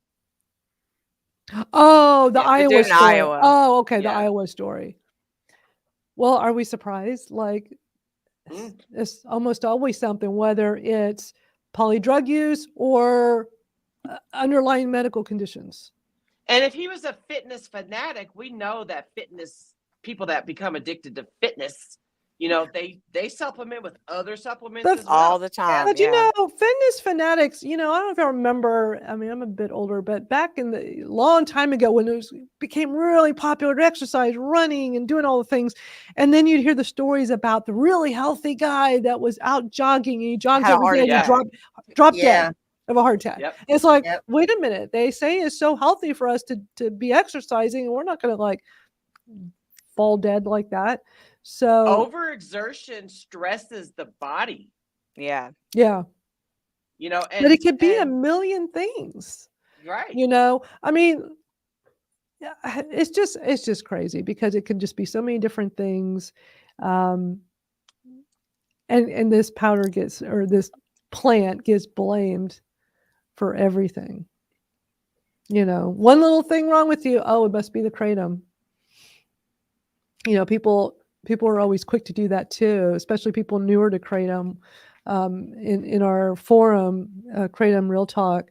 Oh, the Yeah, Iowa they're doing story. Iowa. Oh, okay, the Yeah. Iowa story. Well, are we surprised? Like, it's almost always something, whether it's polydrug use or underlying medical conditions. And if he was a fitness fanatic, we know that people that become addicted to fitness, they supplement with other supplements But as well. All the time. But yeah. fitness fanatics, I don't know if I remember, I mean, I'm a bit older, but back in the long time ago when it became really popular to exercise, running and doing all the things. And then you'd hear the stories about the really healthy guy that was out jogging and he jogs Had a every heart day and he attack. dropped Yeah. dead of a heart attack. Yep. It's like, Yep. wait a minute, they say it's so healthy for us to be exercising and we're not going to fall dead like that. So Overexertion stresses the body, yeah, and, but it could be a million things. right. I mean, yeah, it's just crazy because it can just be so many different things. And this powder this plant gets blamed for everything. One little thing wrong with you, oh, it must be the kratom. People are always quick to do that too, especially people newer to kratom. In our forum, Kratom Real Talk,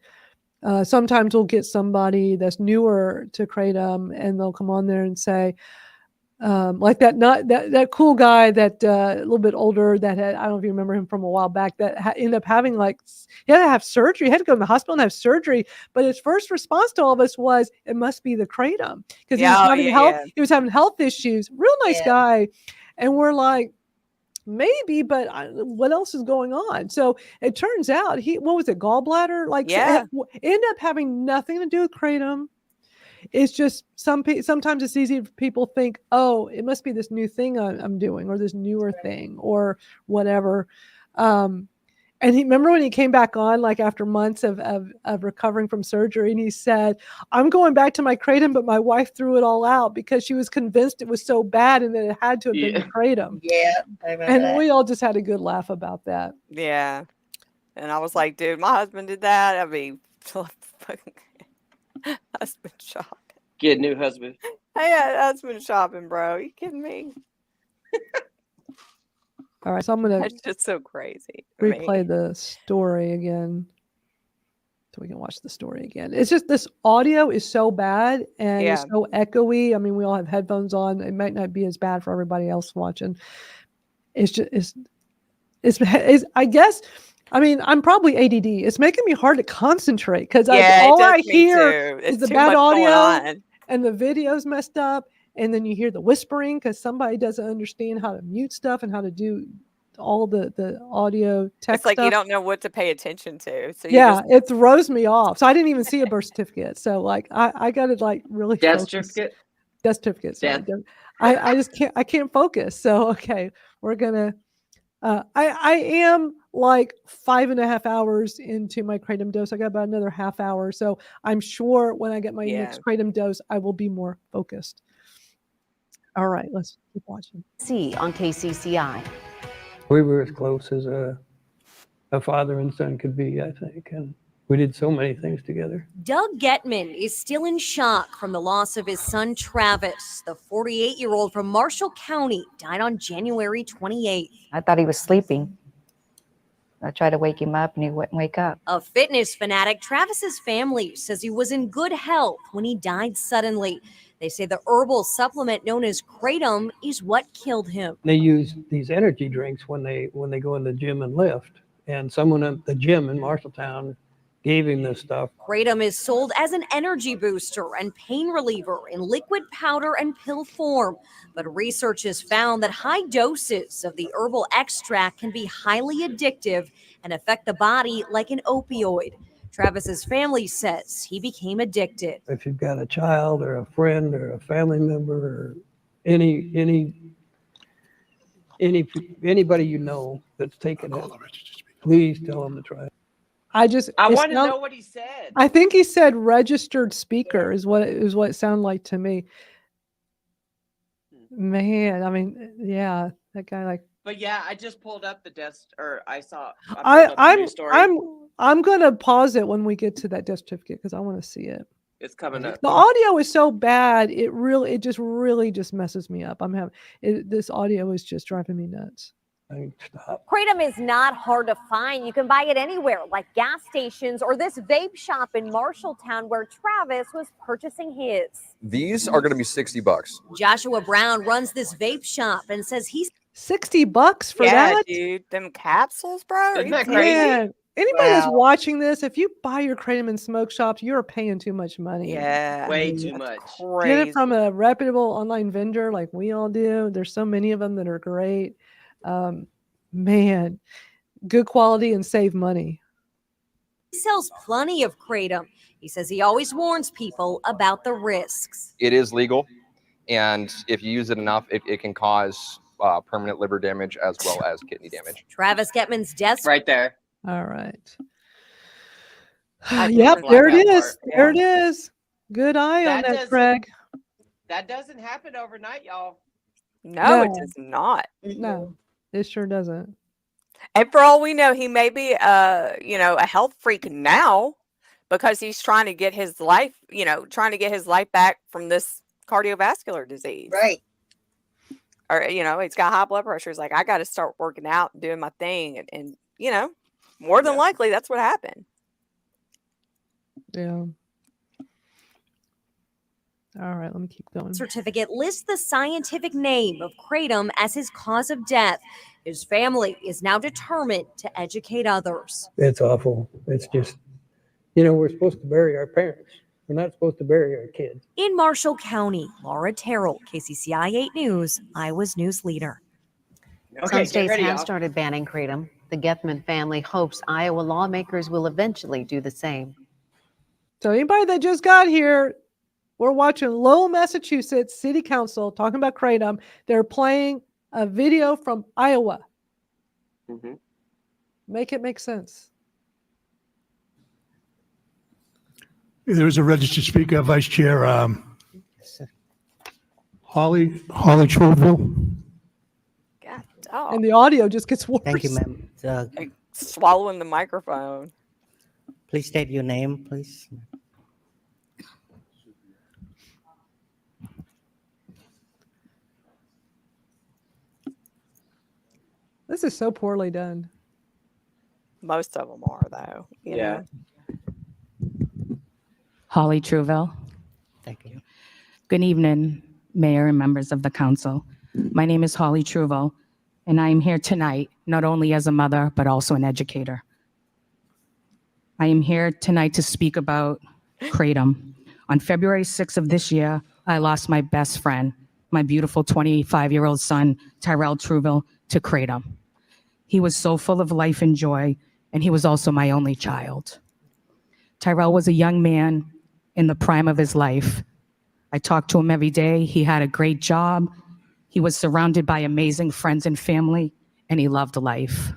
Sometimes we'll get somebody that's newer to Kratom, and they'll come on there and say, like that cool guy that a little bit older that had, I don't know if you remember him from a while back, that ended up having he had to have surgery. He had to go to the hospital and have surgery. But his first response to all of us was, "It must be the Kratom," because he was having health issues. Real nice guy, and we're like, maybe, but what else is going on? So it turns out what was it, gallbladder? End up having nothing to do with Kratom. It's just sometimes it's easy for people to think, oh, it must be this new thing I'm doing, or this newer thing, or whatever. And remember when he came back on, like after months of recovering from surgery, and he said, "I'm going back to my Kratom, but my wife threw it all out because she was convinced it was so bad and that it had to have been the Kratom." Yeah, I remember and that. we all just had a good laugh about that. Yeah. And I was like, dude, my husband did that. I mean, husband shopping. Get a new husband. I had husband shopping, bro. Are you kidding me? All right, so I'm gonna. That's just so crazy. Replay the story again, so we can watch the story again. It's just this audio is so bad and it's so echoey. I mean, we all have headphones on. It might not be as bad for everybody else watching. It's just it's I guess. I mean, I'm probably ADD. It's making me hard to concentrate because all I hear is the bad audio and the video's messed up. And then you hear the whispering because somebody doesn't understand how to mute stuff and how to do all the audio text It's like stuff. you don't know what to pay attention to. So it throws me off. So I didn't even see a birth certificate. So I got to really death focus. certificate. Death certificate. Sorry. Death. I just can't focus. So okay, we're gonna. I am like 5.5 hours into my Kratom dose. I got about another half hour. So I'm sure when I get my next Kratom dose, I will be more focused. All right, let's keep watching. See on KCCI. We were as close as a father and son could be, I think, and we did so many things together. Doug Getman is still in shock from the loss of his son Travis. The 48-year-old from Marshall County died on January 28th. I thought he was sleeping. I tried to wake him up and he wouldn't wake up. A fitness fanatic, Travis's family says he was in good health when he died suddenly. They say the herbal supplement known as Kratom is what killed him. They use these energy drinks when they go in the gym and lift. And someone at the gym in Marshalltown gave him this stuff. Kratom is sold as an energy booster and pain reliever in liquid powder and pill form. But research has found that high doses of the herbal extract can be highly addictive and affect the body like an opioid. Travis's family says he became addicted. If you've got a child or a friend or a family member or anybody you know that's taken it, please tell them to try it. I want to know what he said. I think he said registered speaker is what it sounded like to me. Man, I mean, yeah, that guy But yeah, I just pulled up the death, or I saw. I'm gonna pause it when we get to that death certificate because I want to see it. It's coming up. The audio is so bad; it really just messes me up. This audio is just driving me nuts. Kratom is not hard to find. You can buy it anywhere, like gas stations or this vape shop in Marshalltown where Travis was purchasing his. These are going to be $60. Joshua Brown runs this vape shop and says he's $60 for that. Dude, them capsules, bro. Isn't that crazy? Man, anybody that's watching this, if you buy your Kratom in smoke shops, you're paying too much money. Yeah, way too much. Get it from a reputable online vendor like we all do. There's so many of them that are great. Man, good quality and save money. He sells plenty of Kratom. He says he always warns people about the risks. It is legal, and if you use it enough, it can cause permanent liver damage as well as kidney damage. Travis Getman's death. Right there. All right. Yep, there it is. There it is. Good eye on that, Craig. That doesn't happen overnight, y'all. No, it does not. No, it sure doesn't. And for all we know, he may be a health freak now because he's trying to get his life, back from this cardiovascular disease. Right. Or, he's got high blood pressure. He's like, I got to start working out and doing my thing. And more than likely, that's what happened. Yeah. All right, let me keep going. Certificate lists the scientific name of kratom as his cause of death. His family is now determined to educate others. It's awful. It's just, we're supposed to bury our parents. We're not supposed to bury our kids. In Marshall County, Laura Terrell, KCCI 8 News, Iowa's news leader. Some states have started banning kratom. The Gethman family hopes Iowa lawmakers will eventually do the same. So anybody that just got here, we're watching Lowell, Massachusetts City Council talking about kratom. They're playing a video from Iowa. Mm-hmm. Make it make sense. There's a registered speaker, Vice Chair Holly Truville. And the audio just gets worse. Thank you, ma'am. Like swallowing the microphone. Please state your name, please. This is so poorly done. Most of them are, though. You know? Holly Truville. Thank you. Good evening, Mayor and members of the council. My name is Holly Truville, and I am here tonight not only as a mother, but also an educator. I am here tonight to speak about kratom. On February 6th of this year, I lost my best friend, my beautiful 25-year-old son, Tyrell Truville, to kratom. He was so full of life and joy, and he was also my only child. Tyrell was a young man in the prime of his life. I talked to him every day. He had a great job. He was surrounded by amazing friends and family, and he loved life.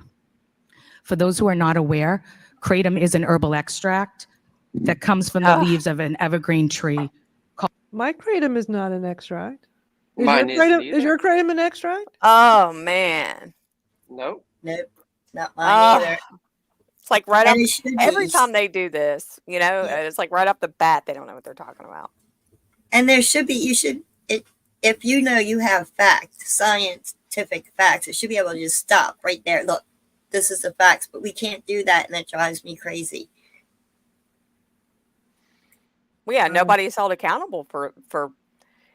For those who are not aware, kratom is an herbal extract that comes from the leaves of an evergreen tree. My kratom is not an extract. Mine Is your kratom an extract? Oh, man. Nope. Nope. Not mine either. It's like right And up, it should every be. time they do this, it's like right off the bat, they don't know what they're talking about. And there should be, if you know you have facts, scientific facts, it should be able to just stop right there. Look, this is the facts, but we can't do that, and that drives me crazy. Well, yeah, nobody's held accountable for.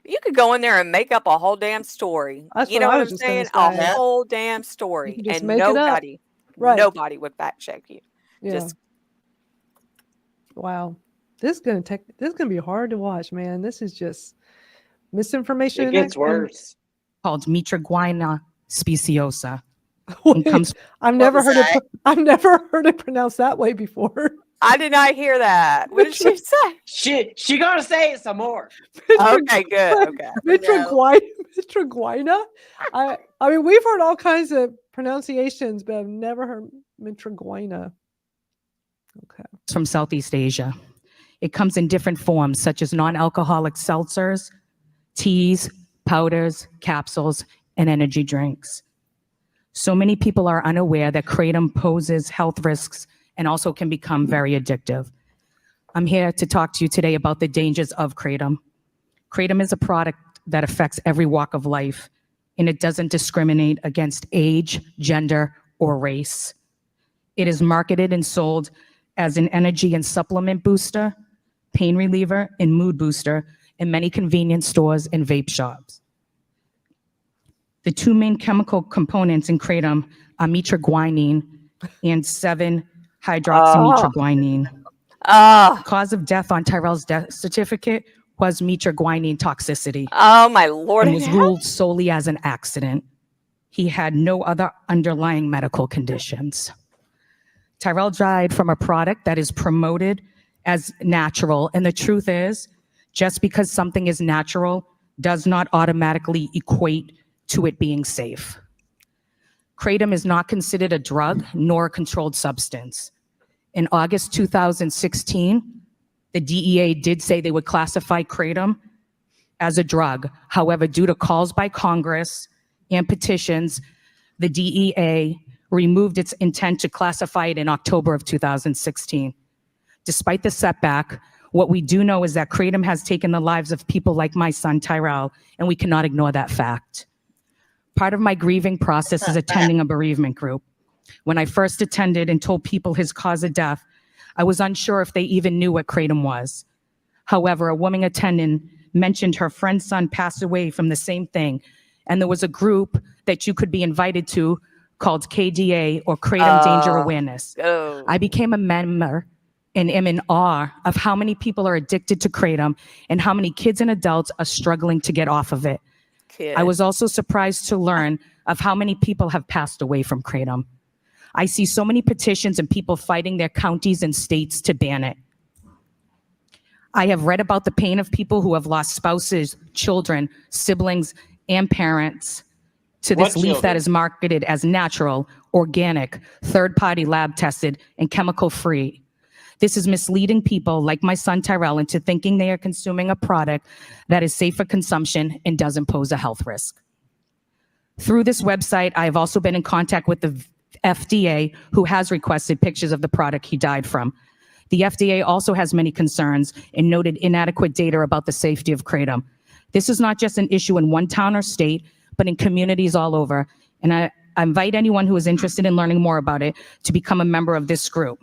You could go in there and make up a whole damn story. That's You know what I what was I'm just gonna saying? A say. whole damn story, You can just and make it up. nobody, Right. nobody would fact check you. Yeah. Just Wow. This is gonna be hard to watch, man. This is just misinformation. It in gets action. worse. Called Mitraguina speciosa. Wait, comes- I've never heard it pronounced that way before. I did not hear that. What did she say? She gonna say it some more. Okay, good. Okay. Mitraguina. I mean, we've heard all kinds of pronunciations, but I've never heard Mitraguina. Okay. It's from Southeast Asia. It comes in different forms, such as non-alcoholic seltzers, teas, powders, capsules, and energy drinks. So many people are unaware that kratom poses health risks and also can become very addictive. I'm here to talk to you today about the dangers of kratom. Kratom is a product that affects every walk of life, and it doesn't discriminate against age, gender, or race. It is marketed and sold as an energy and supplement booster, pain reliever, and mood booster in many convenience stores and vape shops. The two main chemical components in kratom are mitraguanine and 7-hydroxymitraguanine. Cause of death on Tyrell's death certificate was mitraguanine toxicity. Oh, my Lord. And was ruled solely as an accident. He had no other underlying medical conditions. Tyrell died from a product that is promoted as natural. And the truth is, just because something is natural does not automatically equate to it being safe. Kratom is not considered a drug nor a controlled substance. In August 2016, the DEA did say they would classify kratom as a drug. However, due to calls by Congress and petitions, the DEA removed its intent to classify it in October of 2016. Despite the setback, what we do know is that kratom has taken the lives of people like my son, Tyrell, and we cannot ignore that fact. Part of my grieving process is attending a bereavement group. When I first attended and told people his cause of death, I was unsure if they even knew what kratom was. However, a woman attendant mentioned her friend's son passed away from the same thing, and there was a group that you could be invited to called KDA, or Kratom Danger Awareness. I became a member and am in awe of how many people are addicted to kratom and how many kids and adults are struggling to get off of it. I was also surprised to learn of how many people have passed away from kratom. I see so many petitions and people fighting their counties and states to ban it. I have read about the pain of people who have lost spouses, children, siblings, and parents to this leaf that is marketed as natural, organic, third-party lab tested, and chemical-free. This is misleading people like my son Tyrell into thinking they are consuming a product that is safe for consumption and doesn't pose a health risk. Through this website, I have also been in contact with the FDA, who has requested pictures of the product he died from. The FDA also has many concerns and noted inadequate data about the safety of kratom. This is not just an issue in one town or state, but in communities all over. And I invite anyone who is interested in learning more about it to become a member of this group.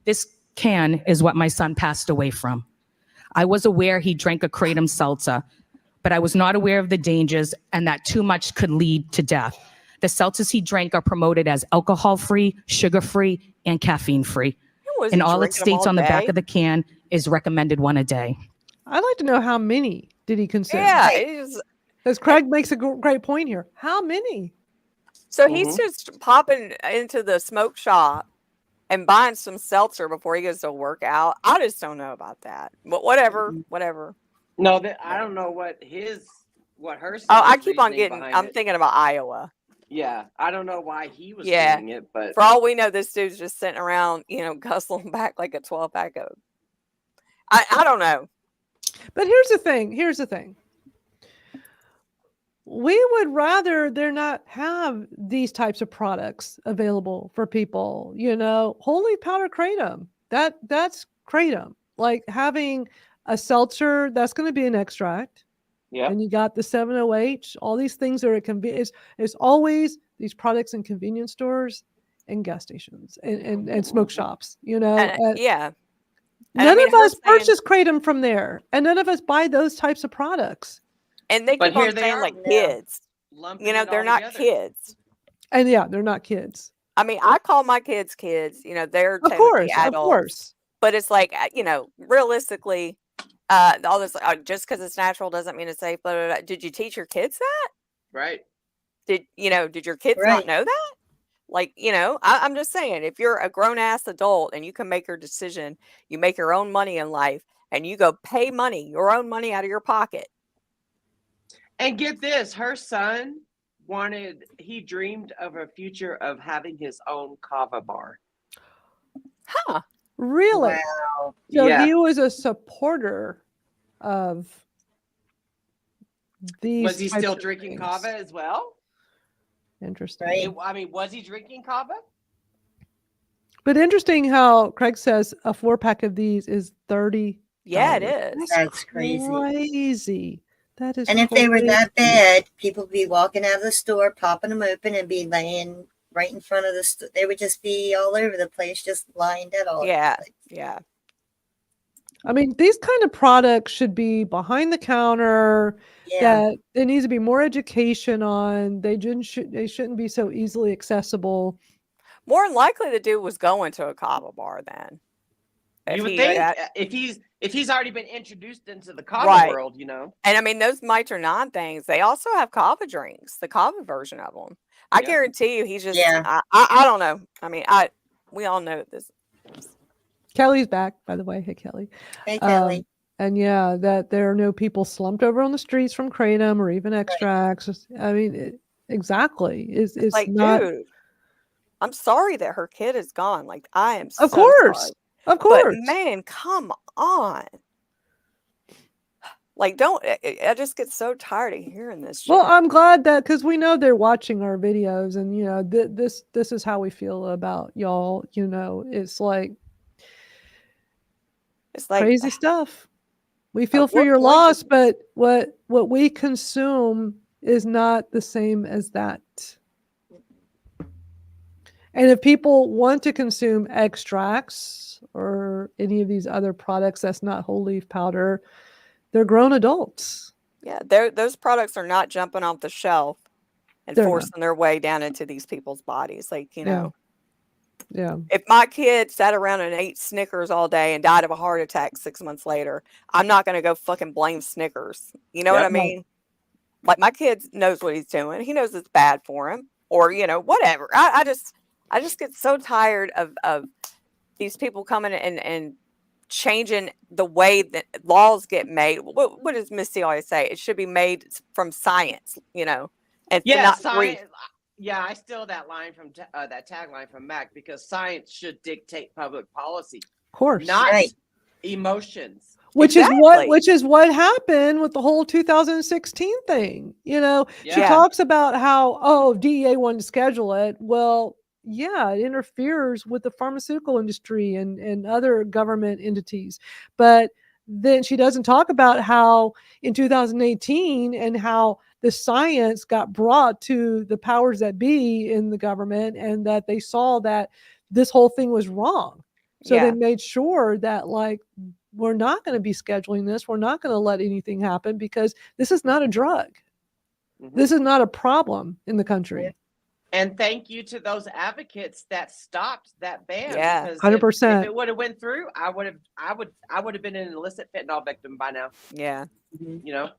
This can is what my son passed away from. I was aware he drank a kratom seltzer, but I was not aware of the dangers and that too much could lead to death. The seltzers he drank are promoted as alcohol-free, sugar-free, and caffeine-free. And all it states on the back of the can is recommended one a day. I'd like to know how many did he consume? Yeah, because Craig makes a great point here. How many? So he's just popping into the smoke shop and buying some seltzer before he goes to work out. I just don't know about that. But whatever. No, I don't know what her. Oh, I keep on getting. I'm thinking about Iowa. Yeah, I don't know why he was doing it, but for all we know, this dude's just sitting around, guzzling back like a 12-pack of. I don't know. But here's the thing. We would rather there not have these types of products available for people. Holy powder kratom. That's kratom. Like having a seltzer, that's going to be an extract. Yeah. And you got the 7-OH, all these things are it's always these products in convenience stores and gas stations and smoke shops, yeah. None of us purchase kratom from there, and none of us buy those types of products. And they keep on saying like kids. They're not kids. And yeah, they're not kids. I mean, I call my kids kids. They're of course, adults. Of course. But it's like, realistically, all this just because it's natural doesn't mean it's safe. Blah, blah, blah. Did you teach your kids that? Right. Did your kids not know that? Like, I'm just saying, if you're a grown ass adult and you can make your decision, you make your own money in life, and you go pay your own money out of your pocket. And get this, her son he dreamed of a future of having his own kava bar. Huh. Really? Wow. So he was a supporter of these. Was he still drinking kava as well? Interesting. Right. Was he drinking kava? But interesting how Craig says a 4-pack of these is $30. Yeah, it is. That's crazy. Crazy. That is. And if they were that bad, people would be walking out of the store, popping them open, and be laying right in front of the store. They would just be all over the place, just lying dead all over the place. Yeah. I mean, these kind of products should be behind the counter. Yeah. That there needs to be more education on. They shouldn't be so easily accessible. More than likely, the dude was going to a kava bar then. You would think if he's already been introduced into the kava world, And I mean, those Miter 9 things, they also have kava drinks, the kava version of them. I guarantee you, he's just. I don't know. I mean, we all know this. Kelly's back, by the way. Hey, Kelly. Hey, Kelly. And that there are no people slumped over on the streets from kratom or even extracts. I mean, exactly. It's like, not. Dude, I'm sorry that her kid is gone. Like, I am. Of course. Sorry. Of course. But man, come on. Like, I just get so tired of hearing this shit. Well, I'm glad that because we know they're watching our videos, and this is how we feel about y'all. It's like crazy stuff. We feel for your loss, but what we consume is not the same as that. And if people want to consume extracts or any of these other products that's not whole leaf powder, they're grown adults. Yeah, those products are not jumping off the shelf and They're not. forcing their way down into these people's bodies. Like, you know, Yeah. if my kid sat around and ate Snickers all day and died of a heart attack 6 months later, I'm not going to go fucking blame Snickers. You know what I mean? Like, my kid knows what he's doing. He knows it's bad for him, or, you know, whatever. I just get so tired of these people coming and changing the way that laws get made. What does Misty always say? It should be made from science, you know, and not science. Yeah, I steal that line from that tagline from Mac, because science should dictate public policy. Of course. Not emotions. Which is what happened with the whole 2016 thing. You know, she talks about how, DEA wanted to schedule it. Well, yeah, it interferes with the pharmaceutical industry and other government entities. But then she doesn't talk about how in 2018 and how the science got brought to the powers that be in the government, and that they saw that this whole thing was wrong. So they made sure that, like, we're not going to be scheduling this. We're not going to let anything happen, because this is not a drug. This is not a problem in the country. And thank you to those advocates that stopped that ban. Yeah, because 100%. If it would have went through, I would have been an illicit fentanyl victim by now. Yeah. You know.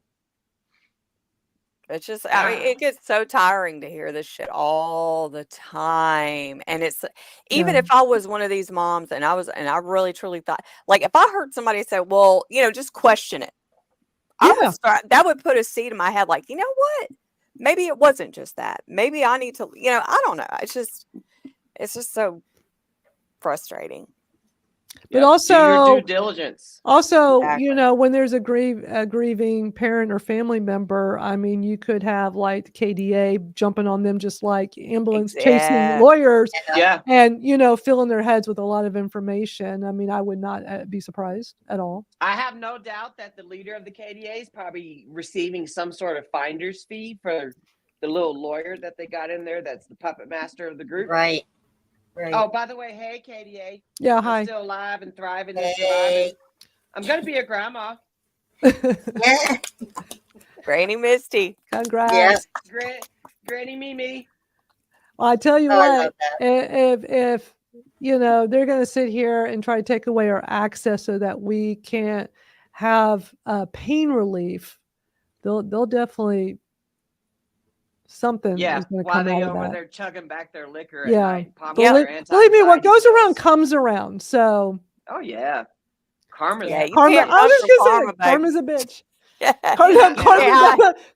It's just, I mean, it gets so tiring to hear this shit all the time. And it's, even if I was one of these moms and I really truly thought, like, if I heard somebody say, well, you know, just question it. That would put a seed in my head. Like, you know what? Maybe it wasn't just that. Maybe I need to, you know, I don't know. It's just so frustrating. But do also, your due diligence. Also, Exactly. you know, when there's a grieving parent or family member, I mean, you could have like KDA jumping on them just like ambulance chasing lawyers, and, you know, filling their heads with a lot of information. I mean, I would not be surprised at all. I have no doubt that the leader of the KDA is probably receiving some sort of finder's fee for the little lawyer that they got in there. That's the puppet master of the group. Right. Oh, by the way, hey, KDA. Yeah, I'm hi. still alive and thriving and surviving. I'm going to be a grandma. Granny Misty. Congrats. Granny Mimi. Well, I tell you Oh, I what, love if you know, they're going to sit here and try to take away our access so that we can't have pain relief, they'll definitely something is going to while come they out of over that. there chugging back their liquor Yeah, at night. Popping their believe me, what anti-anxiety goes pills. around comes around. So Oh, yeah. Karma's karma. I was just gonna say, karma's a bitch.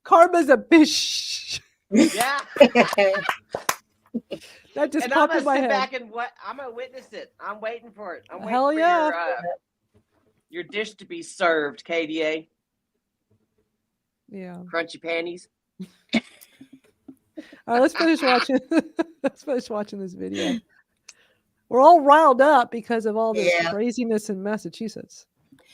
Karma's a bitch. Yeah. That just And popped I'm in my gonna sit head. back and I'm gonna witness it. I'm waiting for it. I'm waiting Hell for yeah. your dish to be served, KDA. Yeah. Crunchy panties. All right, let's finish watching. Let's finish watching this video. We're all riled up because of all this craziness in Massachusetts.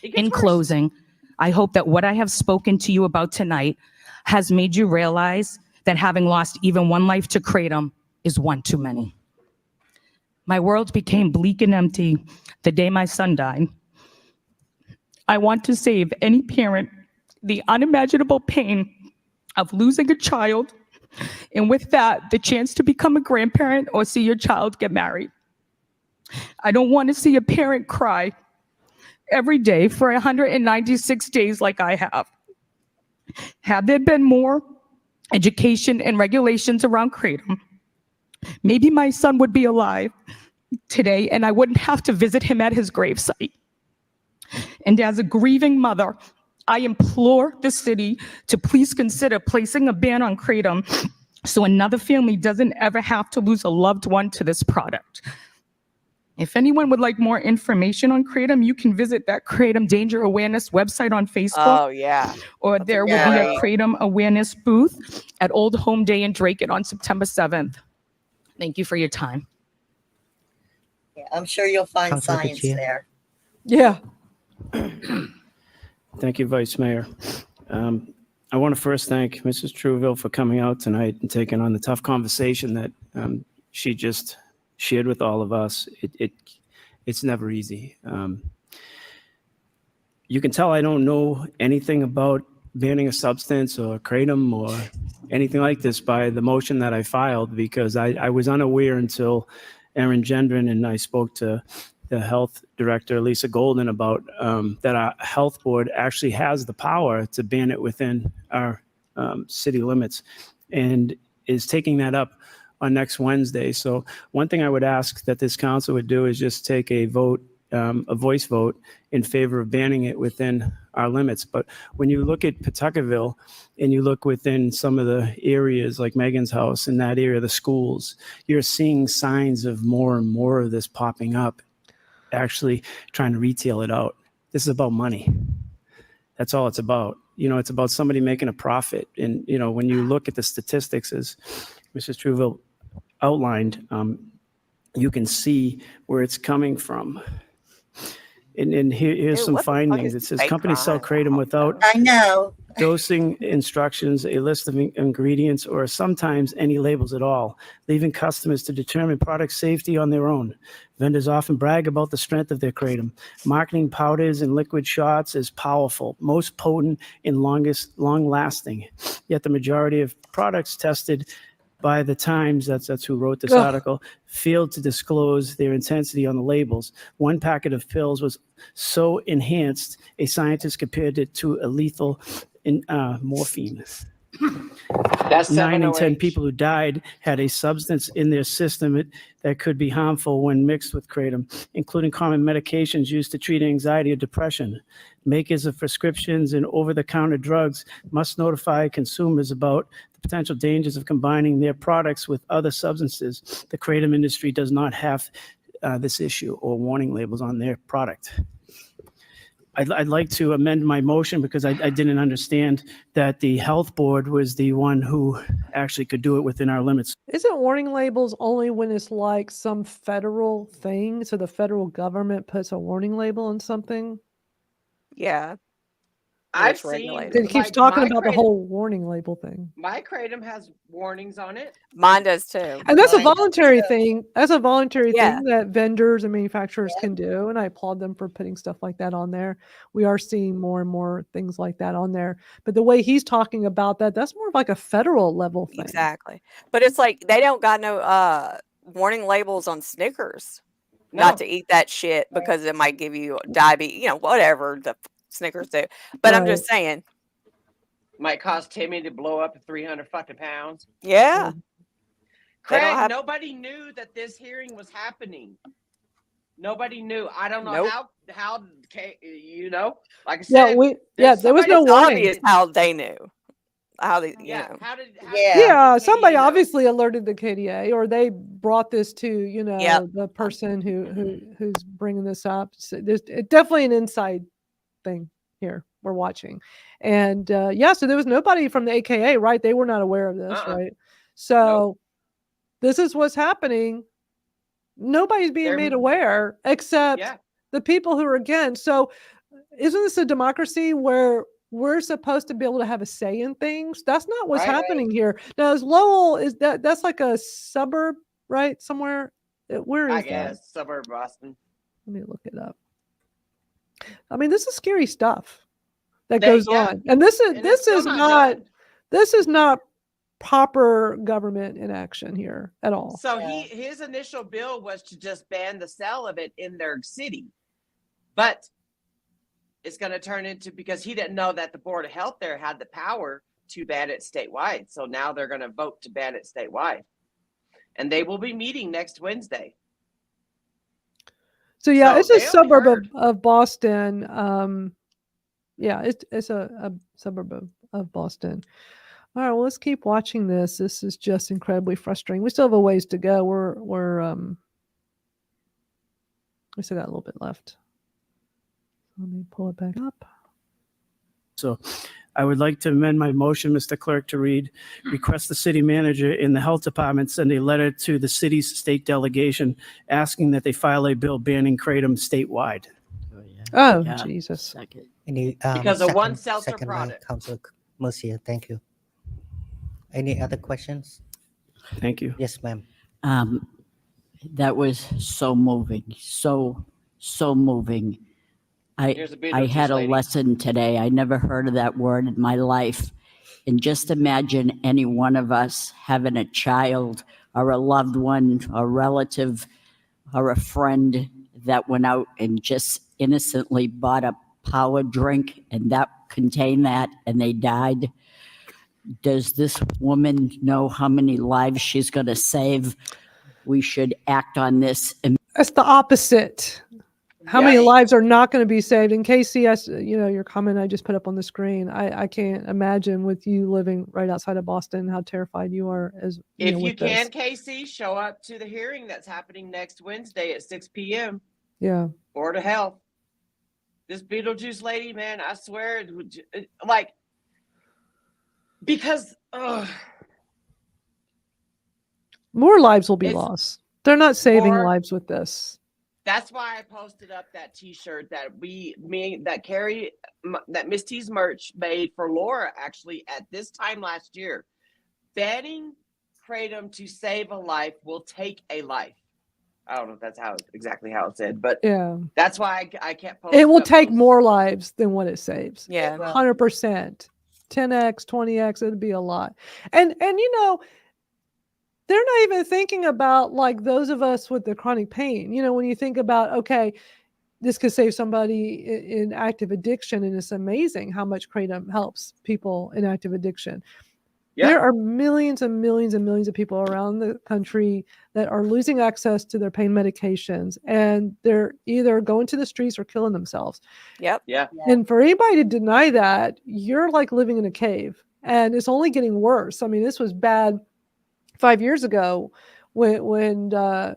In closing, I hope that what I have spoken to you about tonight has made you realize that having lost even one life to kratom is one too many. My world became bleak and empty the day my son died. I want to save any parent the unimaginable pain of losing a child, and with that, the chance to become a grandparent or see your child get married. I don't want to see a parent cry every day for 196 days like I have. Had there been more education and regulations around kratom, maybe my son would be alive today and I wouldn't have to visit him at his gravesite. And as a grieving mother, I implore the city to please consider placing a ban on kratom so another family doesn't ever have to lose a loved one to this product. If anyone would like more information on kratom, you can visit that Kratom Danger Awareness website on Facebook. Oh, yeah. Or there will be a Kratom Awareness booth at Old Home Day in Drake on September 7th. Thank you for your time. Yeah, I'm sure you'll find Councilor science Kitchia. there. Yeah. Thank you, Vice Mayor. I want to first thank Mrs. Truville for coming out tonight and taking on the tough conversation that she just shared with all of us, it's never easy. You can tell I don't know anything about banning a substance or kratom or anything like this by the motion that I filed, because I was unaware until Aaron Gendron and I spoke to the health director, Lisa Golden, about that our health board actually has the power to ban it within our city limits, and is taking that up on next Wednesday. So one thing I would ask that this council would do is just take a vote, a voice vote in favor of banning it within our limits. But when you look at Pawtuckaville and you look within some of the areas like Megan's house, in that area, the schools, you're seeing signs of more and more of this popping up, actually trying to retail it out. This is about money. That's all it's about. You know, it's about somebody making a profit. And, you know, when you look at the statistics, as Mrs. Truville outlined, you can see where it's coming from. And here's some findings. It says companies sell kratom without I know. dosing instructions, a list of ingredients, or sometimes any labels at all, leaving customers to determine product safety on their own. Vendors often brag about the strength of their kratom. Marketing powders and liquid shots is powerful, most potent and long-lasting. Yet the majority of products tested by the Times, that's who wrote this article, failed to disclose their intensity on the labels. One packet of pills was so enhanced, a scientist compared it to a lethal morphine. That's 9 in 10 708. people who died had a substance in their system that could be harmful when mixed with kratom, including common medications used to treat anxiety or depression. Makers of prescriptions and over-the-counter drugs must notify consumers about the potential dangers of combining their products with other substances. The kratom industry does not have this issue or warning labels on their product. I'd like to amend my motion because I didn't understand that the health board was the one who actually could do it within our limits. Isn't warning labels only when it's like some federal thing? So the federal government puts a warning label on something? Yeah. I've It's seen. regulated. It keeps like, talking my about the kratom- whole warning label thing. My kratom has warnings on it. Mine does too. And that's a Mine does voluntary too. thing. That's a voluntary Yeah. thing that vendors and manufacturers can do. And I applaud them for putting stuff like that on there. We are seeing more and more things like that on there. But the way he's talking about that, that's more of like a federal level thing. Exactly. But it's like they don't got no warning labels on Snickers. No. Not to eat that shit because it might give you diabetes, you know, whatever the Snickers do. But I'm just saying, Might cause Timmy to blow up 300 fucking pounds. yeah. They don't Craig, have- nobody knew that this hearing was happening. Nobody knew. I don't know Nope. how you know. Like I Yeah, said, there was no It's warning. obvious how they knew. How they, you Yeah, know. how did Yeah, somebody KDA know? obviously alerted the KDA, or they brought this to Yep. the person who's bringing this up. So there's definitely an inside thing here we're watching, and so there was nobody from the AKA, right? They were not aware of this, right? So this is what's happening. Nobody's being made aware except the people who are against. So isn't this a democracy where we're supposed to be able to have a say in things? That's not what's happening here. Now, is Lowell, that's like a suburb, right? Somewhere. Where is I that? guess suburb Boston. Let me look it up. I mean, this is scary stuff that goes on. And this is not proper government in action here at all. So his initial bill was to just ban the sale of it in their city, but it's going to turn into, because he didn't know that the Board of Health there had the power to ban it statewide. So now they're going to vote to ban it statewide, and they will be meeting next Wednesday. So it's a they'll be suburb heard. of Boston. It's a suburb of Boston. All right, well, let's keep watching this. This is just incredibly frustrating. We still have a ways to go. We still got a little bit left. Let me pull it back up. So I would like to amend my motion, Mr. Clerk, to read, request the city manager in the health department send a letter to the city's state delegation asking that they file a bill banning kratom statewide. Oh, Jesus. Any, Because of one second- seltzer second by product. Councilor Mercia, thank you. Any other questions? Thank you. Yes, ma'am. that was so moving, so moving. Here's a I Beetlejuice had a lady. lesson today. I never heard of that word in my life. And just imagine any one of us having a child or a loved one, a relative, or a friend that went out and just innocently bought a power drink and that contained that and they died. Does this woman know how many lives she's going to save? We should act on this. That's the opposite. How many lives are not going to be saved? In KC, your comment I just put up on the screen, I can't imagine with you living right outside of Boston, how terrified you are as If you with can, this. Casey, show up to the hearing that's happening next Wednesday at 6 p.m. Yeah. Board of Health. This Beetlejuice lady, man, I swear, because More lives will be lost. They're not saving more- lives with this. that's why I posted up that T-shirt that that Misty's merch made for Laura actually at this time last year. Banning kratom to save a life will take a life. I don't know if that's exactly how it said, but Yeah. that's why I kept posting. It will up take those- more lives than what it saves. Yeah. 100%. 10x, 20x, it'd be a lot. And they're not even thinking about like those of us with the chronic pain. When you think about, okay, this could save somebody in active addiction, and it's amazing how much kratom helps people in active addiction. Yeah. There are millions and millions and millions of people around the country that are losing access to their pain medications, and they're either going to the streets or killing themselves. Yep. Yeah. And for anybody to deny that, you're like living in a cave, and it's only getting worse. I mean, this was bad 5 years ago when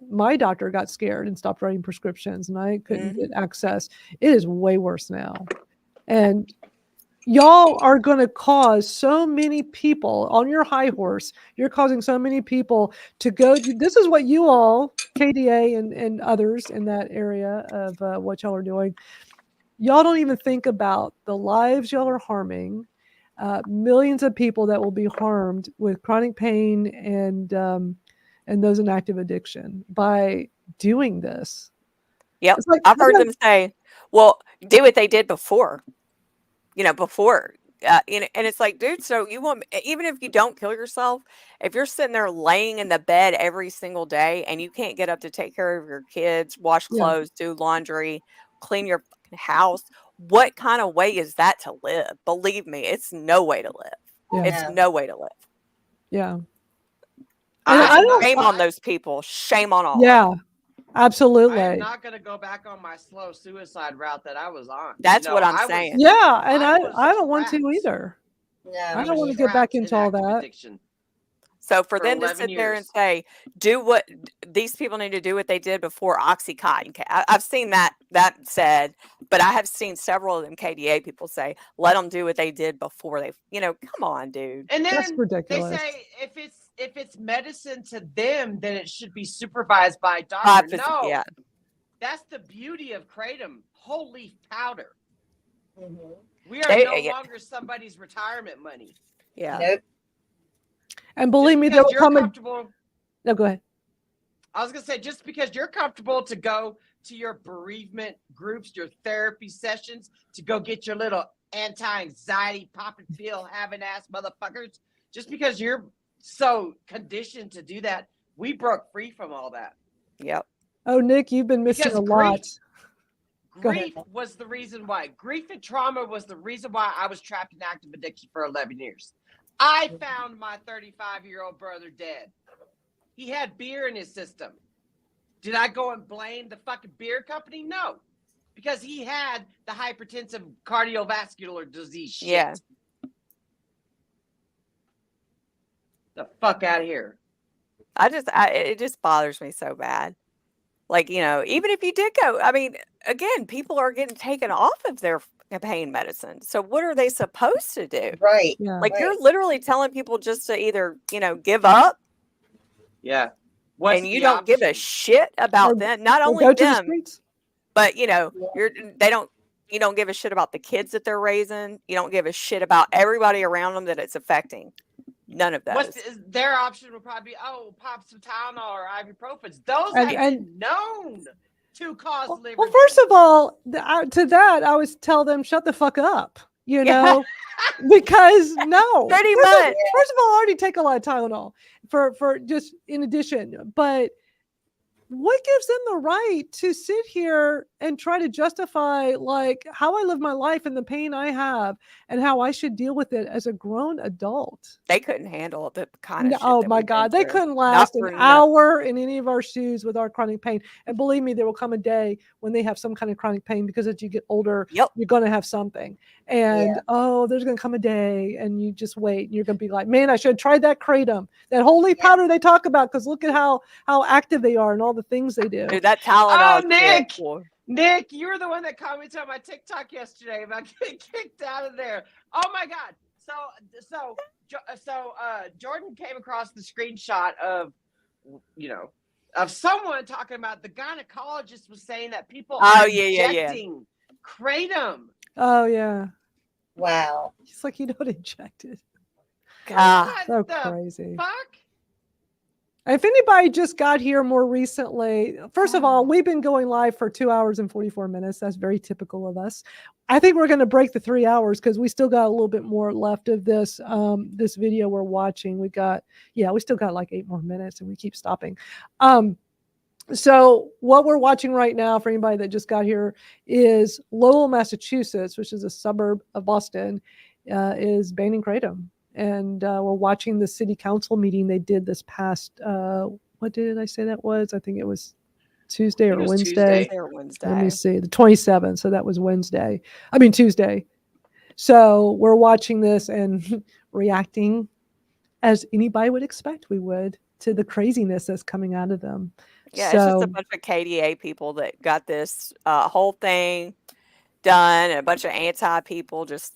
my doctor got scared and stopped writing prescriptions and I couldn't get access. It is way worse now. And y'all are going to cause so many people on your high horse. You're causing so many people to go. This is what you all, KDA and others in that area of what y'all are doing. Y'all don't even think about the lives y'all are harming. Millions of people that will be harmed with chronic pain and those in active addiction by doing this. Yep. It's like, I've heard them say, well, do what they did before, before, and it's like, dude, so you want, even if you don't kill yourself, if you're sitting there laying in the bed every single day and you can't get up to take care of your kids, wash clothes, do laundry, clean your house, what kind of way is that to live? Believe me, it's no way to live. Yeah. It's no way to live. Yeah. Shame on those people. Shame on all. Yeah, absolutely. I'm not going to go back on my slow suicide route that I was on. That's what I'm saying. Yeah, and I don't want to either. No, I don't want to get back into all that. So for For them to 11 sit there and years. say, do what these people need to do, what they did before Oxycontin. I've seen that said, but I have seen several of them KDA people say, let them do what they did before they, come on, dude. And then That's ridiculous. they say if it's medicine to them, then it should be supervised by a doctor. No, Yeah. that's the beauty of kratom. Whole leaf powder. Mhm. We are no longer somebody's retirement money. Yeah. Nope. And believe me, Because they'll you're come. comfortable. No, go ahead. I was gonna say, just because you're comfortable to go to your bereavement groups, your therapy sessions, to go get your little anti-anxiety popping pill having ass motherfuckers, just because you're so conditioned to do that, we broke free from all that. Yep. Oh, Nick, you've been missing Because a lot. Go ahead. Grief was the reason why. Grief and trauma was the reason why I was trapped in active addiction for 11 years. I found my 35-year-old brother dead. He had beer in his system. Did I go and blame the fucking beer company? No. Because he had the hypertensive cardiovascular disease shit. Yeah. The fuck out of here. It just bothers me so bad. Like, even if you did go, I mean, again, people are getting taken off of their pain medicine. So what are they supposed to do? Right. Yeah. Like, you're literally telling people just to either, give up, Yeah. and you don't give a shit about them. Not Or only go to the them, streets. but you don't give a shit about the kids that they're raising. You don't give a shit about everybody around them that it's affecting. None of that. Their option would probably be, pop some Tylenol or ibuprofen. Those And- have been known to cause liver. Well, first of all, to that, I would tell them, shut the fuck up, you know, because no. Pretty First of- much. First of all, I already take a lot of Tylenol for just in addition, but what gives them the right to sit here and try to justify like how I live my life and the pain I have and how I should deal with it as a grown adult? They couldn't handle the kind of shit Oh that my we've been God, they through. couldn't Not last for an nothing. hour in any of our shoes with our chronic pain. And believe me, there will come a day when they have some kind of chronic pain because as you get older, you're going to have something. And there's going to come a day and you just wait and you're going to be like, man, I should have tried that Kratom, that holy powder they talk about, because look at how active they are and all the things they do. Dude, that Tylenol. Oh, Nick, you were the one that commented on my TikTok yesterday about getting kicked out of there. Oh my God. So Jordan came across the screenshot of, of someone talking about the gynecologist was saying that people are injecting Kratom. Oh yeah. Wow. It's like you don't inject it. God. So crazy. Fuck? If anybody just got here more recently, first of all, we've been going live for 2 hours and 44 minutes. That's very typical of us. I think we're going to break the 3 hours because we still got a little bit more left of this this video we're watching. We still got like 8 more minutes and we keep stopping. So what we're watching right now for anybody that just got here is Lowell, Massachusetts, which is a suburb of Boston, is banning Kratom. And we're watching the city council meeting they did this past, what did I say that was? I think it was Tuesday or Wednesday. Let me see, the 27th. So that was Tuesday. So we're watching this and reacting as anybody would expect we would to the craziness that's coming out of them. Yeah, it's just a bunch of KDA people that got this whole thing done, and a bunch of anti people just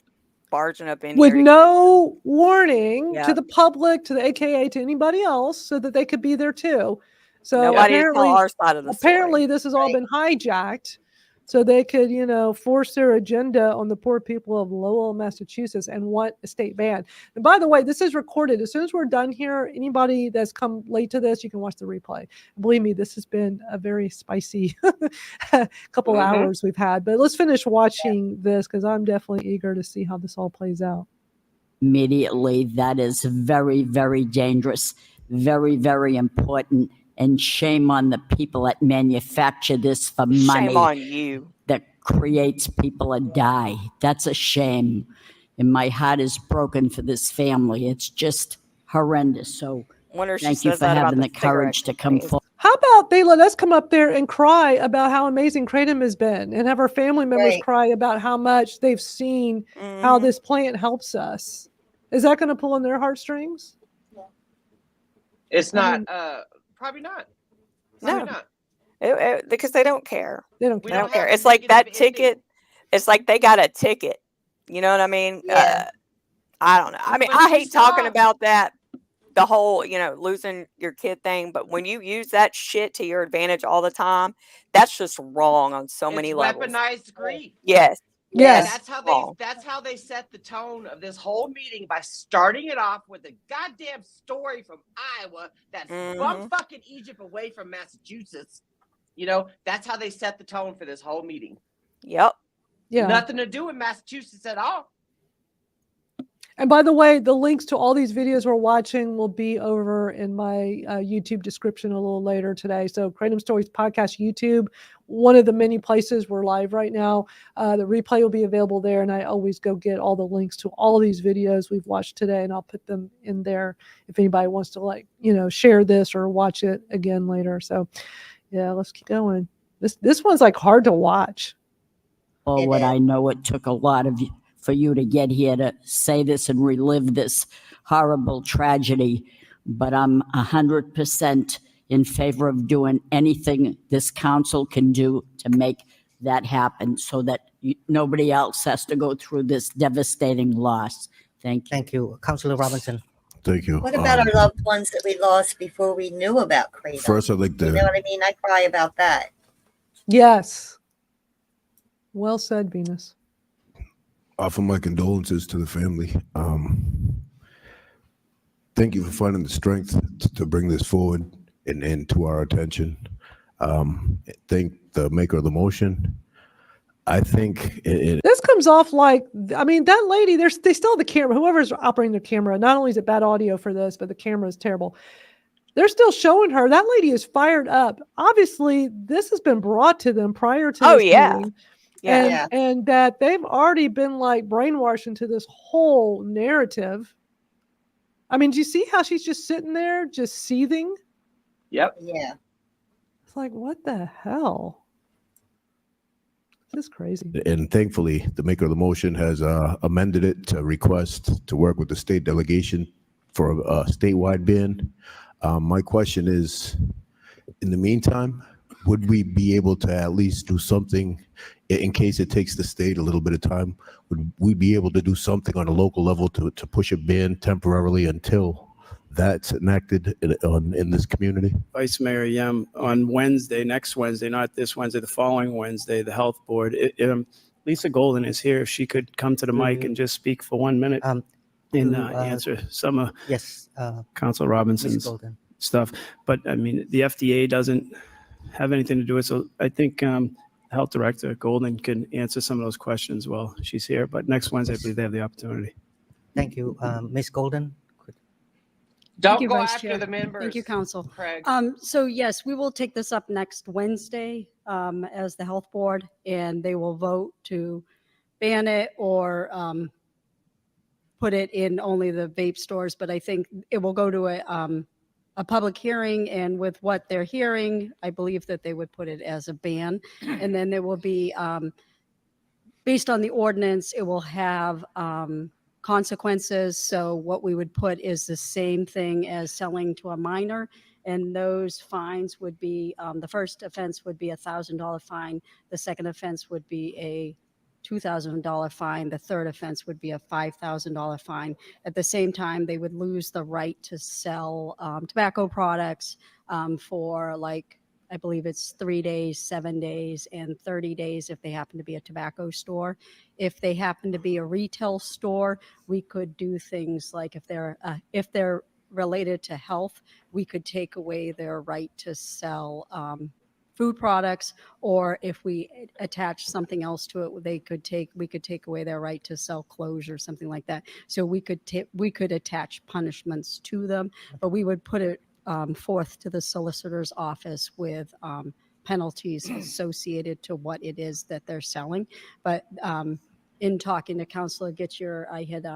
barging up in with here no warning Yeah. to the public, to the AKA, to anybody else, so that they could be there too. So Nobody to tell apparently, our side of the story. this has all been hijacked, so they could, force their agenda on the poor people of Lowell, Massachusetts, and want a state ban. And by the way, this is recorded. As soon as we're done here, anybody that's come late to this, you can watch the replay. And believe me, this has been a very spicy couple hours we've had. But let's finish watching this because I'm definitely eager to see how this all plays out. Immediately, that is very, very dangerous, very, very important. And shame on the people that manufacture this for money. Shame on you. That creates people to die. That's a shame. And my heart is broken for this family. It's just horrendous. So thank you for having the courage to come forward. How about they let us come up there and cry about how amazing Kratom has been and have our family members cry about how much they've seen how this plant helps us? Is that going to pull on their heartstrings? It's not. Probably not. Probably not. Because they don't care. They don't care. It's like that ticket. It's like they got a ticket. You know what I mean? Yeah. I don't know. I mean, I hate talking about that, the whole, losing your kid thing. But when you use that shit to your advantage all the time, that's just wrong on so many levels. Weaponized grief. Yes. Yes. That's how they set the tone of this whole meeting by starting it off with a goddamn story from Iowa that's one fucking Egypt away from Massachusetts. That's how they set the tone for this whole meeting. Yep. Yeah. Nothing to do with Massachusetts at all. And by the way, the links to all these videos we're watching will be over in my YouTube description a little later today. So Kratom Stories Podcast YouTube, one of the many places we're live right now. The replay will be available there. And I always go get all the links to all of these videos we've watched today. And I'll put them in there if anybody wants to share this or watch it again later. So yeah, let's keep going. This one's like hard to watch. Oh, what I know, it took a lot of for you to get here to say this and relive this horrible tragedy. But I'm 100% in favor of doing anything this council can do to make that happen so that nobody else has to go through this devastating loss. Thank you. Thank you. Councilor Robinson. Thank you. What about our loved ones that we lost before we knew about Kratom? First, I'd like to. You know what I mean? I cry about that. Yes. Well said, Venus. Offer my condolences to the family. thank you for finding the strength to bring this forward and to our attention. Thank the maker of the motion. I think This comes off like, I mean, that lady, they still have the camera. Whoever's operating the camera, not only is it bad audio for this, but the camera is terrible. They're still showing her. That lady is fired up. Obviously, this has been brought to them prior to this meeting. And that they've already been like brainwashed into this whole narrative. I mean, do you see how she's just sitting there, just seething? Yep. Yeah. It's like, what the hell? This is crazy. And thankfully, the maker of the motion has amended it to request to work with the state delegation for a statewide ban. My question is, in the meantime, would we be able to at least do something in case it takes the state a little bit of time? Would we be able to do something on a local level to push a ban temporarily until that's enacted in this community? Vice Mayor Yem, on Wednesday, next Wednesday, not this Wednesday, the following Wednesday, the health board, Lisa Golden is here. If she could come to the mic and just speak for 1 minute and answer some of Council Robinson's stuff. But I mean, the FDA doesn't have anything to do with it. So I think Health Director Golden can answer some of those questions while she's here. But next Wednesday, I believe they have the opportunity. Thank you. Ms. Golden? Don't Thank you, go Vice after Chair. the members. Thank you, Council. Craig. So yes, we will take this up next Wednesday as the health board, and they will vote to ban it or put it in only the vape stores. But I think it will go to a public hearing, and with what they're hearing, I believe that they would put it as a ban. And then there will be, based on the ordinance, it will have consequences. So what we would put is the same thing as selling to a minor, and those fines would be, the first offense would be a $1,000 fine. The second offense would be a $2,000 fine. The third offense would be a $5,000 fine. At the same time, they would lose the right to sell tobacco products for, like, I believe it's 3 days, 7 days, and 30 days if they happen to be a tobacco store. If they happen to be a retail store, we could do things like if they're related to health, we could take away their right to sell food products, or if we attach something else to it, we could take away their right to sell clothes or something like that. So we could attach punishments to them, but we would put it forth to the solicitor's office with penalties associated to what it is that they're selling. But in talking to Councilor Gitcher, I had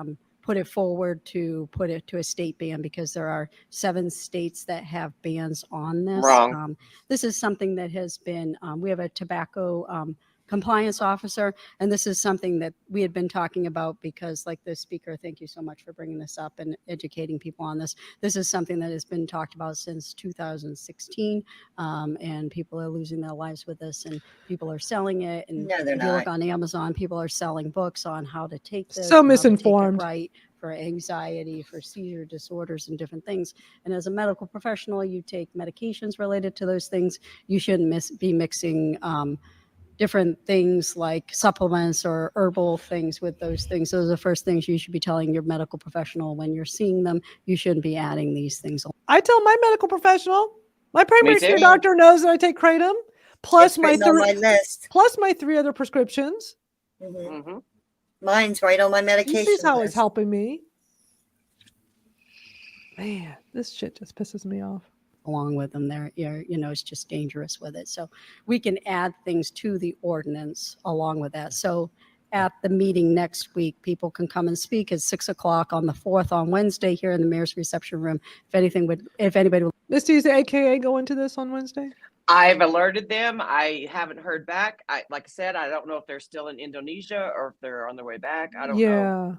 put it forward to put it to a state ban because there are 7 states that have bans on this. Wrong. This is something that has been, we have a tobacco compliance officer, and this is something that we had been talking about because, like the speaker, thank you so much for bringing this up and educating people on this. This is something that has been talked about since 2016, and people are losing their lives with this, and people are selling it. And No, they're if you look not. on Amazon, people are selling books on how to take this. So and how to take it misinformed. right, for anxiety, for seizure disorders, and different things. And as a medical professional, you take medications related to those things. You shouldn't be mixing different things like supplements or herbal things with those things. Those are the first things you should be telling your medical professional when you're seeing them. You shouldn't be adding these things. I tell my medical professional, my primary Me too. care doctor knows that I take Kratom, plus It's written on my list. plus my 3 other prescriptions. Mm-hmm. Mine's right on my He medication sees how list. it's helping me. Man, this shit just pisses me off. Along with them, it's just dangerous with it. So we can add things to the ordinance along with that. So at the meeting next week, people can come and speak at 6 o'clock on the 4th on Wednesday here in the mayor's reception room. If anybody would. Misty, is the AKA go into this on Wednesday? I've alerted them. I haven't heard back. Like I said, I don't know if they're still in Indonesia or if they're on their way back. I don't know. Yeah.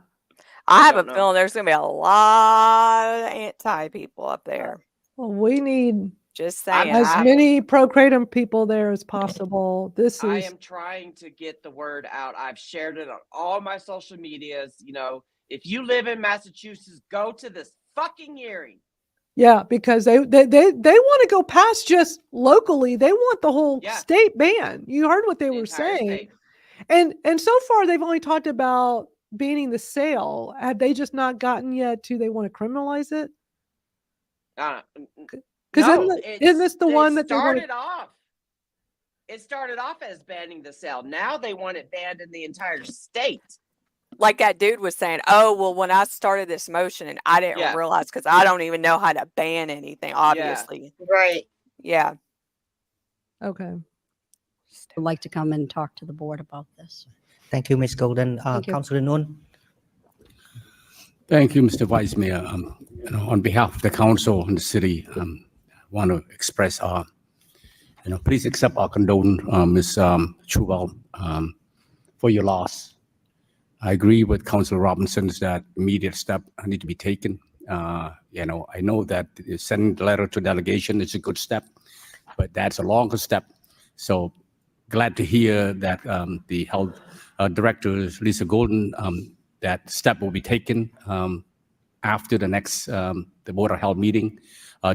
I have a don't know. feeling there's going to be a lot of anti people up there. Well, we need Just saying. as many pro-Kratom people there as possible. This I is am trying to get the word out. I've shared it on all my social medias. If you live in Massachusetts, go to this fucking hearing. yeah, because they want to go past just locally. They want the whole state ban. You heard what they were entire saying. state. And so far they've only talked about banning the sale. Have they just not gotten yet to they want to criminalize it? Because isn't this the one that they wanted? It started off as banning the sale. Now they want it banned in the entire state. Like that dude was saying, oh, well, when I started this motion and I didn't realize, because I don't even know how to ban anything, obviously. Right. Yeah. Okay. Would like to come and talk to the board about this. Thank you, Ms. Golden. Thank you. Councilor Noon. Thank you, Mr. Vice Mayor. On behalf of the council and the city, I want to express please accept our condolence, Ms. Chuval, for your loss. I agree with Councilor Robinson that immediate step need to be taken. I know that sending the letter to delegation is a good step, but that's a longer step. So glad to hear that the health director, Lisa Golden, that step will be taken after the next the Board of Health meeting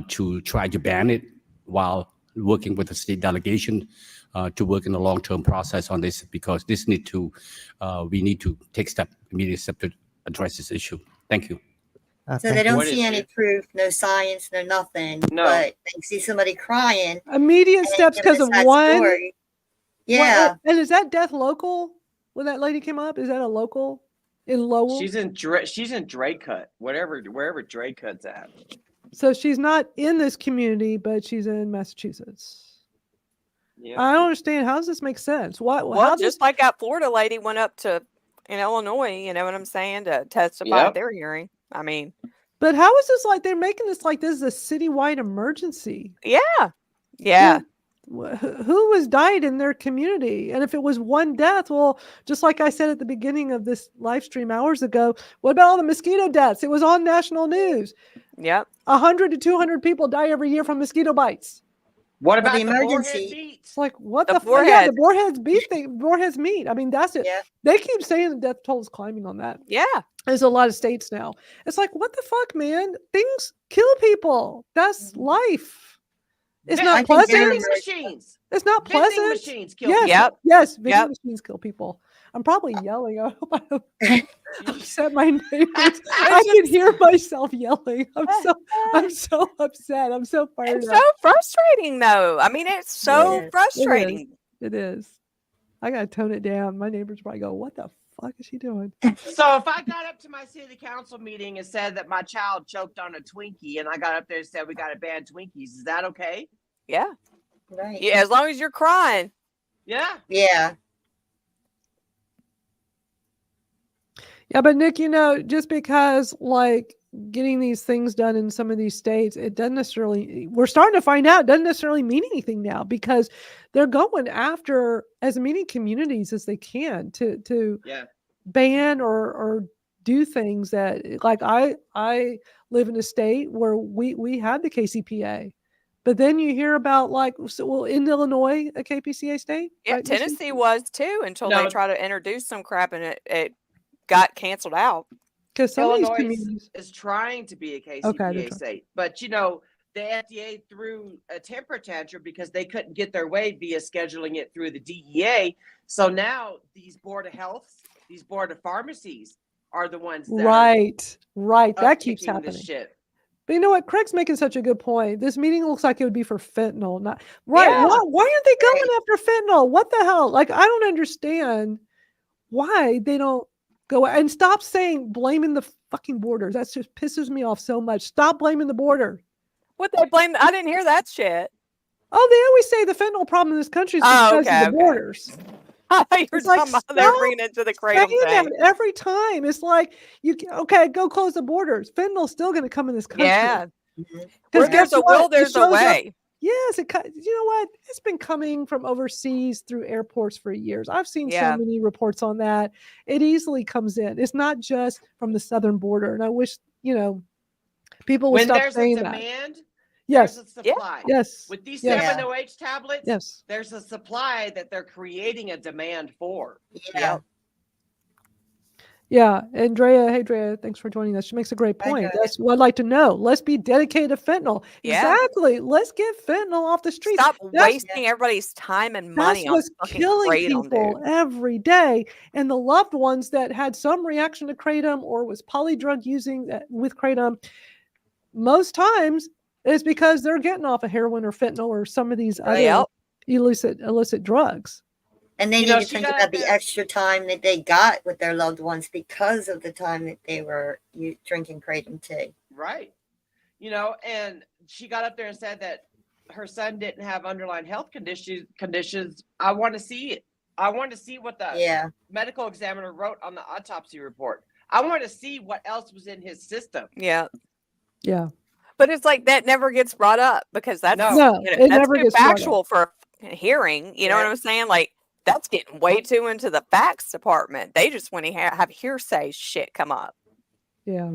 to try to ban it while working with the state delegation to work in the long-term process on this, because we need to take immediate step to address this issue. Thank you. So they don't see any proof, no science, no nothing, but they see somebody crying. Immediate steps because of one. Story. Yeah. And is that death local? When that lady came up, is that a local in Lowell? She's in Draycott, wherever Draycott's at. So she's not in this community, but she's in Massachusetts. Yeah. I don't understand. How does this make sense? Well, just like that Florida lady went up to in Illinois, you know what I'm saying, to testify at their hearing. I mean, but how is this like they're making this like this is a citywide emergency? Yeah. Who has died in their community? And if it was one death, well, just like I said at the beginning of this live stream hours ago, what about all the mosquito deaths? It was on national news. Yep. 100 to 200 people die every year from mosquito bites. What about the emergency? It's like what the forehead? Yeah, the boarhead's beef thing, boarhead's meat. I mean, that's it. Yeah. They keep saying the death toll is climbing on that. Yeah. There's a lot of states now. It's like, what the fuck, man? Things kill people. That's life. It's not pleasant. Vending machines. It's not pleasant. Vending machines kill yes, people. Yes, vending machines kill people. I'm probably yelling. I hope I don't upset my neighbors. I can hear myself yelling. I'm so upset. I'm so fired It's up. so frustrating, though. I mean, it's so frustrating. It is. I gotta tone it down. My neighbors probably go, "What the fuck is she doing?" So if I got up to my city council meeting and said that my child choked on a Twinkie, and I got up there and said we got to ban Twinkies, is that okay? Yeah. Right. Yeah, as long as you're crying. Yeah. Yeah. Yeah, but Nick, just because like getting these things done in some of these states, it doesn't necessarily, we're starting to find out, it doesn't necessarily mean anything now, because they're going after as many communities as they can to ban or do things that, like I live in a state where we had the KCPA, but then you hear about in Illinois, a KPCA state? Yeah, right, Tennessee was too, until No. they tried to introduce some crap and it got canceled out. Because some of these Illinois communities is trying to be a KCPA state, but the FDA threw a temper tantrum because they couldn't get their way via scheduling it through the DEA. So now these Board of Health, these Board of Pharmacies are the ones that right. That keeps upkicking happening. this shit. But you know what? Craig's making such a good point. This meeting looks like it would be for fentanyl. Not right. Yeah. Why aren't they going after fentanyl? What the hell? Like, I don't understand why they don't go and stop blaming the fucking borders. That just pisses me off so much. Stop blaming the border. What they blame? I didn't hear that shit. Oh, they always say the fentanyl problem in this country is because of the borders. I thought you were It's like, talking about they're bringing it to the Kratom saying thing. that every time. It's like, go close the borders. Fentanyl's still going to come in this country. Yeah. Because Where there's a will, there's a way. Yes, you know what? It's been coming from overseas through airports for years. I've seen so many reports on that. It easily comes in. It's not just from the southern border. And I wish, people would When stop there's saying a that. demand, Yes. there's a supply. Yes. With these Yes. 7OH tablets, Yes. there's a supply that they're creating a demand for. Yeah. Yeah, Andrea, hey Andrea, thanks for joining us. She makes a great point. That's what I'd like to know. Let's be dedicated to fentanyl. Yeah. Exactly. Let's get fentanyl off the streets. Stop wasting everybody's time and money That's on what's fucking killing Kratom, people dude. every day. And the loved ones that had some reaction to Kratom or was polydrug using with Kratom, most times is because they're getting off of heroin or fentanyl or some of these other Yep. illicit drugs. And they You need know, to she think got about up the there- extra time that they got with their loved ones because of the time that they were drinking kratom tea. Right. You know, and she got up there and said that her son didn't have underlying health conditions. I want to see it. I want to see what the medical examiner wrote on the autopsy report. I want to see what else was in his system. Yeah. Yeah. But it's like that never gets brought up because that's No, you know, it that's never too gets brought up. factual for a hearing. You know what I'm saying? Like that's getting way too into the facts department. They just want to have hearsay shit come up. Yeah.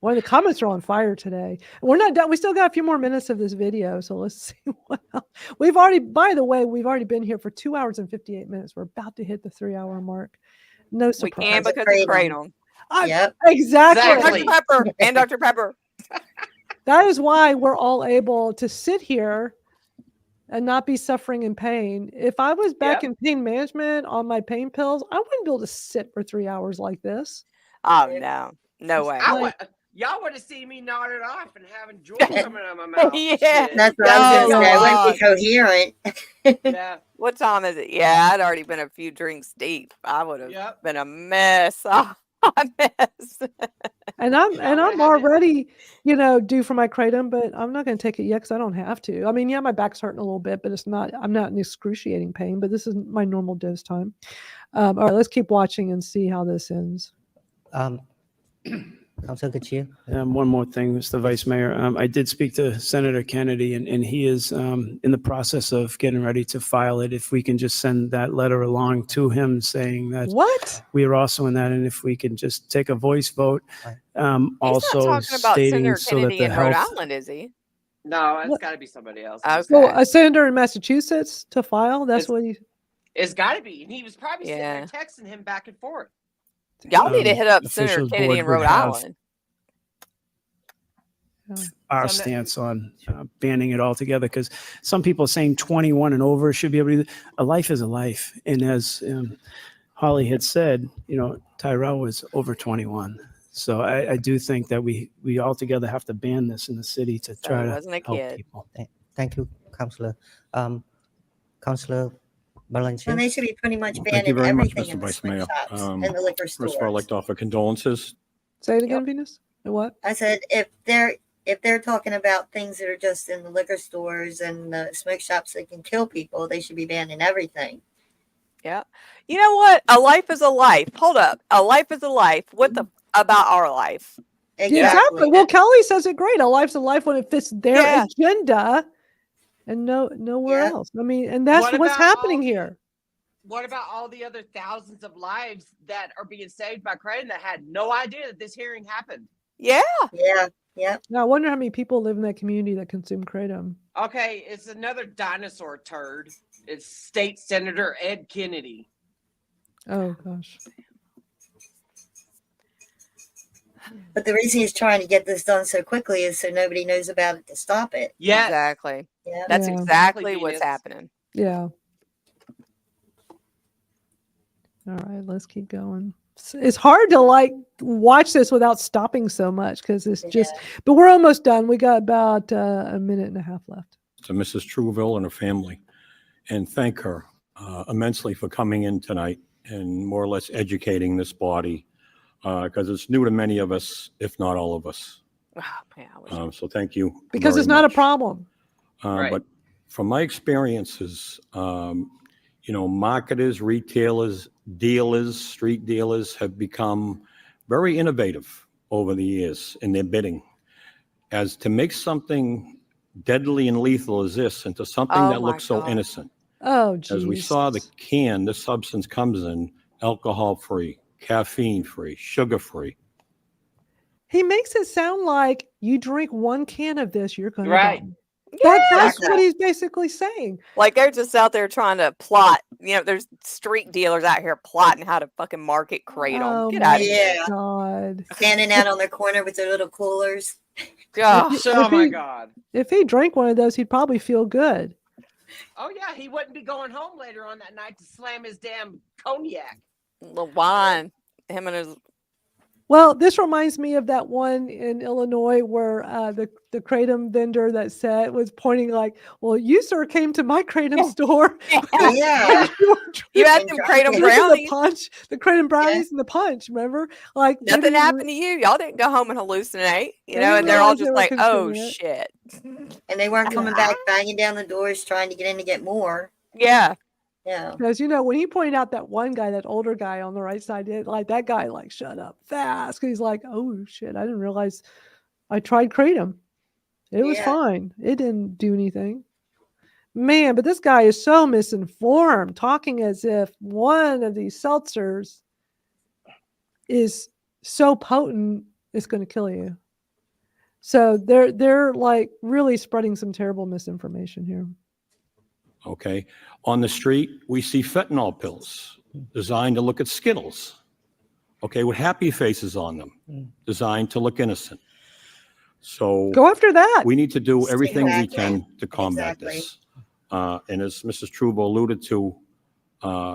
Well, the comments are on fire today. We're not done. We still got a few more minutes of this video, so let's see what else. By the way, we've already been here for 2 hours and 58 minutes. We're about to hit the 3-hour mark. No We surprise. can because of Kratom. Exactly. Dr. Pepper and Dr. Pepper. That is why we're all able to sit here and not be suffering in pain. If I was back in pain management on my pain pills, I wouldn't be able to sit for 3 hours like this. Oh no way. Y'all would have seen me nodded off and having joy coming out of my mouth. Yeah. Shit. That's what I was going to say. I wouldn't be coherent. Yeah. What time is it? Yeah, I'd already been a few drinks deep. I would have been a mess. Oh, a mess. And I'm already, due for my kratom, but I'm not going to take it yet because I don't have to. I mean, yeah, my back's hurting a little bit, but I'm not in excruciating pain, but this is my normal dose time. All right, let's keep watching and see how this ends. Councilor Gitchie. One more thing, Mr. Vice Mayor. I did speak to Senator Kennedy, and he is in the process of getting ready to file it. If we can just send that letter along to him saying that we are also in that, and if we can just take a voice vote, also talking about stating Senator so that Kennedy the in Rhode health. Island, is he? No, it's got to be somebody else. So a senator in Massachusetts to file? That's what he... It's got to be. And he was probably sitting there texting him back and forth. Y'all need to hit up Senator officials Kennedy board in would Rhode have Island. Our stance on banning it altogether, because some people are saying 21 and over should be able to. A life is a life, and as Holly had said, Tyrell was over 21. So I do think that we altogether have to ban this in the city to try to help people. Thank you, Councilor. Councilor Valencia. And they should be pretty much Thank you banning very much, everything Mr. in the Vice smoke Mayor. shops and the liquor stores. First of all, I'd like to offer condolences. Say it again, Venus. What? I said if they're talking about things that are just in the liquor stores and the smoke shops that can kill people, they should be banning everything. Yeah. You know what? A life is a life. Hold up. A life is a life. What the about our life? Exactly. Well, Kelly says it great. A life's a life when it fits their agenda and nowhere else. I mean, and that's What what's about happening here. What about all the other thousands of lives that are being saved by Kratom that had no idea that this hearing happened? Yeah. Yeah. Now, I wonder how many people live in that community that consume kratom. Okay, it's another dinosaur turd. It's State Senator Ed Kennedy. Oh, gosh. But the reason he's trying to get this done so quickly is so nobody knows about it to stop it. Yeah, exactly. Yeah. That's Yeah. exactly what's happening. Yeah. All right, let's keep going. It's hard to watch this without stopping so much because it's just, but we're almost done. We got about a minute and a half left. To Mrs. Truville and her family, and thank her immensely for coming in tonight and more or less educating this body, because it's new to many of us, if not all of us. So thank you. Because very it's not much. a problem. But from my experiences, marketers, retailers, dealers, street dealers have become very innovative over the years in their bidding, as to make something deadly and lethal as this into something that looks so innocent. Oh, As we geez. saw the can, this substance comes in alcohol-free, caffeine-free, sugar-free. He makes it sound like you drink one can of this, you're going to Right. die. That's what he's basically saying. Like they're just out there trying to plot. There's street dealers out here plotting how to fucking market Kratom. Oh, Get out of yeah. here. God. Standing out on their corner with their little coolers. Gosh. Oh my God. If he drank one of those, he'd probably feel good. Oh yeah, he wouldn't be going home later on that night to slam his damn cognac. The wine. Him and his Well, this reminds me of that one in Illinois where the kratom vendor that said was pointing like, "Well, you sir came to my kratom store. Yeah. You had some kratom Drinking the brownies. punch, the kratom brownies and the punch. Remember, like they Nothing didn't happened to you. Y'all didn't go home and hallucinate, They know, didn't and they're all realize they just were like, oh, consuming it. shit. And they weren't coming back banging down the doors trying to get in to get more. Yeah. Yeah. Because when he pointed out that one guy, that older guy on the right side, that guy shut up fast. 'Cause he's like, oh shit, I didn't realize I tried kratom. It was fine. It didn't do anything. Man, but this guy is so misinformed, talking as if one of these seltzers is so potent it's going to kill you. So they're like really spreading some terrible misinformation here. Okay. On the street, we see fentanyl pills designed to look at Skittles. Okay, with happy faces on them, designed to look innocent. So go after that. We need to do everything we can to combat this. And as Mrs. Trubo alluded to,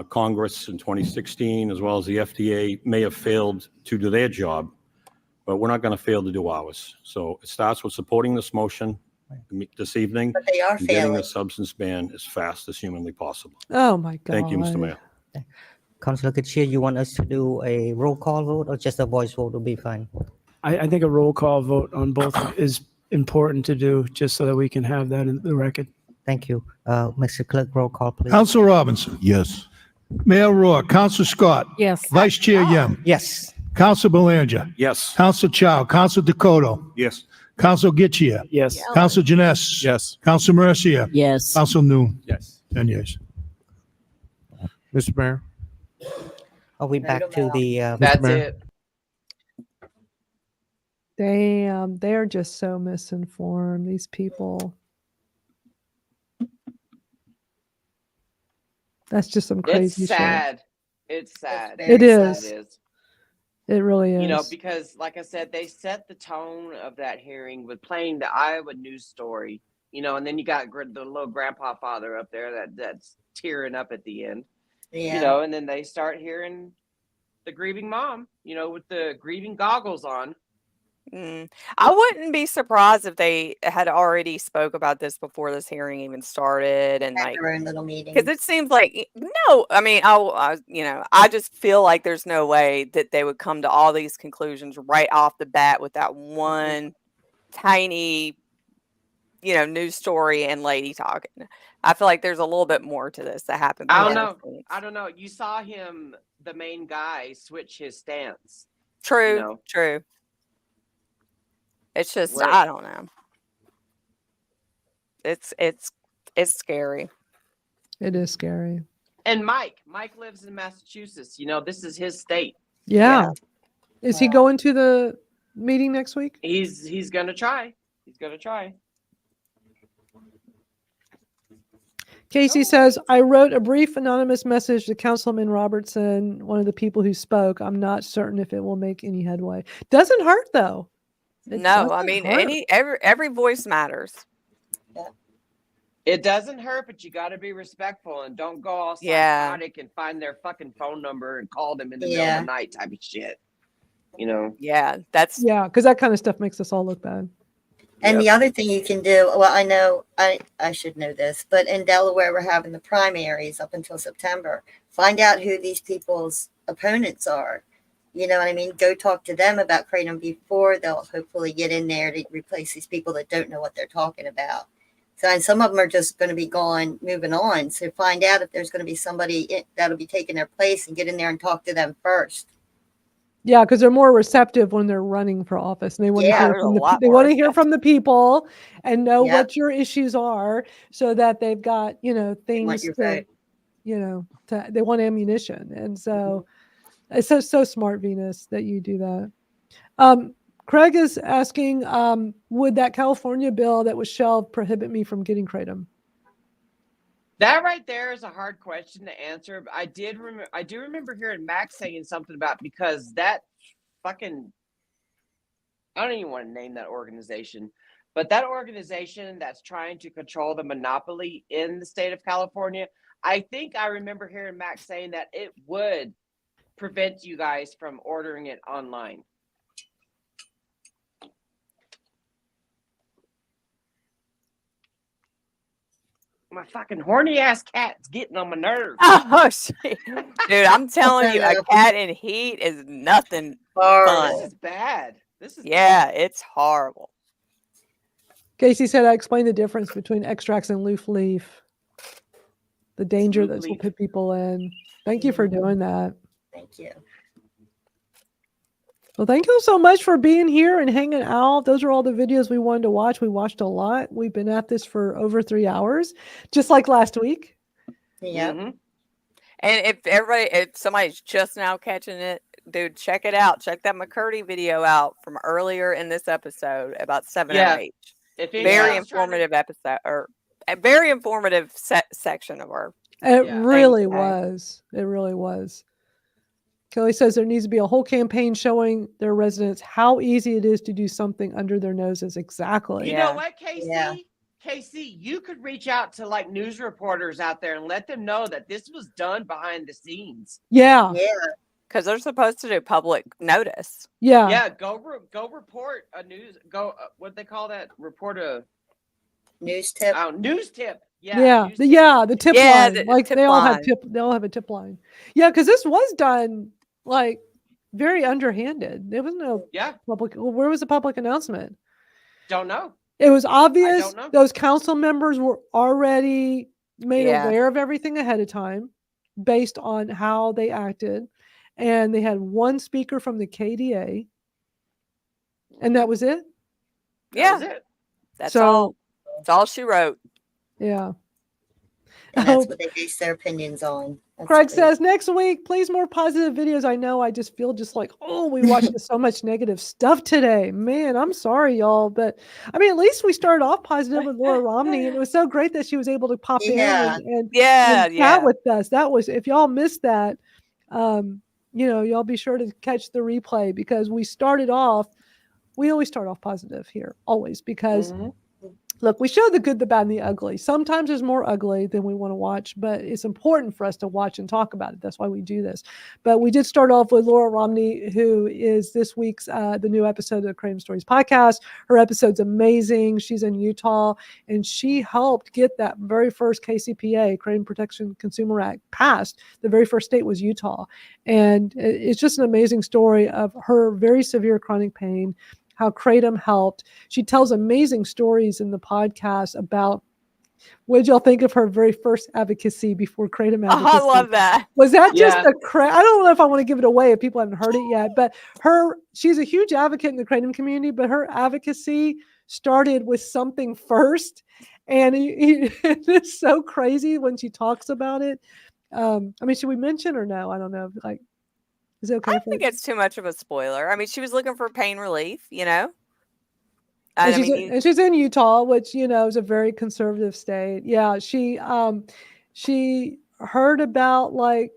Congress in 2016, as well as the FDA, may have failed to do their job, but we're not going to fail to do ours. So it starts with supporting this motion this evening, But they are and getting failing. a substance ban as fast as humanly possible. Oh my God. Thank you, Mr. Mayor. Councilor Kitchia, you want us to do a roll call vote or just a voice vote will be fine? I think a roll call vote on both is important to do, just so that we can have that in the record. Thank you. Mr. Clerk, roll call, please. Council Robinson. Yes. Mayor Rourke. Council Scott. Yes. Vice Chair Yem. Yes. Council Belanger. Yes. Council Chow. Council Dakota. Yes. Council Getchia. Yes. Council Janess. Yes. Council Mercia. Yes. Council Noon. Yes. 10 years. Mr. Mayor. Are we back to the? That's Mayor. it. Damn, they're just so misinformed, these people. That's just some crazy It's sad. It's sad. It is. It is. It really is. Because like I said, they set the tone of that hearing with playing the Iowa news story, and then you got the little grandpa father up there that's tearing up at the end, and then they start hearing the grieving mom, with the grieving goggles on. I wouldn't be surprised if they had already spoke about this before this hearing even started, and Have their own little meeting. because it seems like I mean, I just feel like there's no way that they would come to all these conclusions right off the bat with that one tiny, news story and lady talking. I feel like there's a little bit more to this that happened. I behind don't know. You saw him, the main guy, switch his stance. True. True. It's just Where- I don't know. It's scary. It is scary. And Mike lives in Massachusetts. This is his state. Yeah. Is he going to the meeting next week? He's gonna try. He's gonna try. Casey says, I wrote a brief anonymous message to Councilman Robertson, one of the people who spoke. I'm not certain if it will make any headway. Doesn't hurt though. It No, I doesn't mean hurt. every voice matters. It doesn't hurt, but you got to be respectful and don't go all Yeah. psychotic and find their fucking phone number and call them in the middle of the night type of shit. Yeah, that's because that kind of stuff makes us all look bad. And the other thing you can do, well, I know I should know this, but in Delaware, we're having the primaries up until September. Find out who these people's opponents are. You know what I mean? Go talk to them about Kratom before they'll hopefully get in there to replace these people that don't know what they're talking about. So, and some of them are just going to be gone, moving on. So find out if there's going to be somebody that'll be taking their place and get in there and talk to them first. Yeah, because they're more receptive when they're running for office, and they want to hear they're from a lot they more want to hear from the people and know Yeah. what your issues are, so that they've got things your to, vote. they want ammunition, and so it's so smart, Venus, that you do that. Craig is asking, would that California bill that was shelved prohibit me from getting Kratom? That right there is a hard question to answer. But I do remember hearing Max saying something about, because that fucking, I don't even want to name that organization, but that organization that's trying to control the monopoly in the state of California, I think I remember hearing Max saying that it would prevent you guys from ordering it online. my fucking horny ass cat's getting on my nerves. Oh shit, dude! I'm telling you, a cat in heat is nothing fun. This is bad. This is it's horrible. Casey said I explained the difference between extracts and loose leaf. The danger that will put people in. Thank you for doing that. Thank you. Well, thank you so much for being here and hanging out. Those are all the videos we wanted to watch. We watched a lot. We've been at this for over 3 hours, just like last week. Yeah. Mm-hmm. And if somebody's just now catching it, dude, check it out. Check that McCurdy video out from earlier in this episode about 7-H. Very informative episode, or a very informative section of our. It really was. It really was. Kelly says there needs to be a whole campaign showing their residents how easy it is to do something under their noses. Exactly. You know what, Casey? Yeah. Casey, you could reach out to like news reporters out there and let them know that this was done behind the scenes. Yeah. Yeah. Because they're supposed to do public notice. Yeah. Yeah. Go report a news. What they call that? Report a news tip. Oh, news tip. Yeah. The tip line. Like they all have a tip line. Yeah, because this was done like very underhanded. There was no public. Where was the public announcement? Don't know. It was obvious those council members were already made aware of everything ahead of time based on how they acted. And they had one speaker from the KDA. And that was it? Yeah. That's all. That's all she wrote. Yeah. And that's what they base their opinions on. Craig says, next week, please more positive videos. I know I just feel just like, we watched so much negative stuff today. Man, I'm sorry, y'all. But I mean, at least we started off positive with Laura Romney. And it was so great that she was able to pop in and chat with us. That was, if y'all missed that, y'all be sure to catch the replay because we always start off positive here, always, because look, we show the good, the bad, and the ugly. Sometimes there's more ugly than we want to watch, but it's important for us to watch and talk about it. That's why we do this. But we did start off with Laura Romney, who is this week's the new episode of the Kratom Stories podcast. Her episode's amazing. She's in Utah, and she helped get that very first KCPA, Kratom Protection Consumer Act, passed. The very first state was Utah. And it's just an amazing story of her very severe chronic pain, how Kratom helped. She tells amazing stories in the podcast about what did y'all think of her very first advocacy before Kratom advocacy? Oh, I love that. Was that just I don't know if I want to give it away if people haven't heard it yet, but she's a huge advocate in the Kratom community, but her advocacy started with something first. And it's so crazy when she talks about it. I mean, should we mention or no? I don't know. Like, is it okay? I think it's too much of a spoiler. I mean, she was looking for pain relief, And she's in Utah, which, is a very conservative state. Yeah. She heard about like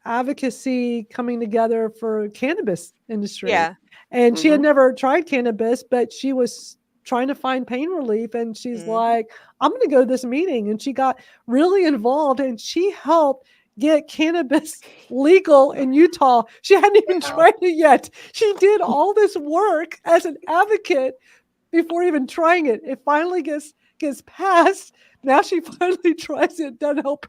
advocacy coming together for cannabis industry. Yeah. And she had never tried cannabis, but she was trying to find pain relief. And she's like, I'm going to go to this meeting. And she got really involved and she helped get cannabis legal in Utah. She hadn't even tried it yet. She did all this work as an advocate before even trying it. It finally gets passed. Now she finally tries it. Doesn't help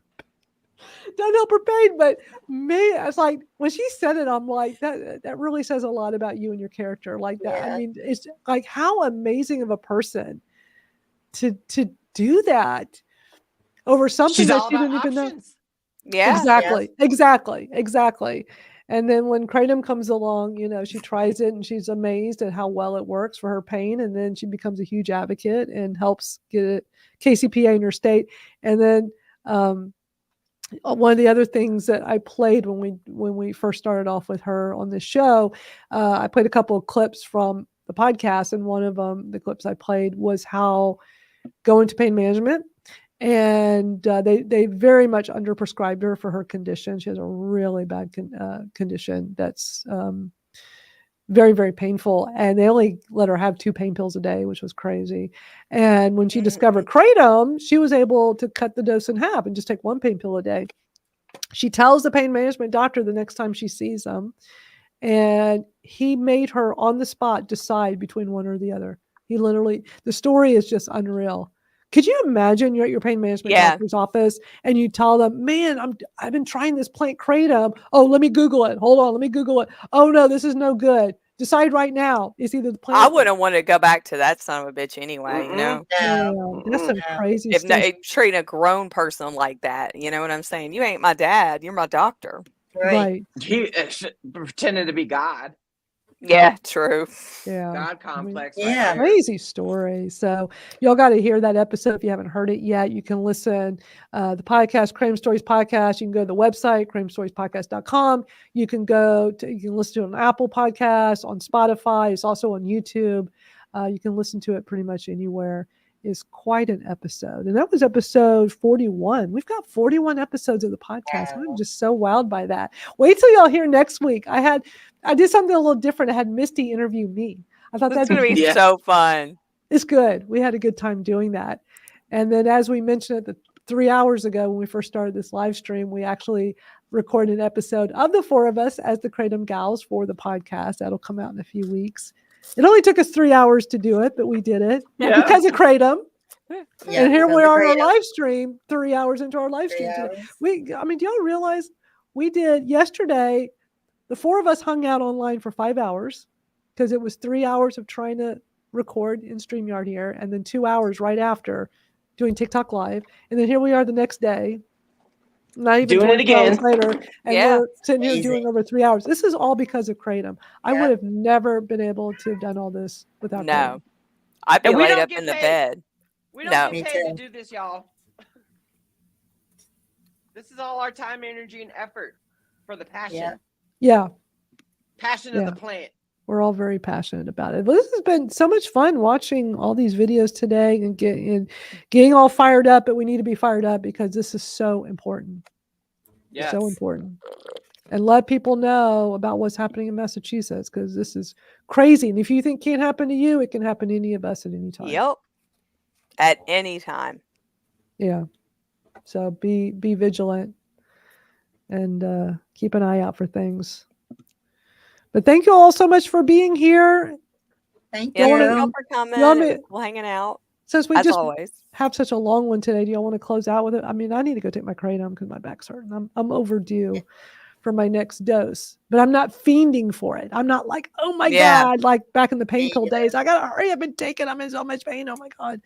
her pain. But man, it's like when she said it, I'm like, that really says a lot about you and your character like that. Yeah. I mean, it's like how amazing of a person to do that over something that she didn't even know. Yeah, exactly. And then when Kratom comes along, she tries it and she's amazed at how well it works for her pain. And then she becomes a huge advocate and helps get it KCPA in her state. And then one of the other things that I played when we first started off with her on this show, I played a couple of clips from the podcast. And one of them, the clips I played was how go into pain management. And they very much underprescribed her for her condition. She has a really bad condition that's very, very painful. And they only let her have 2 pain pills a day, which was crazy. And when she discovered Kratom, she was able to cut the dose in half and just take 1 pain pill a day. She tells the pain management doctor the next time she sees him, and he made her on the spot decide between one or the other. He literally, the story is just unreal. Could you imagine you're at your pain management Yeah. doctor's office and you tell them, man, I've been trying this plant kratom. Oh, let me Google it. Hold on. Let me Google it. Oh no, this is no good. Decide right now. It's either the plant. I wouldn't want to go back to that son of a bitch anyway, you know? Yeah, that's some crazy If stuff. treating a grown person like that, you know what I'm saying? You ain't my dad. You're my doctor. Right. He pretended to be God. Yeah, true. Yeah. God complex. Yeah. Crazy story. So y'all got to hear that episode if you haven't heard it yet. You can listen the podcast, Kratom Stories Podcast. You can go to the website, kratomstoriespodcast.com. You can listen to it on Apple Podcasts, on Spotify. It's also on YouTube. You can listen to it pretty much anywhere. It's quite an episode. And that was episode 41. We've got 41 episodes of the podcast. I'm just so wowed by that. Wait till y'all hear next week. I did something a little different. I had Misty interview me. I thought That's that'd going to be fun. so fun. It's good. We had a good time doing that. And then as we mentioned it 3 hours ago when we first started this live stream, we actually recorded an episode of the four of us as the Kratom Gals for the podcast. That'll come out in a few weeks. It only took us 3 hours to do it, but we did it because of Kratom. Yeah, And here we are on Kratom. our live stream, 3 hours into our live stream today. Do y'all realize we did yesterday, the four of us hung out online for 5 hours because it was 3 hours of trying to record in StreamYard here, and then 2 hours right after doing TikTok Live. And then here we are the next day, not even Doing it 24 hours again. later, and Yeah. we're sitting here doing over 3 hours. This is all because of Kratom. I would have never been able to have done all this without Kratom. No. I'd be And we laid don't up get in the paid. bed. We don't No. get paid to do this, y'all. This is all our time, energy, and effort for the passion. Yeah. Passion Yeah. of the plant. We're all very passionate about it. But this has been so much fun watching all these videos today and getting all fired up. But we need to be fired up because this is so important. Yes. So important. And let people know about what's happening in Massachusetts because this is crazy. And if you think it can't happen to you, it can happen to any of us at any time. Yep. At any time. Yeah. So be vigilant and keep an eye out for things. But thank you all so much for being here. Thank Yeah, you. thank y'all for coming. y'all It may- was cool hanging out. Since we as just always. have such a long one today, do y'all want to close out with it? I mean, I need to go take my Kratom because my back's hurting. I'm overdue for my next dose, but I'm not fiending for it. I'm not like, oh my God, like back in the pain pill days. I gotta hurry up and take it. I'm in so much pain. Oh my God.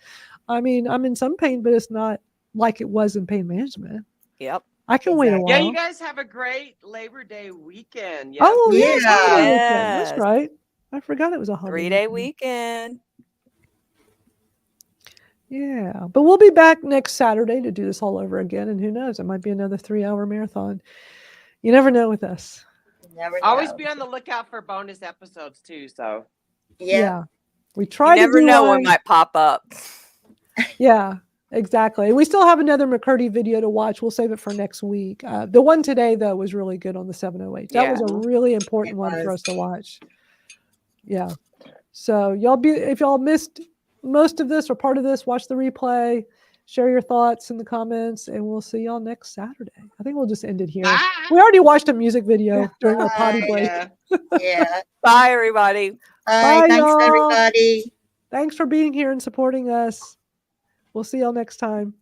I mean, I'm in some pain, but it's not like it was in pain management. Yep. I can wait a while. Yeah, you guys have a great Labor Day weekend. Oh, yes, Yeah. holiday weekend. That's Yes. right. I forgot it was a holiday 3-day weekend. weekend. Yeah, but we'll be back next Saturday to do this all over again. And who knows, it might be another 3-hour marathon. You never know with us. Never Always know. be on the lookout for bonus episodes too. So Yeah. We try You to never do know what one. might pop up. Yeah, exactly. And we still have another McCurdy video to watch. We'll save it for next week. The one today, though, was really good on the 708. That was a really important one for us to watch. Yeah. So if y'all missed most of this or part of this, watch the replay, share your thoughts in the comments, and we'll see y'all next Saturday. I think we'll just end it here. We already watched a music video during our potty break. Yeah. Bye, everybody. Bye, Thanks, y'all. everybody. Thanks for being here and supporting us. We'll see y'all next time.